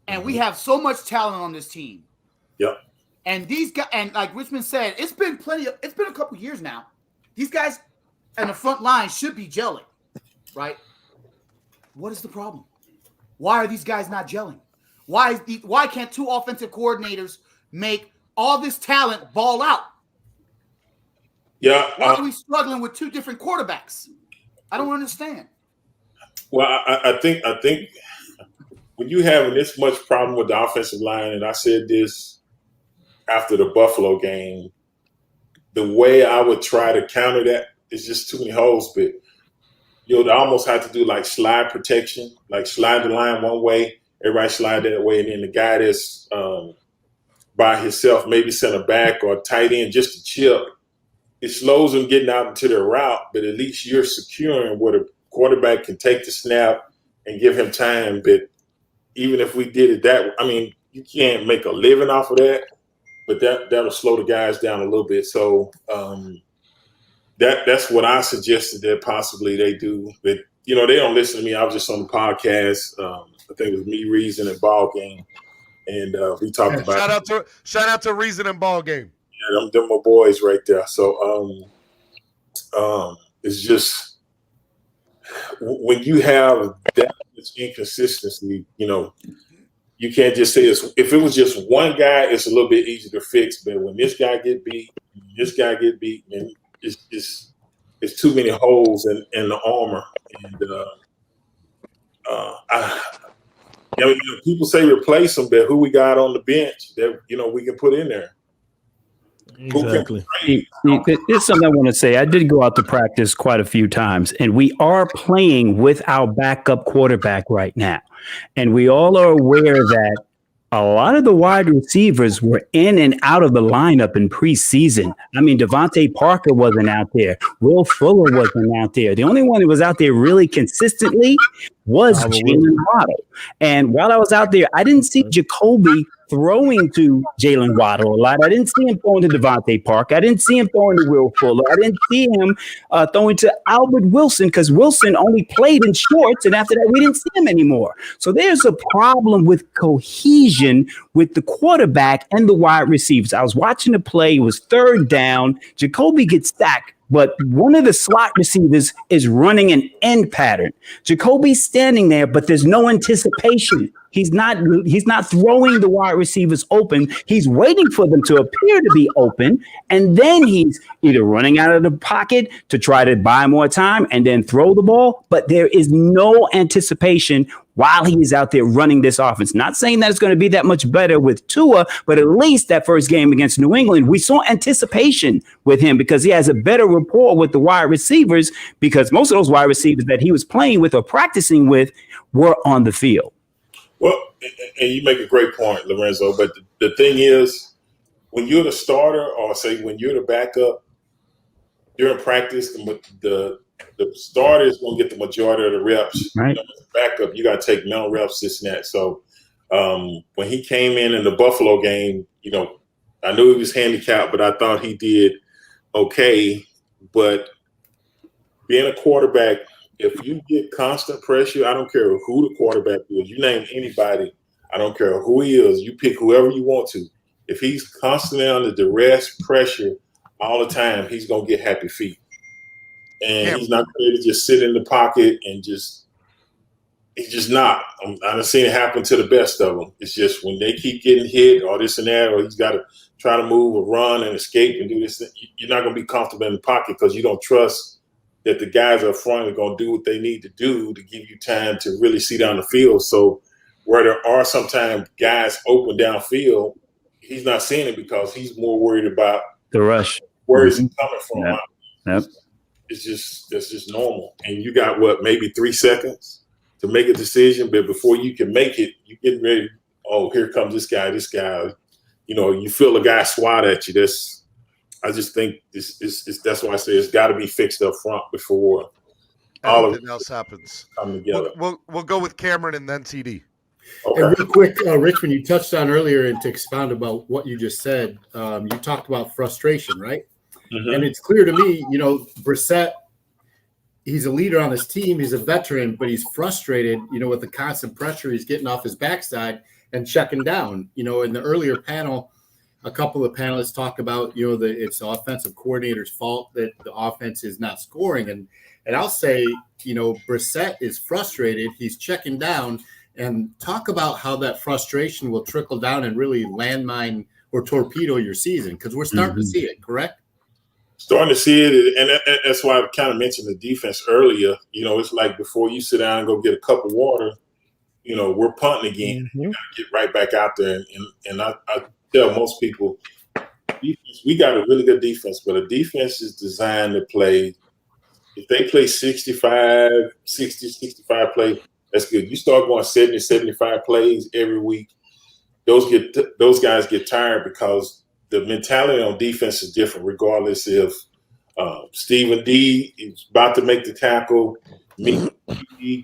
And we have so much talent on this team. Yep. And these guys, and like Richmond said, it's been a couple years now. These guys on the front line should be gelling, right? What is the problem? Why are these guys not gelling? Why can't 2 offensive coordinators make all this talent ball out? Yeah. Why are we struggling with 2 different quarterbacks? I don't understand. Well, I think when you having this much problem with the offensive line, and I said this after the Buffalo game, the way I would try to counter that is just too many holes. But they almost have to do like slide protection, like slide the line one way, everybody slide that way, and then the guy that's by himself, maybe center back or tight end, just to chip. It slows them getting out into their route, but at least you're securing where the quarterback can take the snap and give him time. But even if we did it you can't make a living off of that, but that'll slow the guys down a little bit. So that's what I suggested that possibly they do. But they don't listen to me. I was just on the podcast. I think it was me, Reason, and Ball Game, and we talked about shout out to Reason and Ball Game. Yeah, them my boys right there. So it's just when you have that much inconsistency, you can't just say this. If it was just one guy, it's a little bit easier to fix. But when this guy get beat, and it's too many holes in the armor. And You know, people say replace him, but who we got on the bench that we can put in there? Exactly. There's something I want to say. I did go out to practice quite a few times, and we are playing with our backup quarterback right now. And we all are aware that a lot of the wide receivers were in and out of the lineup in preseason. I mean, Devontae Parker wasn't out there. Will Fuller wasn't out there. The only one that was out there really consistently was Jalen Waddle. And while I was out there, I didn't see Jacoby throwing to Jalen Waddle a lot. I didn't see him throwing to Devontae Parker. I didn't see him throwing to Will Fuller. I didn't see him throwing to Albert Wilson because Wilson only played in shorts, and after that, we didn't see him anymore. So there's a problem with cohesion with the quarterback and the wide receivers. I was watching the play. It was third down. Jacoby gets sacked, but one of the slot receivers is running an end pattern. Jacoby's standing there, but there's no anticipation. He's not throwing the wide receivers open. He's waiting for them to appear to be open, and then he's either running out of the pocket to try to buy more time and then throw the ball, but there is no anticipation while he is out there running this offense. Not saying that it's going to be that much better with Tua, but at least that first game against New England, we saw anticipation with him because he has a better rapport with the wide receivers because most of those wide receivers that he was playing with or practicing with were on the field. Well, and you make a great point, Lorenzo, but the thing is, when you're the starter or say when you're the backup, during practice, the starter is going to get the majority of the reps. Right. Backup, you got to take mental reps, this and that. So when he came in the Buffalo game, I knew he was handicapped, but I thought he did okay. But being a quarterback, if you get constant pressure, I don't care who the quarterback is. You name anybody, I don't care who he is. You pick whoever you want to. If he's constantly under duress, pressure all the time, he's going to get happy feet. And he's not going to just sit in the pocket and he's just not. I've seen it happen to the best of them. It's just when they keep getting hit or this and that, or he's got to try to move or run and escape and do this, you're not going to be comfortable in the pocket because you don't trust that the guys up front are going to do what they need to do to give you time to really see down the field. So where there are sometimes guys open downfield, he's not seeing it because he's more worried about the rush. Where is he coming from? Yep. That's just normal. And you got maybe 3 seconds to make a decision, but before you can make it, you get ready. Oh, here comes this guy. You feel a guy swat at you. I just think that's why I say it's got to be fixed up front before everything else happens. Come together. We'll go with Cameron and then TD. Okay. And real quick, Richmond, you touched on earlier, and to expound about what you just said, you talked about frustration, right? Mm-hmm. And it's clear to me, Brissett, he's a leader on his team. He's a veteran, but he's frustrated, with the constant pressure he's getting off his backside and checking down. In the earlier panel, a couple of panelists talked about, it's the offensive coordinator's fault that the offense is not scoring. And I'll say, Brissett is frustrated. He's checking down, and talk about how that frustration will trickle down and really landmine or torpedo your season, because we're starting to see it, correct? Starting to see it, and that's why I kind of mentioned the defense earlier. It's like before you sit down and go get a cup of water, we're punting again. You got to get right back out there. And I tell most people, we got a really good defense, but a defense is designed to play. If they play 65 plays, that's good. You start going 70, 75 plays every week, those guys get tired because the mentality on defense is different, regardless if Stephen D is about to make the tackle, me,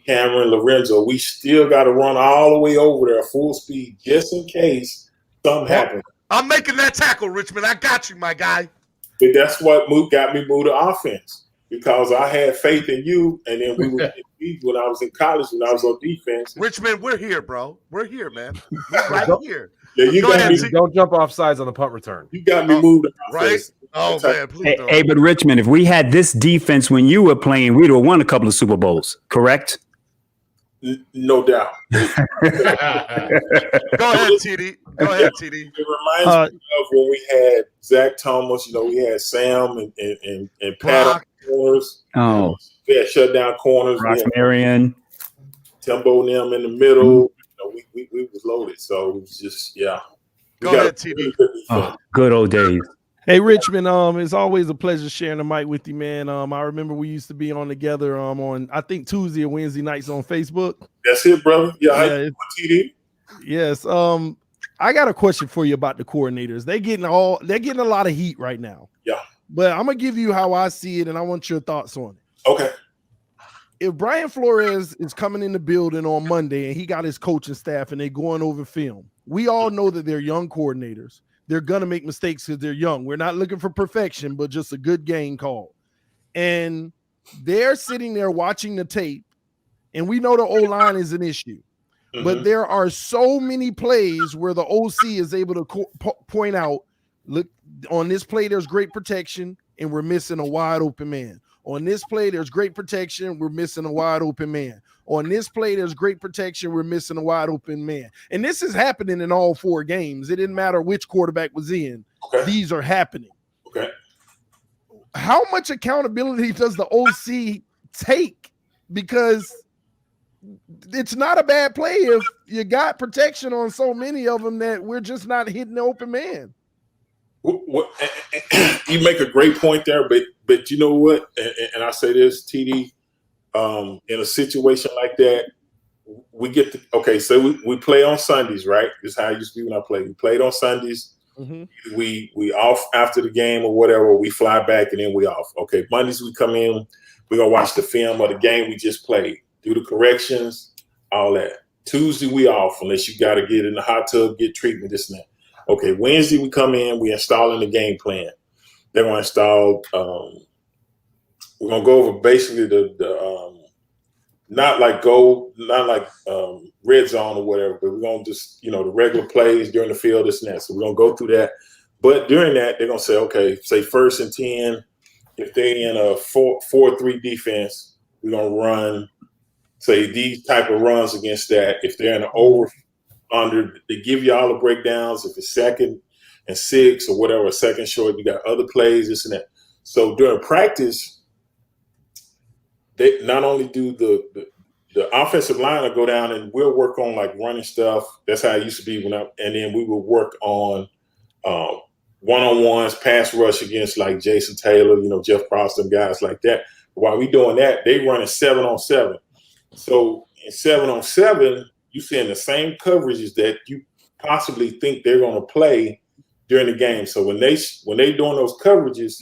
Cameron, Lorenzo, we still got to run all the way over there full speed just in case something happens. I'm making that tackle, Richmond. I got you, my guy. But that's what got me moved to offense, because I had faith in you, and then we were when I was in college, when I was on defense. Richmond, we're here, bro. We're here, man. We're right here. Yeah, don't jump off sides on the punt return. You got me moved, right? Oh man, please don't. Hey, but Richmond, if we had this defense when you were playing, we'd have won a couple of Super Bowls, correct? No doubt. Go ahead, TD. It reminds me of when we had Zach Thomas. We had Sam and Pat on corners. We had shutdown corners. Ross Marion, Timbo and them in the middle. we was loaded. So it was just Go ahead, TD. Good old days. Hey Richmond, it's always a pleasure sharing the mic with you, man. I remember we used to be on together on I think Tuesday or Wednesday nights on Facebook. That's it, brother. Yeah, TD. Yes. I got a question for you about the coordinators. They're getting a lot of heat right now. Yeah. But I'm gonna give you how I see it, and I want your thoughts on it. Okay. If Brian Flores is coming in the building on Monday and he got his coaching staff and they're going over film, we all know that they're young coordinators. They're going to make mistakes because they're young. We're not looking for perfection, but just a good game call. And they're sitting there watching the tape, and we know the O-line is an issue. Mm-hmm. But there are so many plays where the OC is able to point out, look, on this play, there's great protection, and we're missing a wide open man. On this play, there's great protection, we're missing a wide open man. On this play, there's great protection, we're missing a wide open man. And this is happening in all 4 games. It didn't matter which quarterback was in. Okay. These are happening. Okay. How much accountability does the OC take? Because it's not a bad play if you got protection on so many of them that we're just not hitting the open man. You make a great point there, but you know what? And I say this, TD, in a situation like that, we get to, okay, so we play on Sundays, right? This is how I used to be when I played. We played on Sundays. Mm-hmm. We off after the game or whatever. We fly back and then we off. Okay, Mondays we come in. We're going to watch the film of the game we just played, do the corrections, all that. Tuesday we off unless you got to get in the hot tub, get treatment, this and that. Okay, Wednesday we come in, we installing the game plan. They're going to install, we're going to go over basically the not like red zone or whatever, but we're going to just, the regular plays during the field, this and that. So we're going to go through that. But during that, they're going to say, okay, say 1st and 10, if they're in a 4-3 defense, we're going to run, say, these type of runs against that. If they're in an over, under, they give you all the breakdowns. If it's 2nd and 6 or whatever, 2nd short, you got other plays, this and that. So during practice, they not only do the offensive line will go down and we'll work on like running stuff. That's how it used to be and then we would work on one-on-ones, pass rush against like Jason Taylor, Jeff Proston, guys like that. While we doing that, they running 7-on-7. So in 7-on-7, you seeing the same coverages that you possibly think they're going to play during the game. So when they doing those coverages,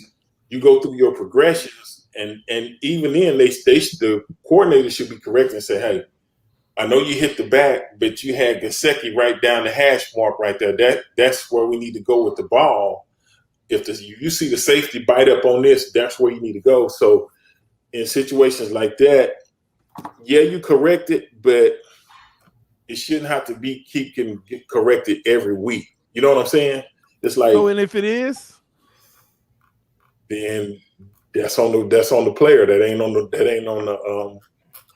you go through your progressions, and even then the coordinator should be correct and say, hey, I know you hit the back, but you had Gesicki right down the hash mark right there. That's where we need to go with the ball. If you see the safety bite up on this, that's where you need to go. So in situations like that, yeah, you correct it, but it shouldn't have to be keep getting corrected every week. You know what I'm saying? It's like, so, and if it is, then that's on the player. That ain't on the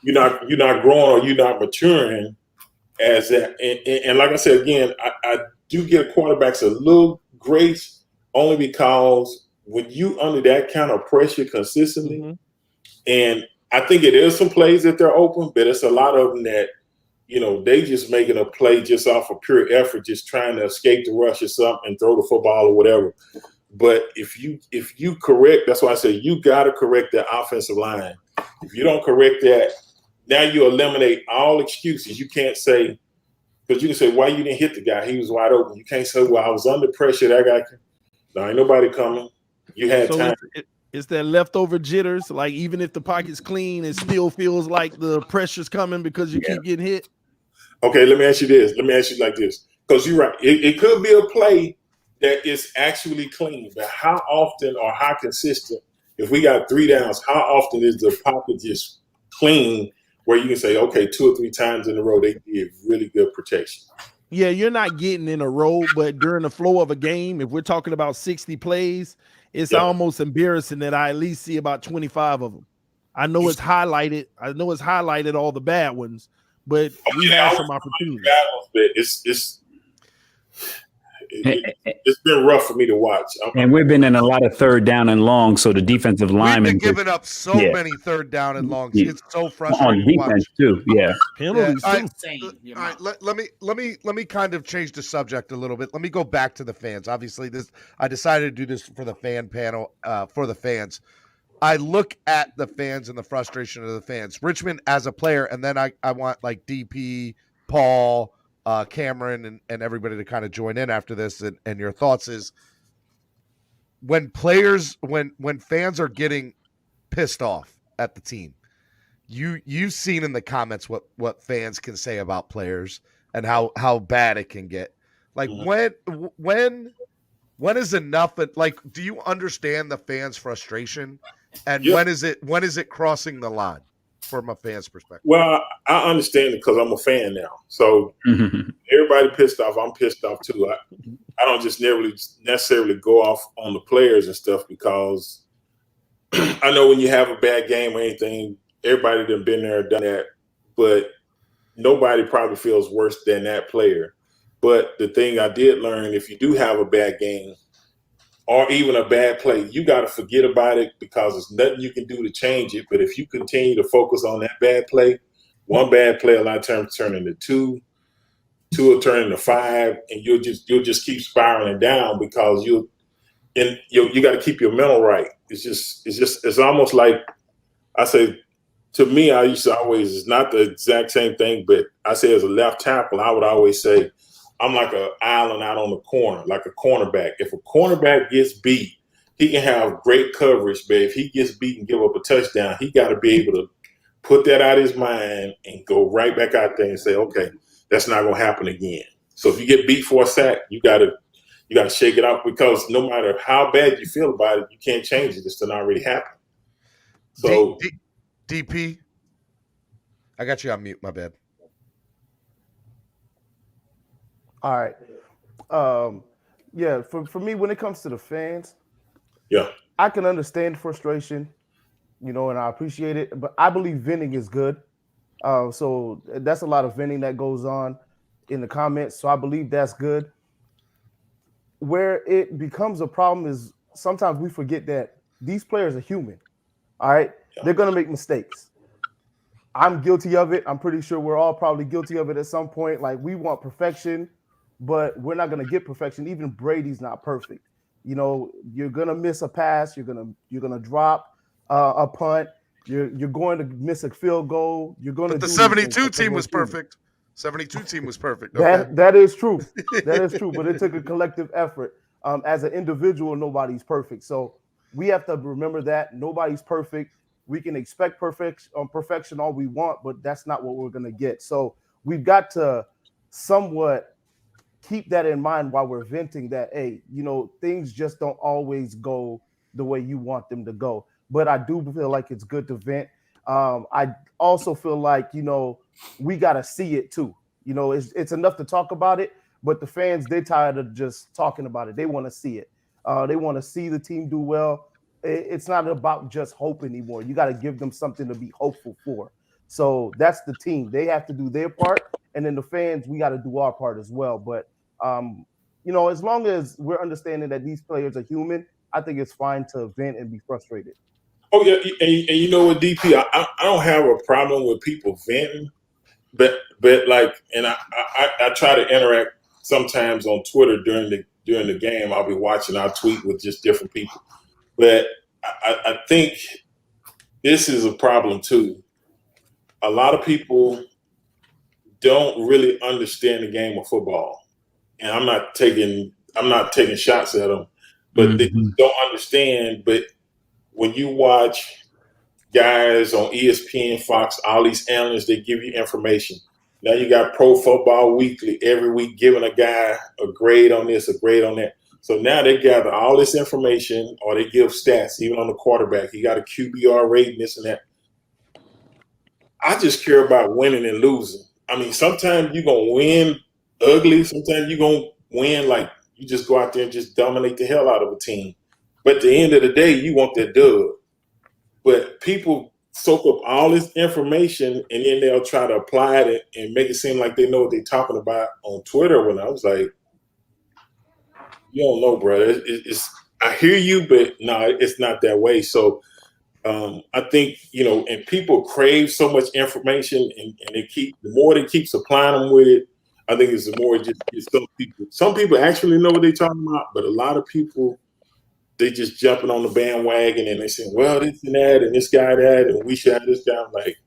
you're not growing or you're not maturing as that. And like I said again, I do give quarterbacks a little grace only because when you under that kind of pressure consistently, and I think it is some plays that they're open, but it's a lot of them that, they just making a play just off of pure effort, just trying to escape the rush or something and throw the football or whatever. But if you correct, that's why I say you got to correct the offensive line. If you don't correct that, now you eliminate all excuses. You can't say, because you can say, why you didn't hit the guy? He was wide open. You can't say, well, I was under pressure. That guy, no, ain't nobody coming. You had time. It's that leftover jitters. Like even if the pocket's clean, it still feels like the pressure's coming because you keep getting hit. Okay, let me ask you this. Let me ask you like this, because you're right. It could be a play that is actually clean, but how often or how consistent, if we got 3 downs, how often is the pocket just clean where you can say, okay, 2 or 3 times in a row, they give really good protection? Yeah, you're not getting in a row, but during the flow of a game, if we're talking about 60 plays, it's almost embarrassing that I at least see about 25 of them. I know it's highlighted all the bad ones, but we have some opportunities. But it's been rough for me to watch. And we've been in a lot of third down and long, so the defensive linemen We've been giving up so many third down and longs. Yeah. It's so frustrating on defense too. Yeah, penalties. All right, let me kind of change the subject a little bit. Let me go back to the fans. Obviously, I decided to do this for the fan panel for the fans. I look at the fans and the frustration of the fans. Richmond as a player, and then I want like DP, Paul, Cameron, and everybody to kind of join in after this. And your thoughts is when fans are getting pissed off at the team. You've seen in the comments what fans can say about players and how bad it can get. Like when is enough? Like, do you understand the fans' frustration? And when is it crossing the line from a fan's perspective? Well, I understand it because I'm a fan now. So everybody pissed off. I'm pissed off too. I don't just necessarily go off on the players and stuff because I know when you have a bad game or anything, everybody done been there, done that, but nobody probably feels worse than that player. But the thing I did learn, if you do have a bad game or even a bad play, you got to forget about it because there's nothing you can do to change it. But if you continue to focus on that bad play, one bad play a lot of times turn into two will turn into 5, and you'll just keep spiraling down because you got to keep your mental right. It's almost like I say. To me, I used to always, it's not the exact same thing, but I say as a left tackle, I would always say I'm like an island out on the corner, like a cornerback. If a cornerback gets beat, he can have great coverage, but if he gets beat and give up a touchdown, he got to be able to put that out of his mind and go right back out there and say, okay, that's not going to happen again. So if you get beat for a sack, you got to shake it off because no matter how bad you feel about it, you can't change it. It's not really happening. So DP, I got you on mute. My bad. All right. Yeah, for me, when it comes to the fans, I can understand frustration, and I appreciate it, but I believe venting is good. So that's a lot of venting that goes on in the comments. So I believe that's good. Where it becomes a problem is sometimes we forget that these players are human. All right. They're going to make mistakes. I'm guilty of it. I'm pretty sure we're all probably guilty of it at some point. Like, we want perfection, but we're not going to get perfection. Even Brady's not perfect. You're going to miss a pass. You're going to drop a punt. You're going to miss a field goal. You're going to. But the 72 team was perfect. 72 team was perfect. Okay? That is true. That is true. But it took a collective effort. As an individual, nobody's perfect. So we have to remember that nobody's perfect. We can expect perfection all we want, but that's not what we're going to get. So we've got to somewhat keep that in mind while we're venting that, hey, things just don't always go the way you want them to go. But I do feel like it's good to vent. I also feel like, we got to see it too. It's enough to talk about it, but the fans, they're tired of just talking about it. They want to see it. They want to see the team do well. It's not about just hope anymore. You got to give them something to be hopeful for. So that's the team. They have to do their part. And then the fans, we got to do our part as well. But, as long as we're understanding that these players are human, I think it's fine to vent and be frustrated. Oh, yeah. And you know what, DP, I don't have a problem with people venting. But like, and I try to interact sometimes on Twitter during the game. I'll be watching, I'll tweet with just different people. But I think this is a problem too. A lot of people don't really understand the game of football, and I'm not taking shots at them, but they don't understand. But when you watch guys on ESPN, Fox, all these analysts, they give you information. Now you got Pro Football Weekly every week giving a guy a grade on this, a grade on that. So now they gather all this information, or they give stats, even on the quarterback. He got a QBR rating, this and that. I just care about winning and losing. I mean, sometimes you're going to win ugly. Sometimes you're going to win like you just go out there and just dominate the hell out of a team. But at the end of the day, you want that dub. But people soak up all this information, and then they'll try to apply it and make it seem like they know what they're talking about on Twitter. When I was like, You don't know, bro. It's I hear you, but no, it's not that way. So I think, and people crave so much information, and the more they keep supplying them with it, I think it's the more it just gets some people actually know what they're talking about, but a lot of people, they just jumping on the bandwagon and they saying, well, this and that, and this guy that, and we should have this guy. I'm like,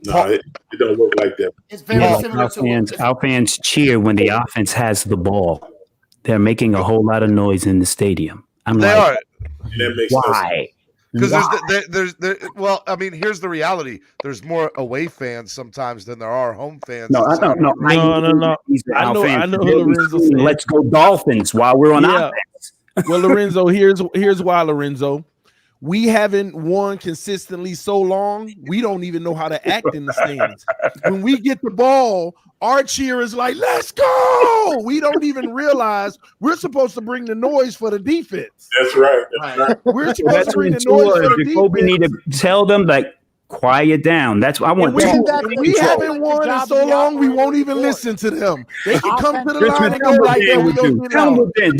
no, it don't work like that. It's very similar to our fans cheer when the offense has the ball. They're making a whole lot of noise in the stadium. I'm like, why? Because there's well, I mean, here's the reality. There's more away fans sometimes than there are home fans. No. I know Lorenzo said, let's go Dolphins while we're on offense. Well, Lorenzo, here's why, Lorenzo. We haven't won consistently so long, we don't even know how to act in the stands. When we get the ball, our cheer is like, let's go. We don't even realize we're supposed to bring the noise for the defense. That's right. We're supposed to bring the noise for the defense. We need to tell them, like, quiet down. That's what I want. We haven't won in so long, we won't even listen to them. They can come to the line and go like that. We don't get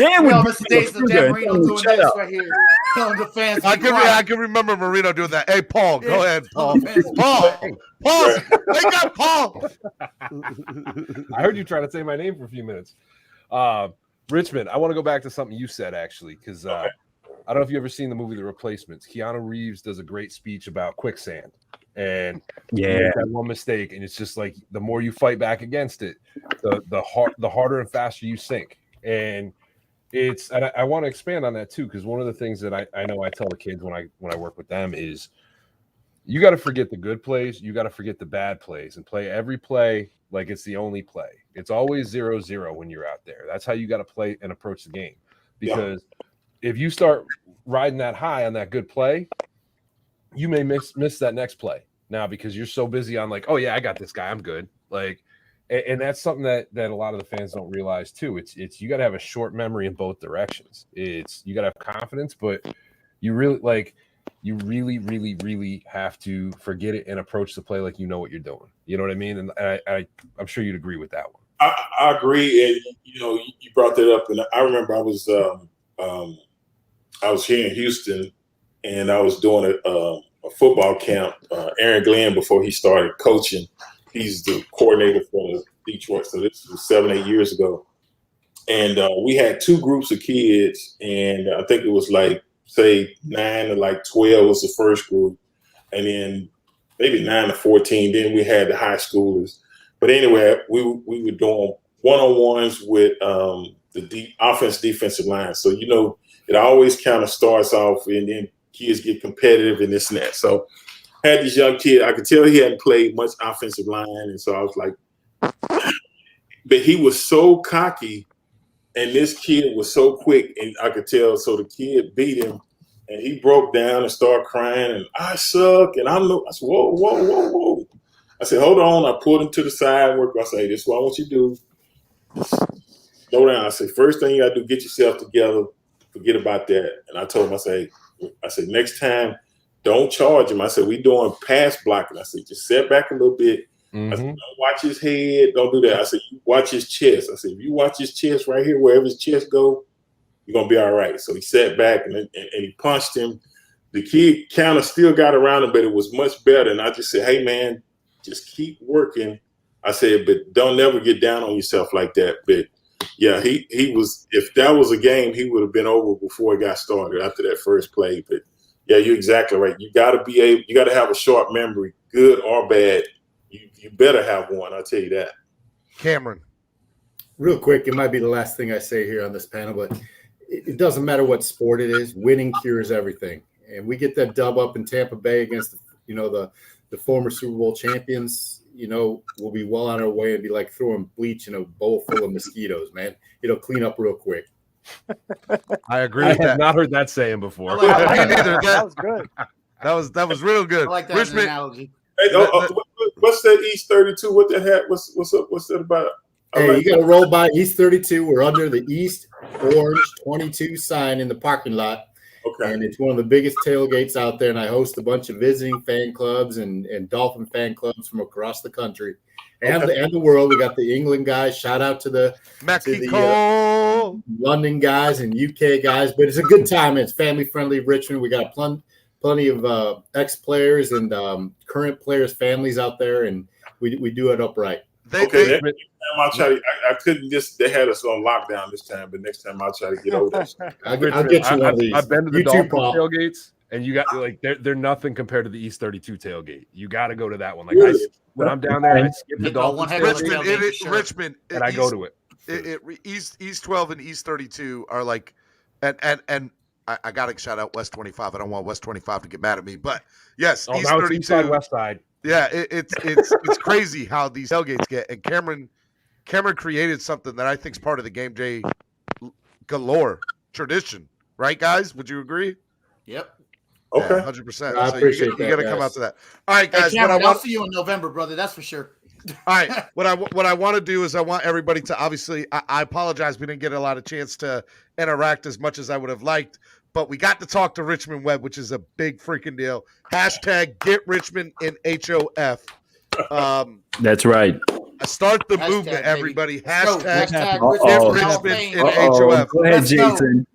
I can remember Marino doing that. Hey, Paul, go ahead, Paul. Paul. They got Paul. I heard you trying to say my name for a few minutes. Richmond, I want to go back to something you said, actually, because I don't know if you ever seen the movie The Replacements. Keanu Reeves does a great speech about quicksand. And you make that one mistake, and it's just like the more you fight back against it, the harder and faster you sink. And I want to expand on that too, because one of the things that I know I tell the kids when I work with them is you got to forget the good plays, you got to forget the bad plays, and play every play like it's the only play. It's always 0-0 when you're out there. That's how you got to play and approach the game. Because if you start riding that high on that good play, you may miss that next play now because you're so busy on like, oh yeah, I got this guy, I'm good. Like, and that's something that a lot of the fans don't realize too. It's you got to have a short memory in both directions. You got to have confidence, but you really have to forget it and approach the play like you know what you're doing. You know what I mean? And I'm sure you'd agree with that one. I agree, and you brought that up, and I remember I was here in Houston, and I was doing a football camp. Aaron Glenn, before he started coaching, he's the coordinator for Detroit. So this was 7-8 years ago, and we had two groups of kids, and I think it was like say 9 to like 12 was the first group, and then maybe 9 to 14. Then we had the high schoolers. But anyway, we were doing one-on-ones with the offense defensive line. So, it always kind of starts off and then kids get competitive and this and that. So I had this young kid, I could tell he hadn't played much offensive line. And so I was like, but he was so cocky and this kid was so quick and I could tell. So the kid beat him and he broke down and started crying and I suck. And I said, whoa. I said, hold on. I pulled him to the side. I said, hey, this is what I want you to do. Slow down. I said, first thing you got to do, get yourself together. Forget about that. And I told him, I said, next time, don't charge him. I said, we doing pass blocking. I said, just set back a little bit. I said, don't watch his head. Don't do that. I said, you watch his chest. I said, if you watch his chest right here, wherever his chest go, you're going to be all right. So he sat back and he punched him. The kid kind of still got around him, but it was much better. And I just said, hey, man, just keep working. I said, but don't never get down on yourself like that. But yeah, he was, if that was a game, he would have been over before it got started after that first play. But yeah, you're exactly right. You got to have a short memory, good or bad. You better have one. I'll tell you that. Cameron. Real quick, it might be the last thing I say here on this panel, but it doesn't matter what sport it is. Winning cures everything. And we get that dub up in Tampa Bay against, the former Super Bowl champions, we'll be well on our way and be like throwing bleach in a bowl full of mosquitoes, man. It'll clean up real quick. I agree with that. I have not heard that saying before. Me neither. That was good. That was real good. I like that Richmond, analogy. Hey, what's that East 32? What that hat? What's up? What's that about? Hey, you got to roll by East 32. We're under the East Orange 22 sign in the parking lot. Okay. And it's one of the biggest tailgates out there, and I host a bunch of visiting fan clubs and Dolphin fan clubs from across the country and the world. We got the England guys. Shout out to the Mexico. London guys and UK guys, but it's a good time. It's family friendly. Richmond, we got plenty of ex players and current players' families out there, and we do it upright. Next time I'll try. I couldn't just. They had us on lockdown this time, but next time I'll try to get over that. I'll get you one of these. I've been to the You too, Dolphins Paul. tailgates, and you got like they're nothing compared to the East 32 tailgate. You got to go to that one. Like when I'm down there, I skip the Dolphins tailgate, Richmond, and I go to it. East 12 and East 32 are like, and I got to shout out West 25. I don't want West 25 to get mad at me, but yes, Oh, East now it's 32, East side, West side. Yeah, it's crazy how these tailgates get. And Cameron created something that I think is part of the Game Day galore tradition, right, guys? Would you agree? Yep. Okay, 100%. I appreciate that. You got to come out to that. All right, guys. Hey, Cameron, I'll see you in November, brother. That's for sure. All right. What I want to do is I want everybody to obviously. I apologize. We didn't get a lot of chance to interact as much as I would have liked. But we got to talk to Richmond Webb, which is a big freaking deal. Hashtag get Richmond in HOF. That's right. Start the Hashtag, movement, baby. everybody. Let's go. Hashtag Hashtag get Richmond Richmond in Uh-oh. HOF. Go ahead, Let's go. Jason.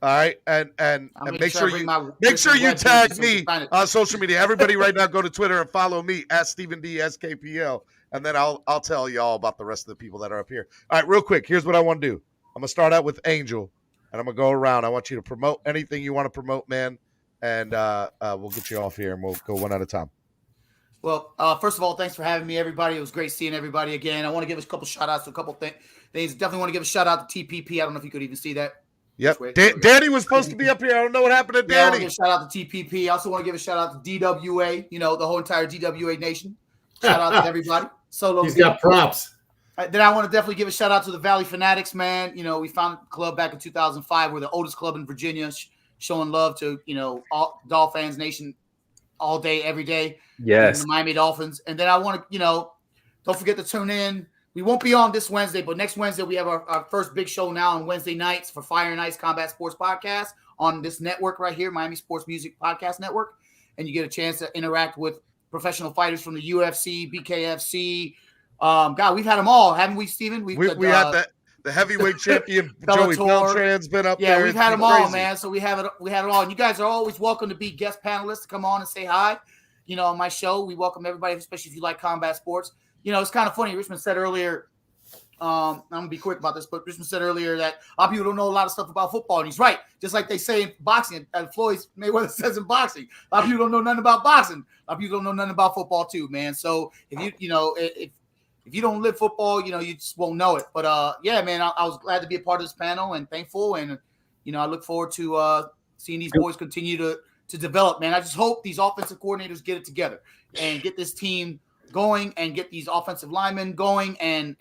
All right, and make sure you tag me on social media. Everybody, right now, go to Twitter and follow me at Stephen D SKPL, and then I'll tell y'all about the rest of the people that are up here. All right, real quick. Here's what I want to do. I'm gonna start out with Angel. And I'm going to go around. I want you to promote anything you want to promote, man. And we'll get you off here, and we'll go one at a time. Well, first of all, thanks for having me, everybody. It was great seeing everybody again. I want to give a couple shout-outs to a couple things. Definitely want to give a shout-out to TPP. I don't know if you could even see that. Yep. Danny was supposed to be up here. I don't know what happened to Danny. I want to give a shout-out to TPP. I also want to give a shout-out to DWA, the whole entire DWA nation. Shout-out to everybody. He's got props. Then I want to definitely give a shout out to the Valley Fanatics, man. We founded the club back in 2005. We're the oldest club in Virginia, showing love to, all DolFans Nation all day, every day. Yes. The Miami Dolphins. And then I want to, don't forget to tune in. We won't be on this Wednesday, but next Wednesday we have our first big show now on Wednesday nights for Fire and Ice Combat Sports Podcast on this network right here, Miami Sports Music Podcast Network. And you get a chance to interact with professional fighters from the UFC, BKFC. God, we've had them all, haven't we, Steven? We had the heavyweight champion Joey Beltran's been up there. Yeah, we've had them all, man. So we have it all. And you guys are always welcome to be guest panelists to come on and say hi. On my show, we welcome everybody, especially if you like combat sports. It's kind of funny. Richmond said earlier, I'm gonna be quick about this, but Richmond said earlier that a lot of people don't know a lot of stuff about football, and he's right. Just like they say in boxing, and Floyd Mayweather says in boxing, a lot of people don't know nothing about boxing. A lot of people don't know nothing about football too, man. So if you don't live football, you just won't know it. But yeah, man, I was glad to be a part of this panel and thankful, and I look forward to seeing these boys continue to develop. Man, I just hope these offensive coordinators get it together and get this team going and get these offensive linemen going and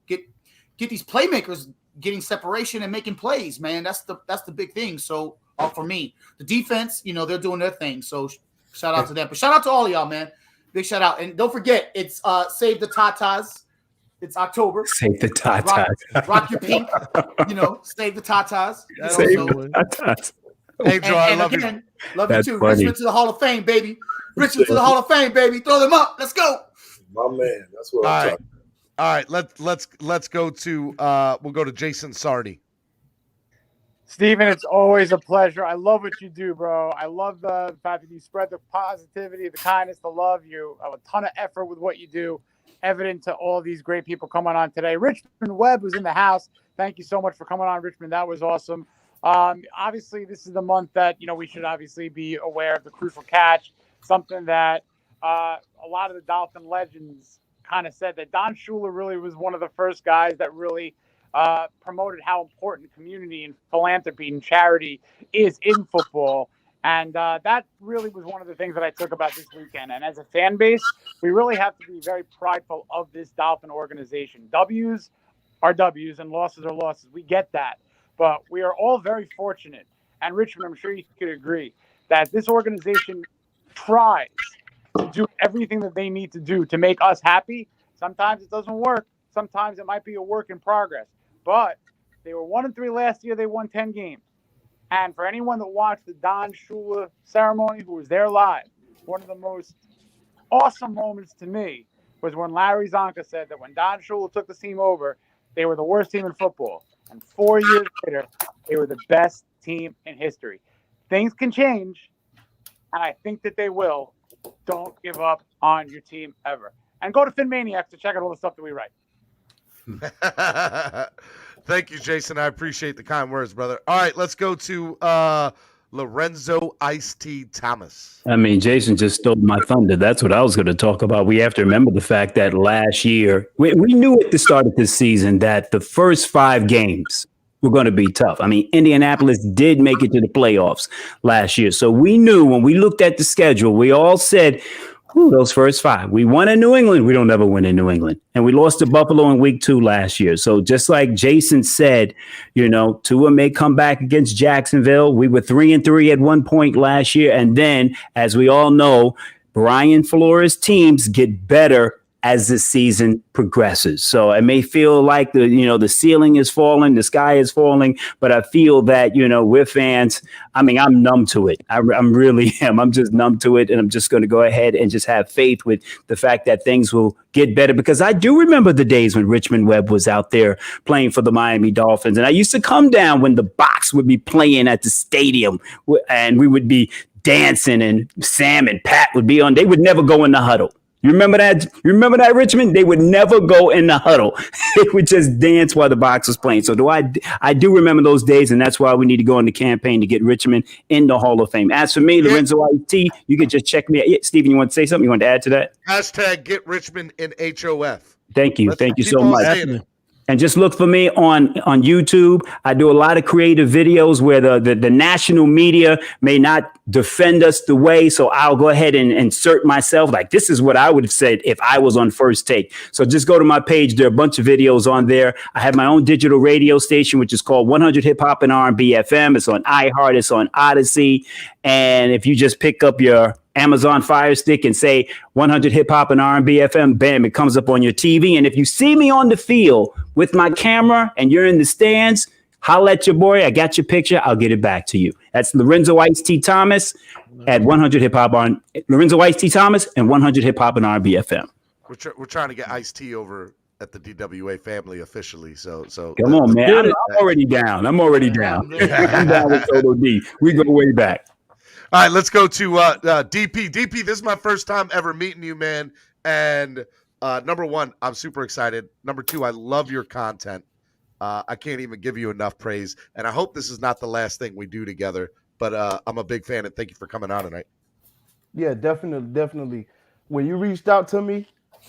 get these playmakers getting separation and making plays. Man, that's the big thing. So for me, the defense, they're doing their thing. So shout out to them, but shout out to all of y'all, man. Big shout out. And don't forget, it's Save the Tatas. It's October. Save the Tatas. Rock your pink. Save the Tatas. Save the Tatas. Angel, I love again, you. Love That's you too. funny. Richmond to the Hall of Fame, baby. Richmond to the Hall of Fame, baby. Throw them up. Let's go. My man. That's what All I'm right. talking. All right. Let's go to we'll go to Jason Sarney. Steven, it's always a pleasure. I love what you do, bro. I love the fact that you spread the positivity, the kindness, the love. You have a ton of effort with what you do, evident to all these great people coming on today. Richmond Webb was in the house. Thank you so much for coming on, Richmond. That was awesome. Obviously, this is the month that, we should obviously be aware of the crucial catch, something that a lot of the Dolphin legends kind of said that Don Shula really was one of the first guys that really promoted how important community and philanthropy and charity is in football. And that really was one of the things that I took about this weekend. And as a fan base, we really have to be very prideful of this Dolphin organization. W's are W's and losses are losses. We get that. But we are all very fortunate. And Richmond, I'm sure you could agree that this organization tries to do everything that they need to do to make us happy. Sometimes it doesn't work. Sometimes it might be a work in progress. But they were 1-3 last year. They won 10 games. And for anyone that watched the Don Shula ceremony, who was there live, one of the most awesome moments to me was when Larry Zonka said that when Don Shula took the team over, they were the worst team in football. And 4 years later, they were the best team in history. Things can change, and I think that they will. Don't give up on your team ever. And go to FinManiacs to check out all the stuff that we write. Thank you, Jason. I appreciate the kind words, brother. All right, let's go to Lorenzo Ice-T Thomas. I mean, Jason just stole my thunder. That's what I was going to talk about. We have to remember the fact that last year, we knew at the start of this season that the first 5 games were going to be tough. I mean, Indianapolis did make it to the playoffs last year. So we knew when we looked at the schedule, we all said, those first 5. We won in New England. We don't ever win in New England. And we lost to Buffalo in week 2 last year. So just like Jason said, Tua may come back against Jacksonville. We were 3-3 at one point last year. And then, as we all know, Brian Flores' teams get better as the season progresses. So I may feel like the ceiling is falling, the sky is falling, but I feel that, we're fans. I mean, I'm numb to it. I'm really am. I'm just numb to it. And I'm just going to go ahead and just have faith with the fact that things will get better, because I do remember the days when Richmond Webb was out there playing for the Miami Dolphins. And I used to come down when the Box would be playing at the stadium and we would be dancing, and Sam and Pat would be on. They would never go in the huddle. You remember that? You remember that, Richmond? They would never go in the huddle. They would just dance while the Box was playing. So I do remember those days, and that's why we need to go on the campaign to get Richmond in the Hall of Fame. As for me, Lorenzo Ice-T, you can just check me out. Yeah, Steven, you want to say something? You want to add to that? Hashtag get Richmond in HOF. Thank you. Thank you so much. And just look for me on YouTube. I do a lot of creative videos where the national media may not defend us the way. So I'll go ahead and insert myself. Like, this is what I would have said if I was on First Take. So just go to my page. There are a bunch of videos on there. I have my own digital radio station, which is called 100 Hip Hop and R&B FM. It's on iHeart. It's on Odyssey. And if you just pick up your Amazon Fire Stick and say 100 Hip Hop and R&B FM, bam, it comes up on your TV. And if you see me on the field with my camera and you're in the stands, holla at your boy. I got your picture. I'll get it back to you. That's Lorenzo Ice-T Thomas at 100 Hip Hop on Lorenzo Ice-T Thomas and 100 Hip Hop and R&B FM. We're trying to get Ice-T over at the DWA family officially. So come on, man. I'm already down. I'm down with Solo D. We go way back. All right, let's go to DP. DP, this is my first time ever meeting you, man. And number one, I'm super excited. Number two, I love your content. I can't even give you enough praise. And I hope this is not the last thing we do together. But I'm a big fan, and thank you for coming on tonight. Yeah, definitely. When you reached out to me,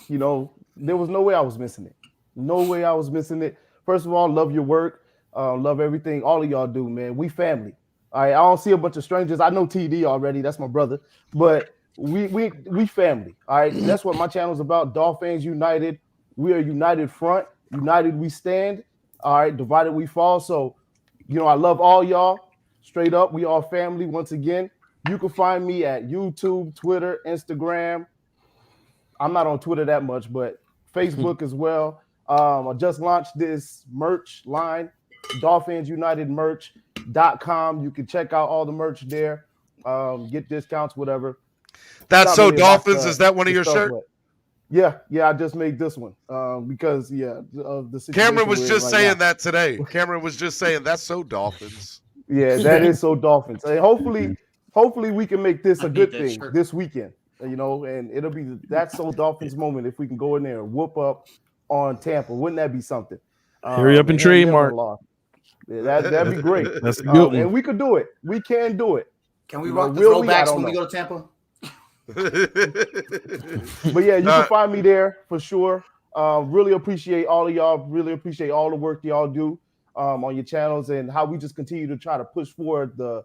there was no way I was missing it. No way I was missing it. First of all, love your work. Love everything all of y'all do, man. We family. All right, I don't see a bunch of strangers. I know TD already. That's my brother. But we family. All right, that's what my channel is about. DolFans United. We are united front. United we stand. All right, divided we fall. So, I love all y'all. Straight up, we all family. Once again, you can find me at YouTube, Twitter, Instagram. I'm not on Twitter that much, but Facebook as well. I just launched this merch line, DolFans United merch.com. You can check out all the merch there, get discounts, whatever. That's so Dolphins. Is that one of your shirts? Yeah, I just made this one because of the situation. Cameron was just saying that today. Cameron was just saying that's so Dolphins. Yeah, that is so Dolphins. And hopefully we can make this a good thing this weekend. And it'll be that's so Dolphins moment if we can go in there and whoop up on Tampa. Wouldn't that be something? Hurry up and trade, Marc. Yeah, that'd be great. That's a good one. And we could do it. We can do it. Can we rock the throwbacks when we go to Tampa? But yeah, you can find me there for sure. Really appreciate all of y'all. Really appreciate all the work y'all do on your channels and how we just continue to try to push forward the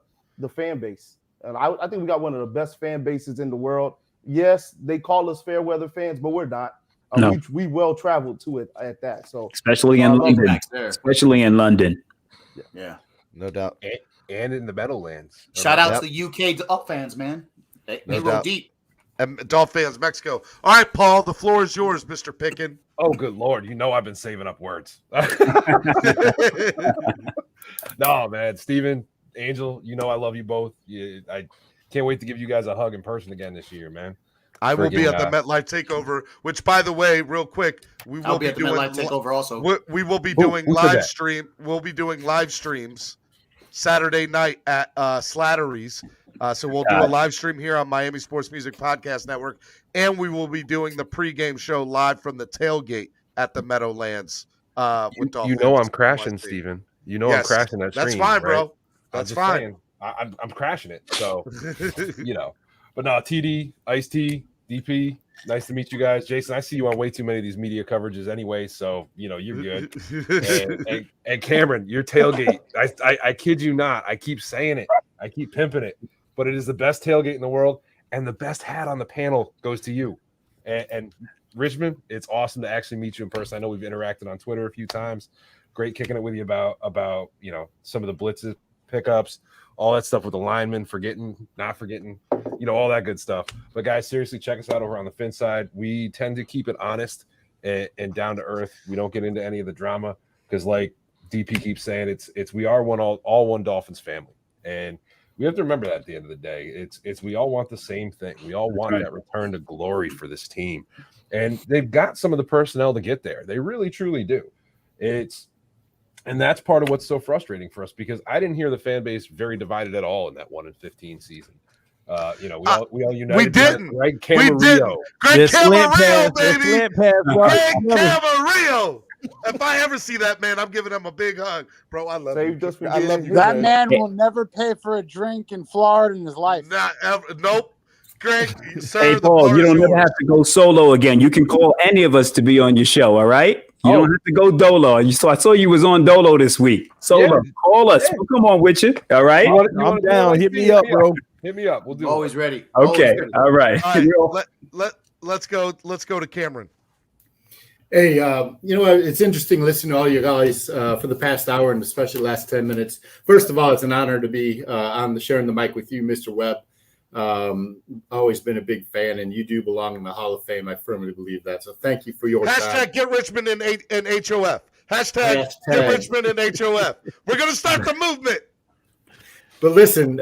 fan base. And I think we got one of the best fan bases in the world. Yes, they call us fair weather fans, but we're not. No. We well traveled to it at that. So especially in London. Yeah, no doubt. And in the Meadowlands. Shout out to the UK fans, man. They roll deep. And DolFans Mexico. All right, Paul, the floor is yours, Mr. Picken. Oh, good Lord. I've been saving up words. No, man. Steven, Angel, I love you both. I can't wait to give you guys a hug in person again this year, man. I will be at the MetLife Takeover, which, by the way, real quick, we will I'll be at the MetLife Takeover also. We will be doing live stream. We'll be doing live streams Saturday night at Slattery's. So we'll do a live stream here on Miami Sports Music Podcast Network, and we will be doing the pregame show live from the tailgate at the Meadowlands. With you know I'm crashing, Steven. You know I'm crashing that stream. That's fine, right? bro. That's fine. I'm crashing it. So, you know. But no, TD, Ice-T, DP, nice to meet you guys. Jason, I see you on way too many of these media coverages anyway, so, you know, you're good. and Cameron, your tailgate, I kid you not. I keep saying it. I keep pimping it. But it is the best tailgate in the world, and the best hat on the panel goes to you. And Richmond, it's awesome to actually meet you in person. I know we've interacted on Twitter a few times. Great kicking it with you about you know, some of the blitzes, pickups, all that stuff with the linemen, not forgetting, you know, all that good stuff. But guys, seriously, check us out over on the Phinside. We tend to keep it honest and down to earth. We don't get into any of the drama because, like DP keeps saying, it's we are all one Dolphins family, and we have to remember that at the end of the day. It's we all want the same thing. We all want that return to glory for this team, and they've got some of the personnel to get there. They really truly do. And that's part of what's so frustrating for us, because I didn't hear the fan base very divided at all in that 1-15 season. You know, we all united. We didn't. Greg Camarillo. Greg Camarillo, baby. Greg Camarillo. If I ever see that man, I'm giving him a big hug, bro. I love you. I love you. That man will never pay for a drink in Florida in his life. Not ever. Nope. Greg, hey, Paul, you don't never have to go solo again. You can call any of us to be on your show, all right? You don't have to go Dolo. I saw you was on Dolo this week. Solo, call us. We'll come on with you, all right? I'm down. Hit me up, bro. Hit me up. We'll do Always ready. Okay, all right. All right. Let's go to Cameron. Hey, you know, it's interesting listening to all you guys for the past hour, and especially the last 10 minutes. First of all, it's an honor to be on sharing the mic with you, Mr. Webb. Always been a big fan, and you do belong in the Hall of Fame. I firmly believe that. So thank you for your time. Get Richmond in HOF. Hashtag get Richmond in HOF. We're going to start the movement. But listen,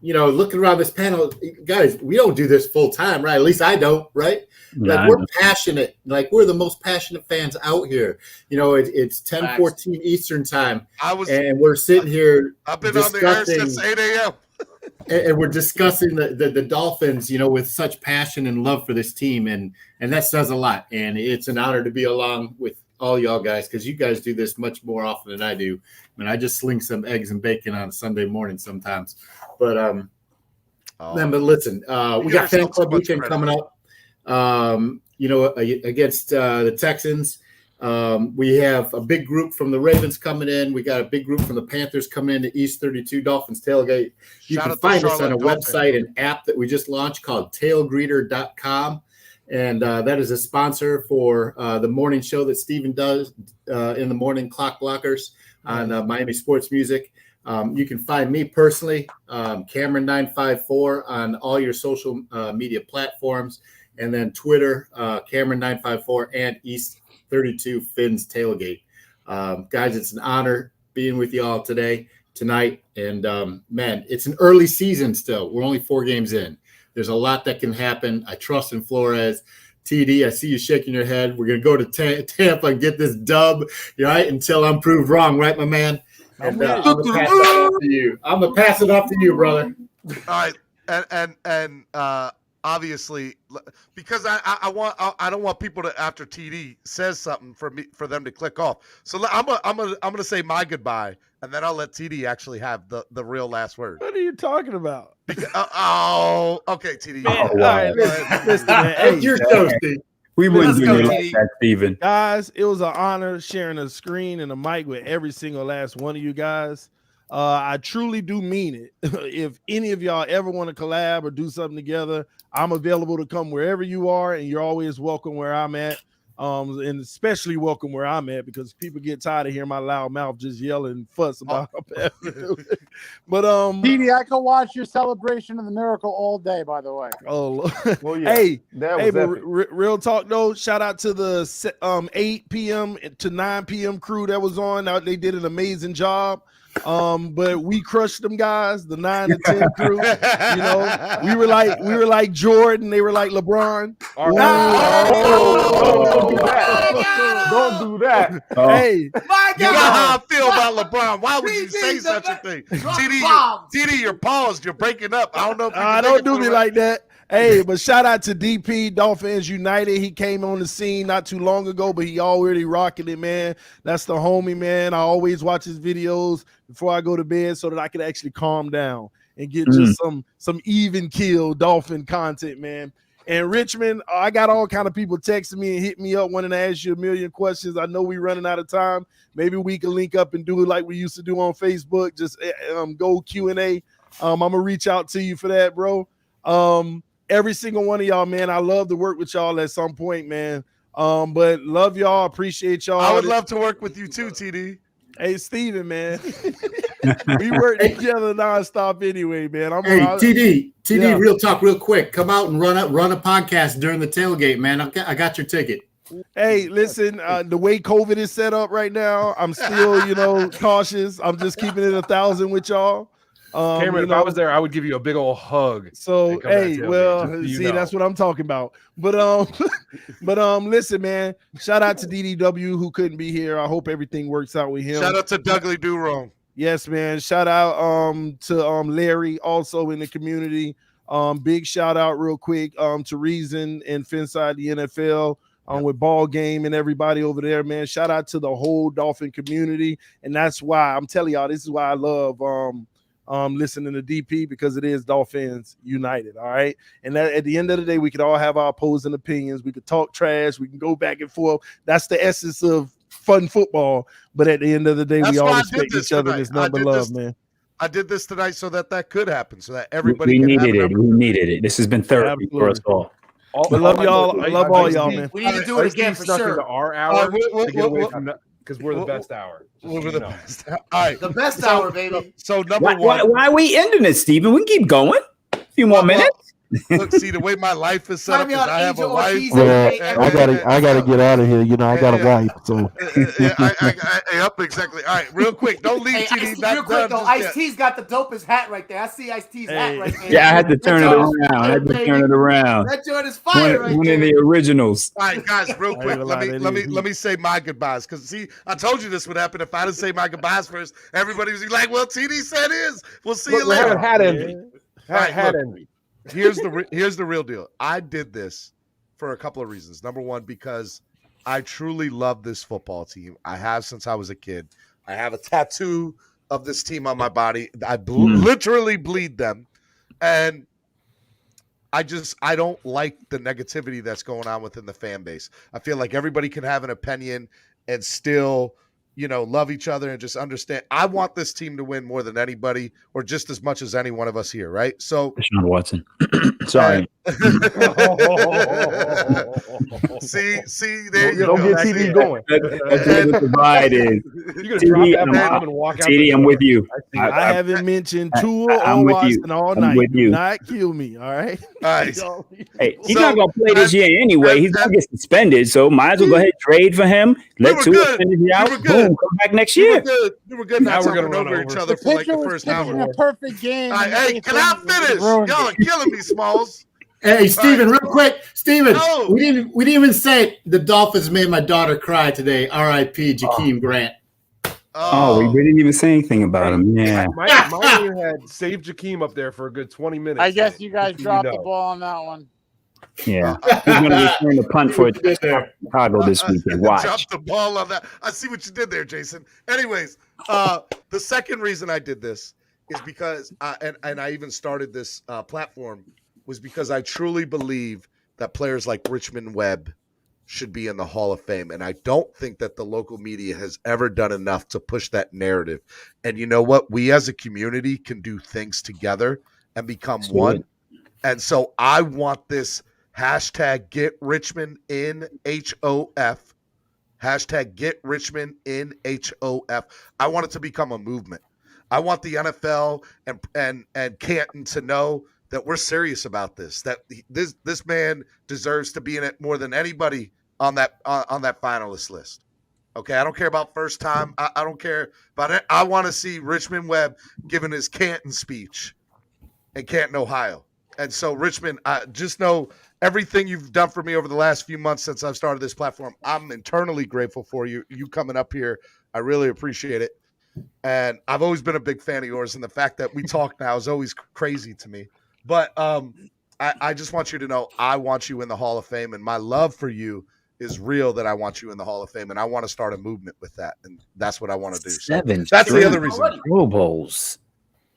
you know, looking around this panel, guys, we don't do this full time, right? At least I don't, right? Like, we're passionate. Like, we're the most passionate fans out here. You know, it's 10:14 Eastern time, and we're sitting here. I've been on the air since 8 a.m. And we're discussing the Dolphins, you know, with such passion and love for this team, and that says a lot. And it's an honor to be along with all y'all guys, because you guys do this much more often than I do. I mean, I just sling some eggs and bacon on Sunday morning sometimes. But but listen, we got FanClub weekend coming up. You know, against the Texans. We have a big group from the Ravens coming in. We got a big group from the Panthers coming into East 32 Dolphins Tailgate. You can find us on a website and app that we just launched called tailgreeter.com. And that is a sponsor for the morning show that Steven does in the morning, Clock Blockers, on Miami Sports Music. You can find me personally, Cameron954, on all your social media platforms. And then Twitter, Cameron954, and East 32 Phins Tailgate. Guys, it's an honor being with you all tonight. And man, it's an early season still. We're only 4 games in. There's a lot that can happen. I trust in Flores. TD, I see you shaking your head. We're going to go to Tampa and get this dub, right? Until I'm proved wrong, right, my man? And I'm going to pass it off to you. I'm going to pass it off to you, brother. All right. And obviously, because I don't want people to, after TD says something, for them to click off. So I'm gonna say my goodbye, and then I'll let TD actually have the real last word. What are you talking about? Okay, TD. Man, all right, listen, man. Hey, you're toasty. We wouldn't do it like that, Steven. Guys, it was an honor sharing a screen and a mic with every single last one of you guys. I truly do mean it. If any of y'all ever want to collab or do something together, I'm available to come wherever you are, and you're always welcome where I'm at. And especially welcome where I'm at, because people get tired of hearing my loud mouth just yelling and fuss about how But TD, I could watch your celebration of the miracle all day, by the way. Oh, well, yeah. Hey, but real talk though. Shout out to the 8 p.m. to 9 p.m. crew that was on. They did an amazing job. But we crushed them guys, the 9 to 10 crew. You know, we were like Jordan, they were like LeBron. Don't do that. Hey, you know how I feel about LeBron. Why would you say such a thing? TD, you're paused. You're breaking up. I don't know if you can don't do me like that. Hey, but shout out to DP, DolFans United. He came on the scene not too long ago, but he already rocking it, man. That's the homie, man. I always watch his videos before I go to bed so that I can actually calm down and get just some even kill Dolphin content, man. And Richmond, I got all kind of people texting me and hitting me up wanting to ask you a million questions. I know we're running out of time. Maybe we can link up and do it like we used to do on Facebook. Just go Q&A. I'm going to reach out to you for that, bro. Every single one of y'all, man. I love to work with y'all at some point, man. But love y'all. Appreciate y'all. I would love to work with you too, TD. Hey, Steven, man. We work together nonstop anyway, man. TD, real talk, real quick. Come out and run a podcast during the tailgate, man. I got your ticket. Hey, listen, the way COVID is set up right now, I'm still, cautious. I'm just keeping it 1,000 with y'all. Cameron, if I was there, I would give you a big old hug. So, hey, well, see, that's what I'm talking about. But listen, man, shout out to DDW who couldn't be here. I hope everything works out with him. Shout out to DouglieDoWrong. Yes, man. Shout out to Larry also in the community. Big shout out real quick to Reason and Phinside the NFL. With Ball Game and everybody over there, man. Shout out to the whole Dolphin community. And that's why I'm telling y'all, this is why I love listening to DP, because it is DolFans United. All right. And that, at the end of the day, we could all have our opposing opinions. We could talk trash. We can go back and forth. That's the essence of fun football. But at the end of the day, we all respect each other. There's nothing but love, man. I did this tonight so that could happen, so that everybody we can needed have it. We needed it. This has been therapy for us all. I love y'all. I love all y'all, man. We need to do it again for sure. Into our hour to get away from that, because we're the best hour. We're the best. All right, the best hour, baby. So number one, why are we ending it, Steven? We can keep going. A few more minutes. Look, see the way my life is set up. I have a wife. I gotta get out of here. I got a wife. So up exactly. All right, real quick. Don't leave TD. Real quick though, Ice-T's got the dopest hat right there. I see Ice-T's hat right there. Yeah, I had to turn it around. That joint is fire right there. One of the originals. All right, guys, real quick. Let me say my goodbyes, because see, I told you this would happen if I didn't say my goodbyes first. Everybody was like, "Well, TD said his. We'll see you later." We haven't had envy. Had envy. Here's the real deal. I did this for a couple of reasons. Number one, because I truly love this football team. I have since I was a kid. I have a tattoo of this team on my body. I literally bleed them. And I don't like the negativity that's going on within the fan base. I feel like everybody can have an opinion and still, love each other and just understand. I want this team to win more than anybody, or just as much as any one of us here, right? So, Deshaun Watson. Sorry. See, there you go. Don't get TD going. That's what the divide is. You're gonna drop that bomb and walk out. TD, I'm with you. I haven't mentioned Tua or Watson all night. With you. Do not kill me, all right? All right. Hey, he's not gonna play this year anyway. He's gonna get suspended, so might as well go ahead and trade for him. Let Tua finish it out. Boom, come back next year. We were good. Now we're gonna run over each other for like the first hour. A perfect game. Hey, can I finish? Y'all are killing me, Smalls. Hey, Steven, real quick. Steven, we didn't even say the Dolphins made my daughter cry today. R.I.P. Jakeem Grant. We didn't even say anything about him. Yeah. My ear had saved Jakeem up there for a good 20 minutes. I guess you guys dropped the ball on that one. Yeah. He's going to return the punt for Chicago this weekend. Watch. Dropped the ball on that. I see what you did there, Jason. Anyways, the second reason I did this is because, and I even started this platform, was because I truly believe that players like Richmond Webb should be in the Hall of Fame. And I don't think that the local media has ever done enough to push that narrative. And you know what? We as a community can do things together and become one. And so I want this hashtag Get Richmond in HOF. Hashtag Get Richmond in HOF. I want it to become a movement. I want the NFL and Canton to know that we're serious about this, that this man deserves to be in it more than anybody on that finalist list. Okay, I don't care about first time. I don't care about it. I want to see Richmond Webb giving his Canton speech in Canton, Ohio. And so, Richmond, just know everything you've done for me over the last few months since I've started this platform. I'm internally grateful for you coming up here. I really appreciate it. And I've always been a big fan of yours, and the fact that we talk now is always crazy to me. But I just want you to know I want you in the Hall of Fame, and my love for you is real, that I want you in the Hall of Fame, and I want to start a movement with that, and that's what I want to do. So that's the other reason. Pro Bowls.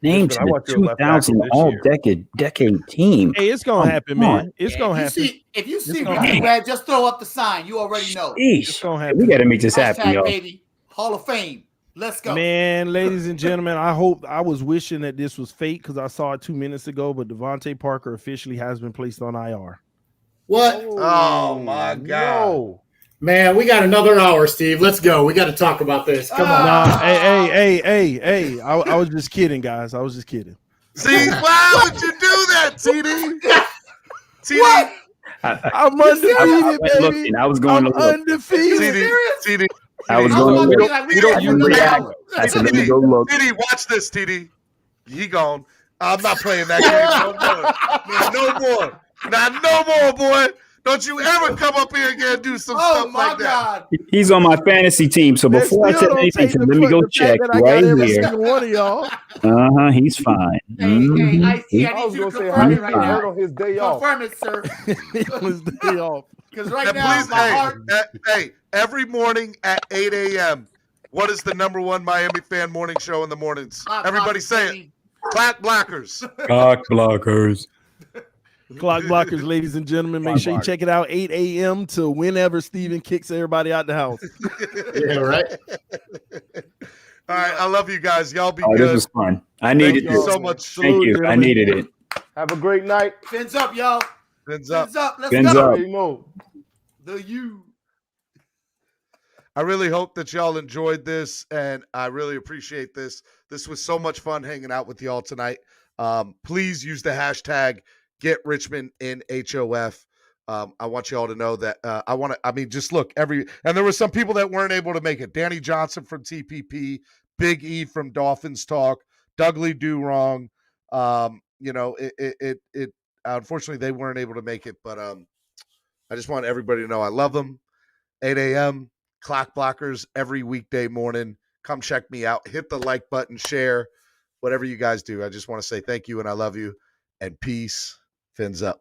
Named to I want the you a left tackle 2000 this all-decade team. Hey, it's gonna happen, man. It's gonna happen. If you see Ricky Red, just throw up the sign. You already know. Sheesh. Gonna happen. We got to make this happen, Hashtag, y'all. baby. Hall of Fame. Let's go. Man, ladies and gentlemen, I was wishing that this was fake because I saw it 2 minutes ago, but Devontae Parker officially has been placed on IR. What? Oh my God. No. Man, we got another hour, Steve. Let's go. We got to talk about this. Come on. Nah, hey. I was just kidding, guys. I was just kidding. See, why would you do that, TD? TD. What? I'm undefeated, baby. I was going to look. Undefeated. TD. I was going to look. I said, let me go look. TD, watch this, TD. He gone. I'm not playing that game no more. Not no more, boy. Don't you ever come up here again and do some stuff like that. He's on my fantasy team, so before I said anything, let me go check right here. One of y'all. He's fine. I was going to say, how did he hurt on his day off? Confirm it, sir. His day off. Because right now, my heart. Hey, every morning at 8 a.m., what is the #1 Miami fan morning show in the mornings? Everybody say it. Clock blockers. Clock blockers. Clock blockers, ladies and gentlemen. Make sure you check it out 8 a.m. to whenever Steven kicks everybody out the house. Yeah, right. All right, I love you guys. Y'all be Oh, good. this was fun. I needed Thank you this. so much. Thank you. I needed it. Have a great night. Fins up, y'all. Fins up. Fins up. Let's Fins go. up. The U. I really hope that y'all enjoyed this, and I really appreciate this. This was so much fun hanging out with y'all tonight. Please use the hashtag #GetRichmondInHOF. I want you all to know that just look, and there were some people that weren't able to make it. Danny Johnson from TPP, Big E from Dolphins Talk, DouglieDoWrong. Unfortunately they weren't able to make it, but I just want everybody to know I love them. 8 a.m. Clock blockers every weekday morning. Come check me out. Hit the like button, share, whatever you guys do. I just want to say thank you and I love you, and peace. Fins up.